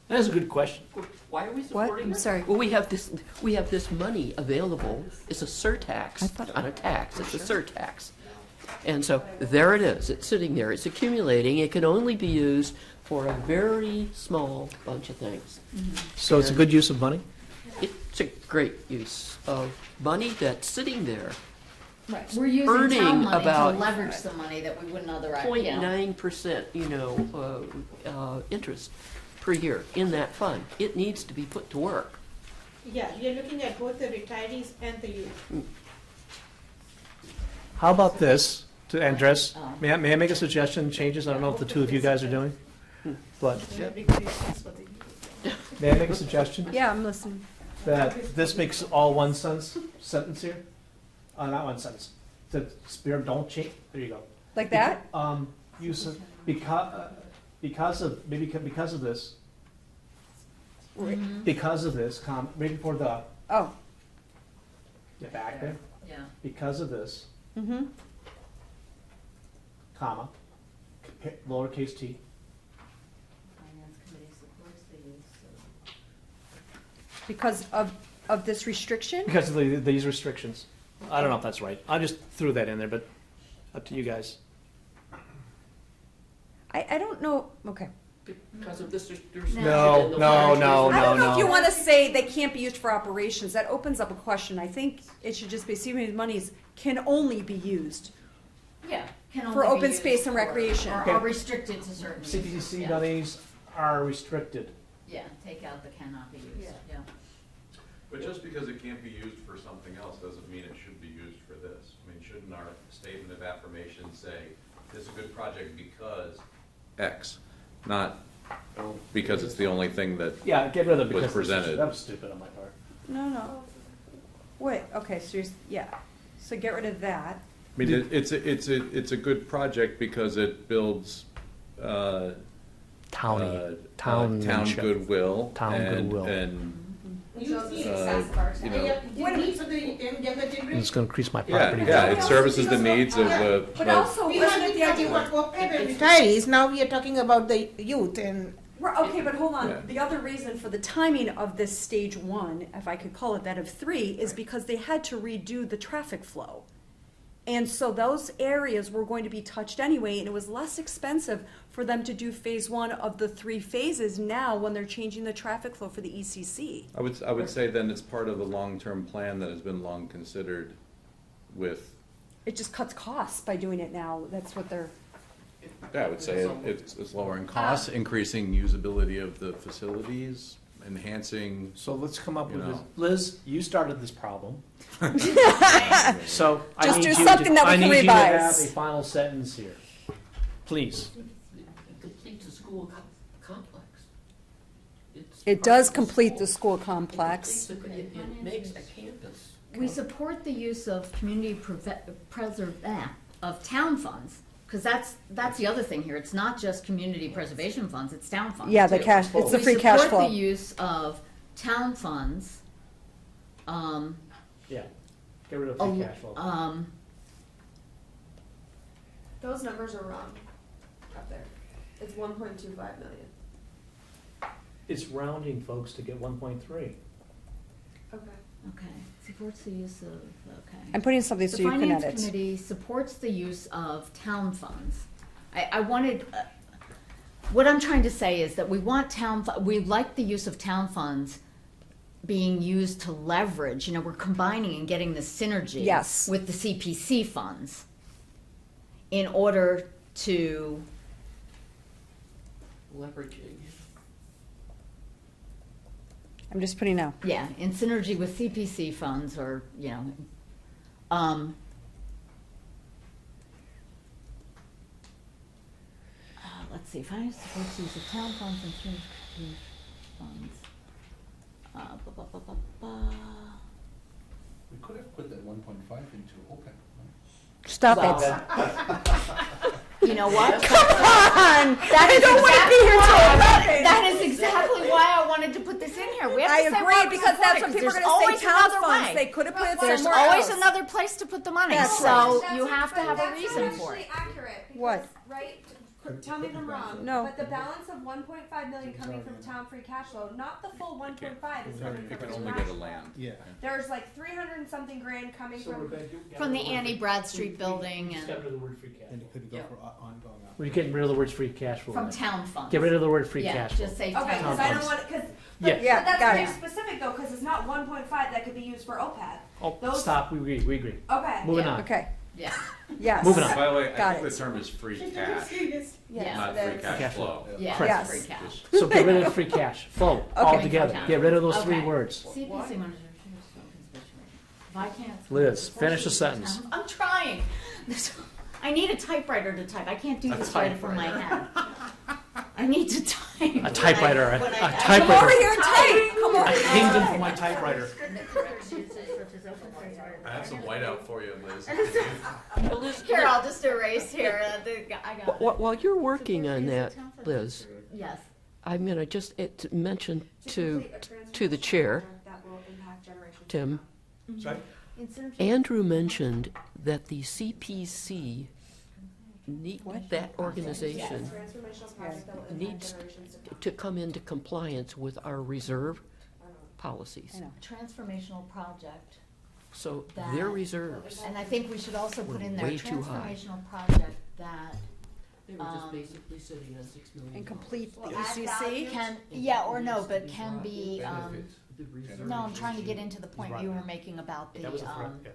That's a good question. Why are we what? supporting I'm it? sorry. Well, we have this money available. It's a surtax, I thought- not a tax, it's a surtax. And so there it is, it's sitting there, it's accumulating, it can only be used for a very small bunch of things. So it's a good use of money? It's a great use of money that's sitting there. right, we're using Earning town money to about leverage some money that we wouldn't otherwise, you know. 0.9%, interest per year in that fund. It needs to be put to work. Yeah, you're looking at both the retirees and the youth. How about this, to Andres? May I make a suggestion, changes? I don't know if the two of you guys are doing, but may I make a suggestion? Yeah, I'm listening. That this makes all one sentence here? Not one sentence. The spirit don't change, there you go. Like that? Use of, because of this, because of this, right before the, Oh, get back there, Yeah. because of this, mm-hmm. comma, lowercase t, Finance committee supports the use of. Because of this restriction? because of these restrictions. I don't know if that's right. I just threw that in there, but up to you guys. I don't know, okay. Because of this, No, no, no, I don't know if you no. want to say they can't be used for operations. That opens up a question. I think it should just be, CPC monies can only be used. Yeah. Can For only be open used space and for- recreation. Or are restricted to certain uses. CPC Yeah. monies are restricted. Yeah, take out the cannot be used, Yeah. yeah. But just because it can't be used for something else doesn't mean it should be used for this. I mean, shouldn't our statement of affirmation say, this is a good project because X, not because it's the only thing that Yeah, get rid of was because presented. that was stupid on my part. No. Wait, okay, so yeah. So get rid of that. I mean, it's a good project because it builds Towny, town township. goodwill. Town and- goodwill. And, Which shows the Uh, success of our town. you know, What needs of the younger generation? It's gonna increase my yeah, property yeah, value. it services the needs of the. But of- also, we had the idea about OPEB and retirees, now we are talking about the youth and. Okay, but hold on. Yeah. The other reason for the timing of this stage one, if I could call it that, of three, is because they had to redo the traffic flow. And so those areas were going to be touched anyway, and it was less expensive for them to do phase one of the 3 phases now when they're changing the traffic flow for the ECC. I would say then it's part of a long-term plan that has been long considered with, It just cuts costs by doing it now. That's what they're. yeah, I would say it's lowering costs, increasing usability of the facilities, enhancing. So let's come up You with, know. Liz, you started this problem. So I Just need do you something to, that we I can need you to have revise. a final sentence here. Please. It completes the school complex. It does complete the school complex. It makes a campus. We support the use of of town funds, because that's the other thing here. It's not just community preservation funds, it's town funds Yeah, the too. cash, it's the free cash We support flow. the use of town funds, Yeah. Get rid of free cash flow. Those numbers are wrong up there. It's 1.25 million. It's rounding, folks, to get 1.3. Okay. Okay, supports the use of, okay. I'm putting something so The you can Finance edit. Committee supports the use of town funds. I wanted, what I'm trying to say is that we want we like the use of town funds being used to leverage, we're combining and getting the synergy. Yes. With the CPC funds in order to, Leveraging. I'm just putting now. yeah, in synergy with CPC funds or, let's see, finance supports the use of town funds and CPC funds. We could have put that 1.5 into OPEB. Stop Well, it. You know what? Come on! I don't want to be here till 11. That is exactly why I wanted to put this in here. We have I to say agree, why we because that's support what it, people are 'cause gonna there's say, always town another funds. way. They could have put it There's somewhere always else. another place to put the money, That's so That's you have to have a that's reason not for it. actually accurate. Because, What? Right? Tell me if I'm wrong. No. But the balance of 1.5 million coming from town free cash flow, not the full 1.5 is coming You from can free only cash get a flow. land. Yeah. There's like 300 and something grand coming from. From the Annie Bradstreet building Just and get rid of the word free cash And flow. it could go for ongoing. We're getting rid of the words free cash flow. from town funds. Get rid of the word free Yeah, cash flow. just say Okay, town because I funds. don't want because. Yeah. Yeah, But that's got very it. specific though, because it's not 1.5 that could be used for OPEB. Oh, Those- stop, we agree. Okay. Moving Yeah. on. Okay, Yeah, yes. Moving on. By the way, I Got think it. the term is free cash, yeah, not free cash Cash flow. yeah, Correct. free cash. So get rid of free cash flow altogether. Okay. Get rid of those 3 Okay. words. CPC monitors. If I can't. Liz, finish the sentence. I'm trying. I need a typewriter to type. I can't do A this right from my head. I need to type. A typewriter, a When I- Come typewriter. over here and type. Come I over. hanged him from my typewriter. I have some whiteout for you, Liz. Here, I'll just erase here. I got it. While you're working on that, Liz, Yes. I'm going to just mention to the chair, Tim, Andrew mentioned that the CPC that organization Transformational project that will impact needs generations to come. to come into compliance with our reserve policies. I know. Transformational project. So That- their reserves, And I think we should also put in there Way too high. transformational project that They were just basically sitting on $6 million. And complete the Well, add ECC. value. can, yeah or no, but can be, The reserve no, I'm trying to get into the point you Right. were making about the, That was a threat, yeah.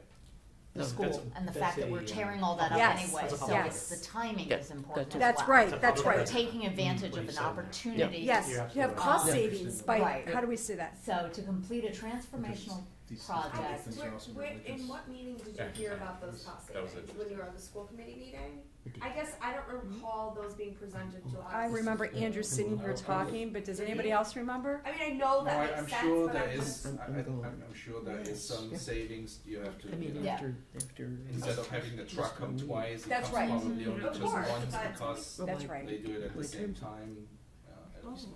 the No. school and the fact that we're tearing all that up Yes. anyway, That's a so public it's, the timing Yeah, is important as that's- well. That's right, that's We're right. taking advantage of an opportunity. Yes, You're you absolutely have right. cost Yeah. savings by, Right. how do we say that? So to complete a transformational project. things are also really In what meeting did you hear about those cost That was savings? When you were at the school committee meeting? I guess I don't recall those being presented to us. I remember Andrew sitting here talking, but does anybody else remember? I mean, I know that I'm makes sense, sure but there I'm is, just. I'm sure there is some savings you have to, I mean, Yeah. after. instead of having the truck come twice, it That's comes right. probably only Of just course, once but- because That's they right. do it at the My same terms- time.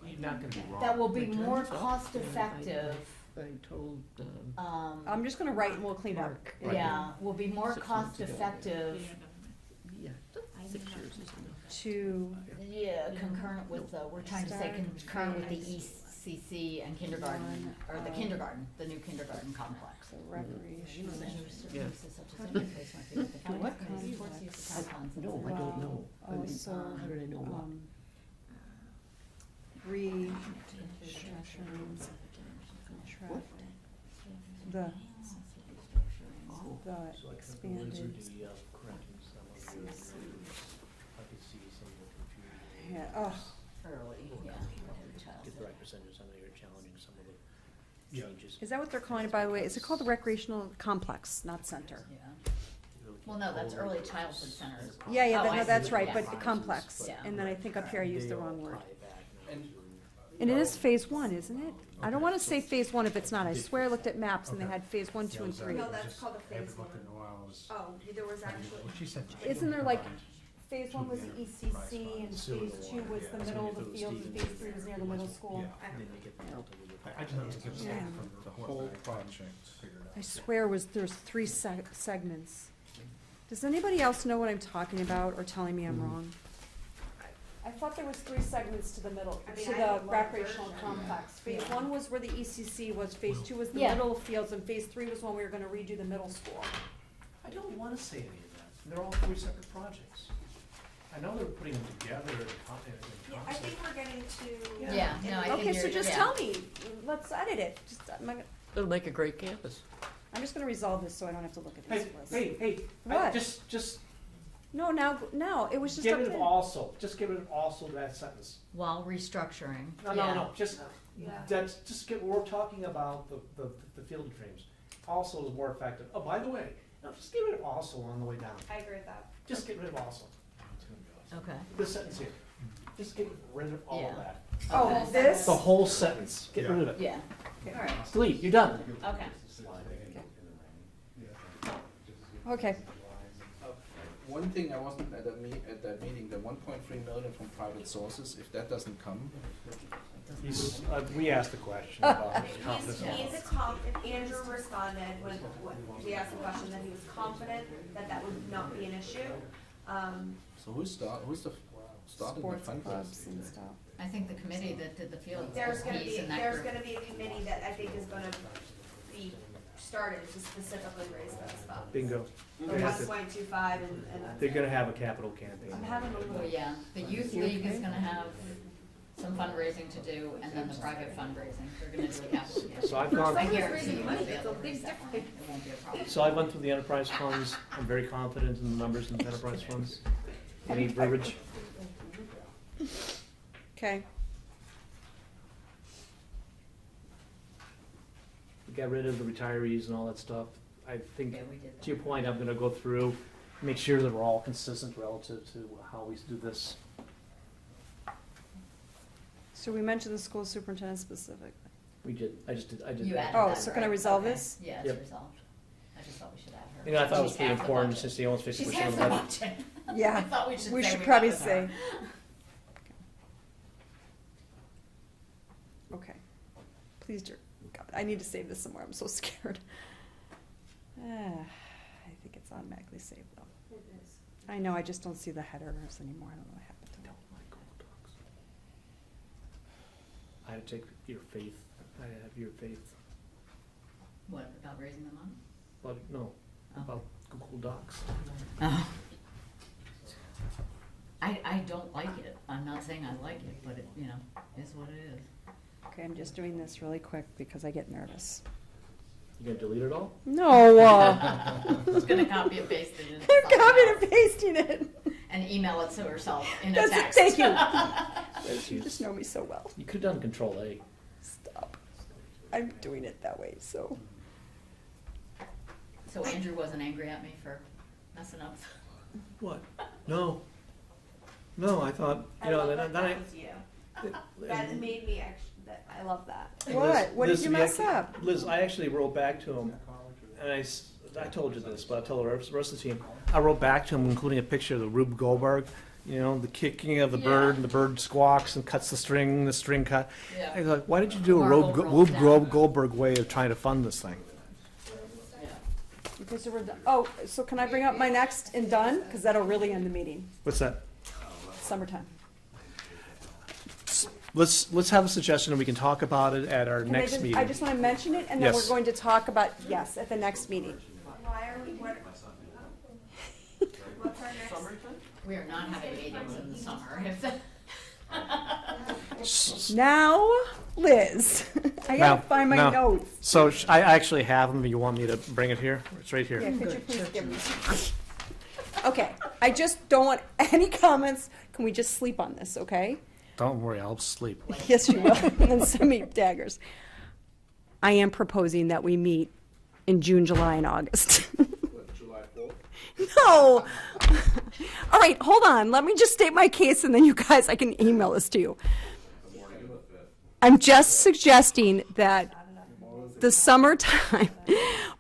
You're not gonna be wrong. That will be My more terms up, cost and effective, I told, I'm just gonna write and we'll clean up. Mark. yeah, will be more 6 months cost ago. effective, yeah, 6 years is enough. To, yeah, concurrent with the, we're trying to say Start concurrent with the phase ECC and kindergarten, or the kindergarten, the new kindergarten complex. the recreation. Yeah. What No, I don't know. I mean, Also, how did I know what? Restructurings, contract, the expanded. Yeah, oh, Early, yeah. Get the right percentage, some of you're challenging some of the changes. is that what they're calling it, by the way? Is it called the recreational complex, not center? Yeah. Well, no, that's early childhood centers. Yeah, yeah, Oh, I no, see. that's right, Yeah. but complex. Yeah. And then I think up here I used the wrong word. And And it is phase one, isn't it? I don't wanna say phase one if it's not. I swear I looked at maps and they had phase 1, 2, and 3. No, that's called a phase one. Oh, there was actually. She said. Isn't there like, phase one was the ECC and phase 2 was the middle of the field and phase 3 was near the middle school? I just have to give Yeah. the whole project figured out. I swear there's 3 segments. Does anybody else know what I'm talking about or telling me I'm wrong? I thought there was 3 segments to the middle, I mean, to I the have one recreational version. complex. Phase Yeah. 1 was where the ECC was, phase 2 was the Yeah. middle of fields, and phase 3 was when we were gonna redo the middle school. I don't wanna say any of that. They're all 3 separate projects. I know they're putting them together in Yeah, I think we're getting to. Yeah, no, I think Okay, so you're- just yeah. tell me, let's edit it, It'll make a great campus. I'm just gonna resolve this so I don't have to look at Hey, this list. hey, What? just No, now, it was just get up rid of there. also, just get rid of also that sentence. While restructuring, No, yeah. no, just, Yeah. that's, just get, we're talking about the field trims. Also is more effective. Oh, by the way, no, just get rid of also on the way down. I agree with that. Just get rid of also. Okay. This sentence here. Just get rid of all Yeah. of that. Oh, Okay. this? The whole sentence. Get rid of it. Yeah, all right, Delete, you're done. okay. Okay, one thing I wasn't at that meeting, the 1.3 million from private sources, if that doesn't come, We asked the question about confidence. Andrew responded when we asked the question that he was confident that that would not be an issue. so who's starting the sports clubs fundraising? and stuff. I think the committee that did the field There's gonna piece be, in that there's group. gonna be a committee that I think is gonna be started to specifically raise that stuff. Bingo. The They have to- 1.25 and. They're gonna have a capital campaign. I'm having a Oh, little. yeah, the youth league is gonna have some fundraising to do, and then the private fundraising, they're gonna do a capital campaign. So I've gone, I guarantee you they'll be able to raise that one. It won't be a problem. so I went through the enterprise funds. I'm very confident in the numbers in the enterprise funds. Any verbiage? Okay, We got rid of the retirees and all that stuff. I think, Yeah, we did to your point, I'm gonna go through, make sure that we're all consistent relative to how we do this. so we mentioned the school superintendent specifically. We did, I did You that. added Oh, that, so can I right? resolve Okay. this? Yeah, it's Yep. resolved. I just thought we should add her. You know, I thought it was She's pretty half the important budget. since they almost 50% She's of half the the budget. budget. Yeah, I thought we should we say should we probably got with her. say. Okay, please, dear God, I need to save this somewhere, I'm so scared. I think it's automatically saved though. It is. I know, I just don't see the headers anymore, I don't know what happened to them. I had to take your faith, I have your faith, What, about raising the money? but no, Oh. about Google Docs. Oh. I don't like it. I'm not saying I like it, but it, you know, is what it is. Okay, I'm just doing this really quick because I get nervous. You gonna delete it all? No, Who's gonna copy and paste it into they're something copying else and pasting it. and email it to herself in a That's it, text? thank you. You just know me so well. You could've done Control A. Stop. I'm doing it that way, so. So Andrew wasn't angry at me for messing up? What? No. No, I thought, you know, then I. was you. That made me I love that. What did you mess up? Liz, I actually wrote back to him, and I told you this, but I'll tell the rest of the team. I wrote back to him, including a picture of the Rube Goldberg, you know, the kicking of the bird, and the bird squawks and cuts the string cut. Yeah. I was like, why did you do a Marble rolls down. Goldberg way of trying to fund this thing? Because we're done. Oh, so can I bring up my next and done? Because that'll really end the meeting. What's that? Summertime. Let's have a suggestion, and we can talk about it at our Can I next just- meeting. I just want to mention it, and then Yes. we're going to talk about, yes, at the next meeting. Why are we, what's our next? We are not having meetings in the summer. Now, Liz, I Now- gotta find my now- notes. So I actually have them. You want me to bring it here? It's right here. Yeah, could you please give me some? Okay, I just don't want any comments. Can we just sleep on this, okay? Don't worry, I'll sleep. Yes, you will. And then send me daggers. I am proposing that we meet in June, July, and August. July 4th? No. All right, hold on. Let me just state my case, and then you guys, I can email this to you. I'm just suggesting that the summertime,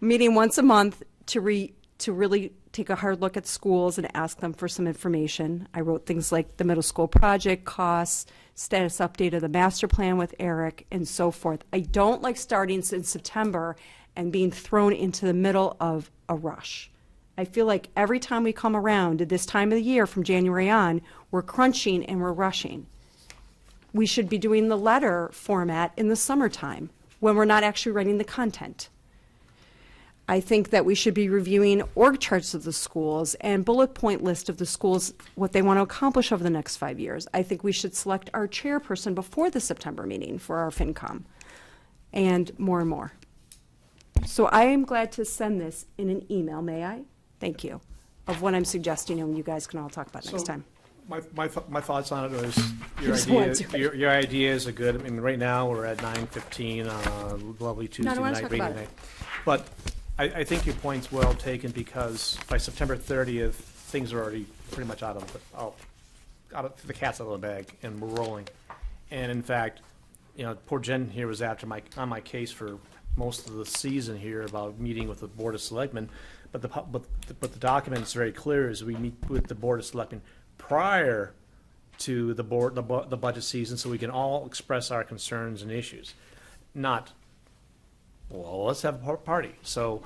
meeting once a month to really take a hard look at schools and ask them for some information. I wrote things like the middle school project costs, status update of the master plan with Eric, and so forth. I don't like starting in September and being thrown into the middle of a rush. I feel like every time we come around at this time of the year from January on, we're crunching and we're rushing. We should be doing the letter format in the summertime when we're not actually writing the content. I think that we should be reviewing org charts of the schools and bullet point list of the schools, what they want to accomplish over the next 5 years. I think we should select our chairperson before the September meeting for our FinCom, and more. So I am glad to send this in an email, may I? Thank you, of what I'm suggesting, and you guys can all talk about next time. My thoughts on it was, just wanted to- your ideas are good. I mean, right now, we're at 9:15 on a lovely Tuesday I wanna night, talk rainy about it. night. But I think your point's well taken, because by September 30th, things are already pretty much the cat's out of the bag, and we're rolling. And in fact, you know, poor Jen here was on my case for most of the season here about meeting with the Board of Selectmen, but the document is very clear, is we meet with the Board of Selectmen prior to the budget season, so we can all express our concerns and issues, not, well, let's have a party. So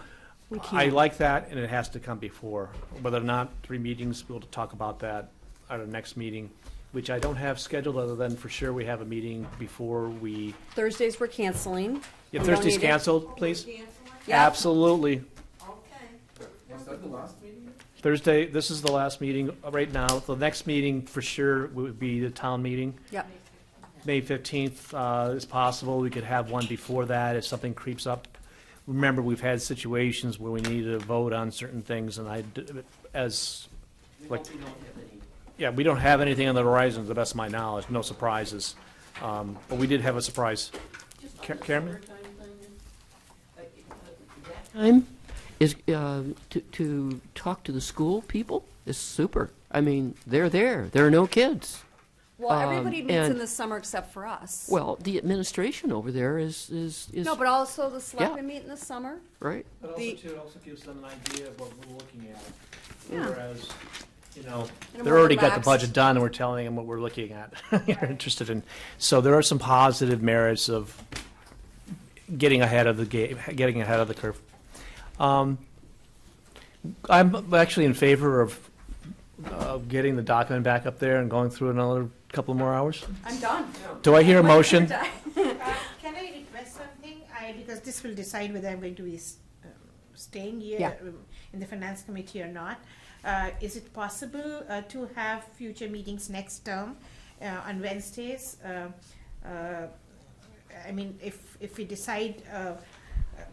We I can't. like that, and it has to come before. Whether or not 3 meetings, we'll talk about that at our next meeting, which I don't have scheduled, other than for sure we have a meeting before we, Thursdays we're canceling. if We don't Thursday's need it. canceled, please? Yep. Absolutely. Was that the last meeting? Thursday, this is the last meeting right now. The next meeting for sure would be the town meeting. Yep. May 15th is possible. We could have one before that if something creeps up. Remember, we've had situations where we needed to vote on certain things, and yeah, we don't have anything on the horizon, to the best of my knowledge, no surprises. But we did have a surprise. Karen? Time is to talk to the school people is super. I mean, they're there. There are no kids. Well, everybody meets and- in the summer except for us. Well, the administration over there is No, but also the selectmen meet in the summer. right. But also, The- too, it also gives them an idea of what we're looking at. Yeah. Whereas, you know, In a they're more already got the relaxed- budget done, and we're telling them what we're looking at, you're interested in. So there are some positive merits of getting ahead of the game, getting ahead of the curve. I'm actually in favor of getting the document back up there and going through another couple more hours. I'm done. Do I hear a motion? Can I request something? Because this will decide whether I'm going to be staying here Yeah. in the finance committee or not. Is it possible to have future meetings next term on Wednesdays? I mean, if we decide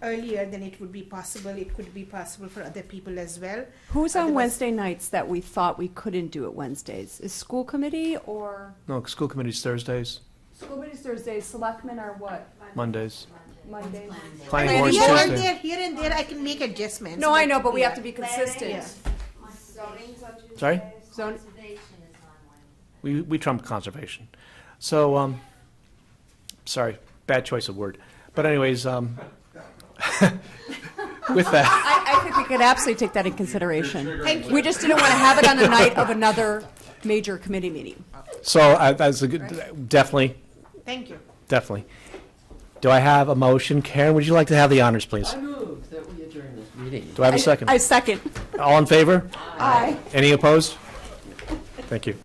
earlier, then it would be possible. It could be possible for other people as well. Who's on Otherwise- Wednesday nights that we thought we couldn't do it Wednesdays? Is school committee or? No, school committee's Thursdays, School committee's Thursdays, selectmen are what? Mondays. Monday. Planning Planning board's Here and Tuesday. there, here and there, I can make adjustments. No, I know, but we have to be consistent. Yes. Zoning's on Tuesday. Sorry? Zone- We trump conservation. So, sorry, bad choice of word. But anyways, with that, I think we could absolutely take that in consideration. Thank you. We just didn't want to have it on the night of another major committee meeting. so that's a good, definitely, Thank you. definitely. Do I have a motion? Karen, would you like to have the honors, please? I move that we adjourn this meeting. Do I have a second? I second. All in favor? Aye. Any opposed? Thank you.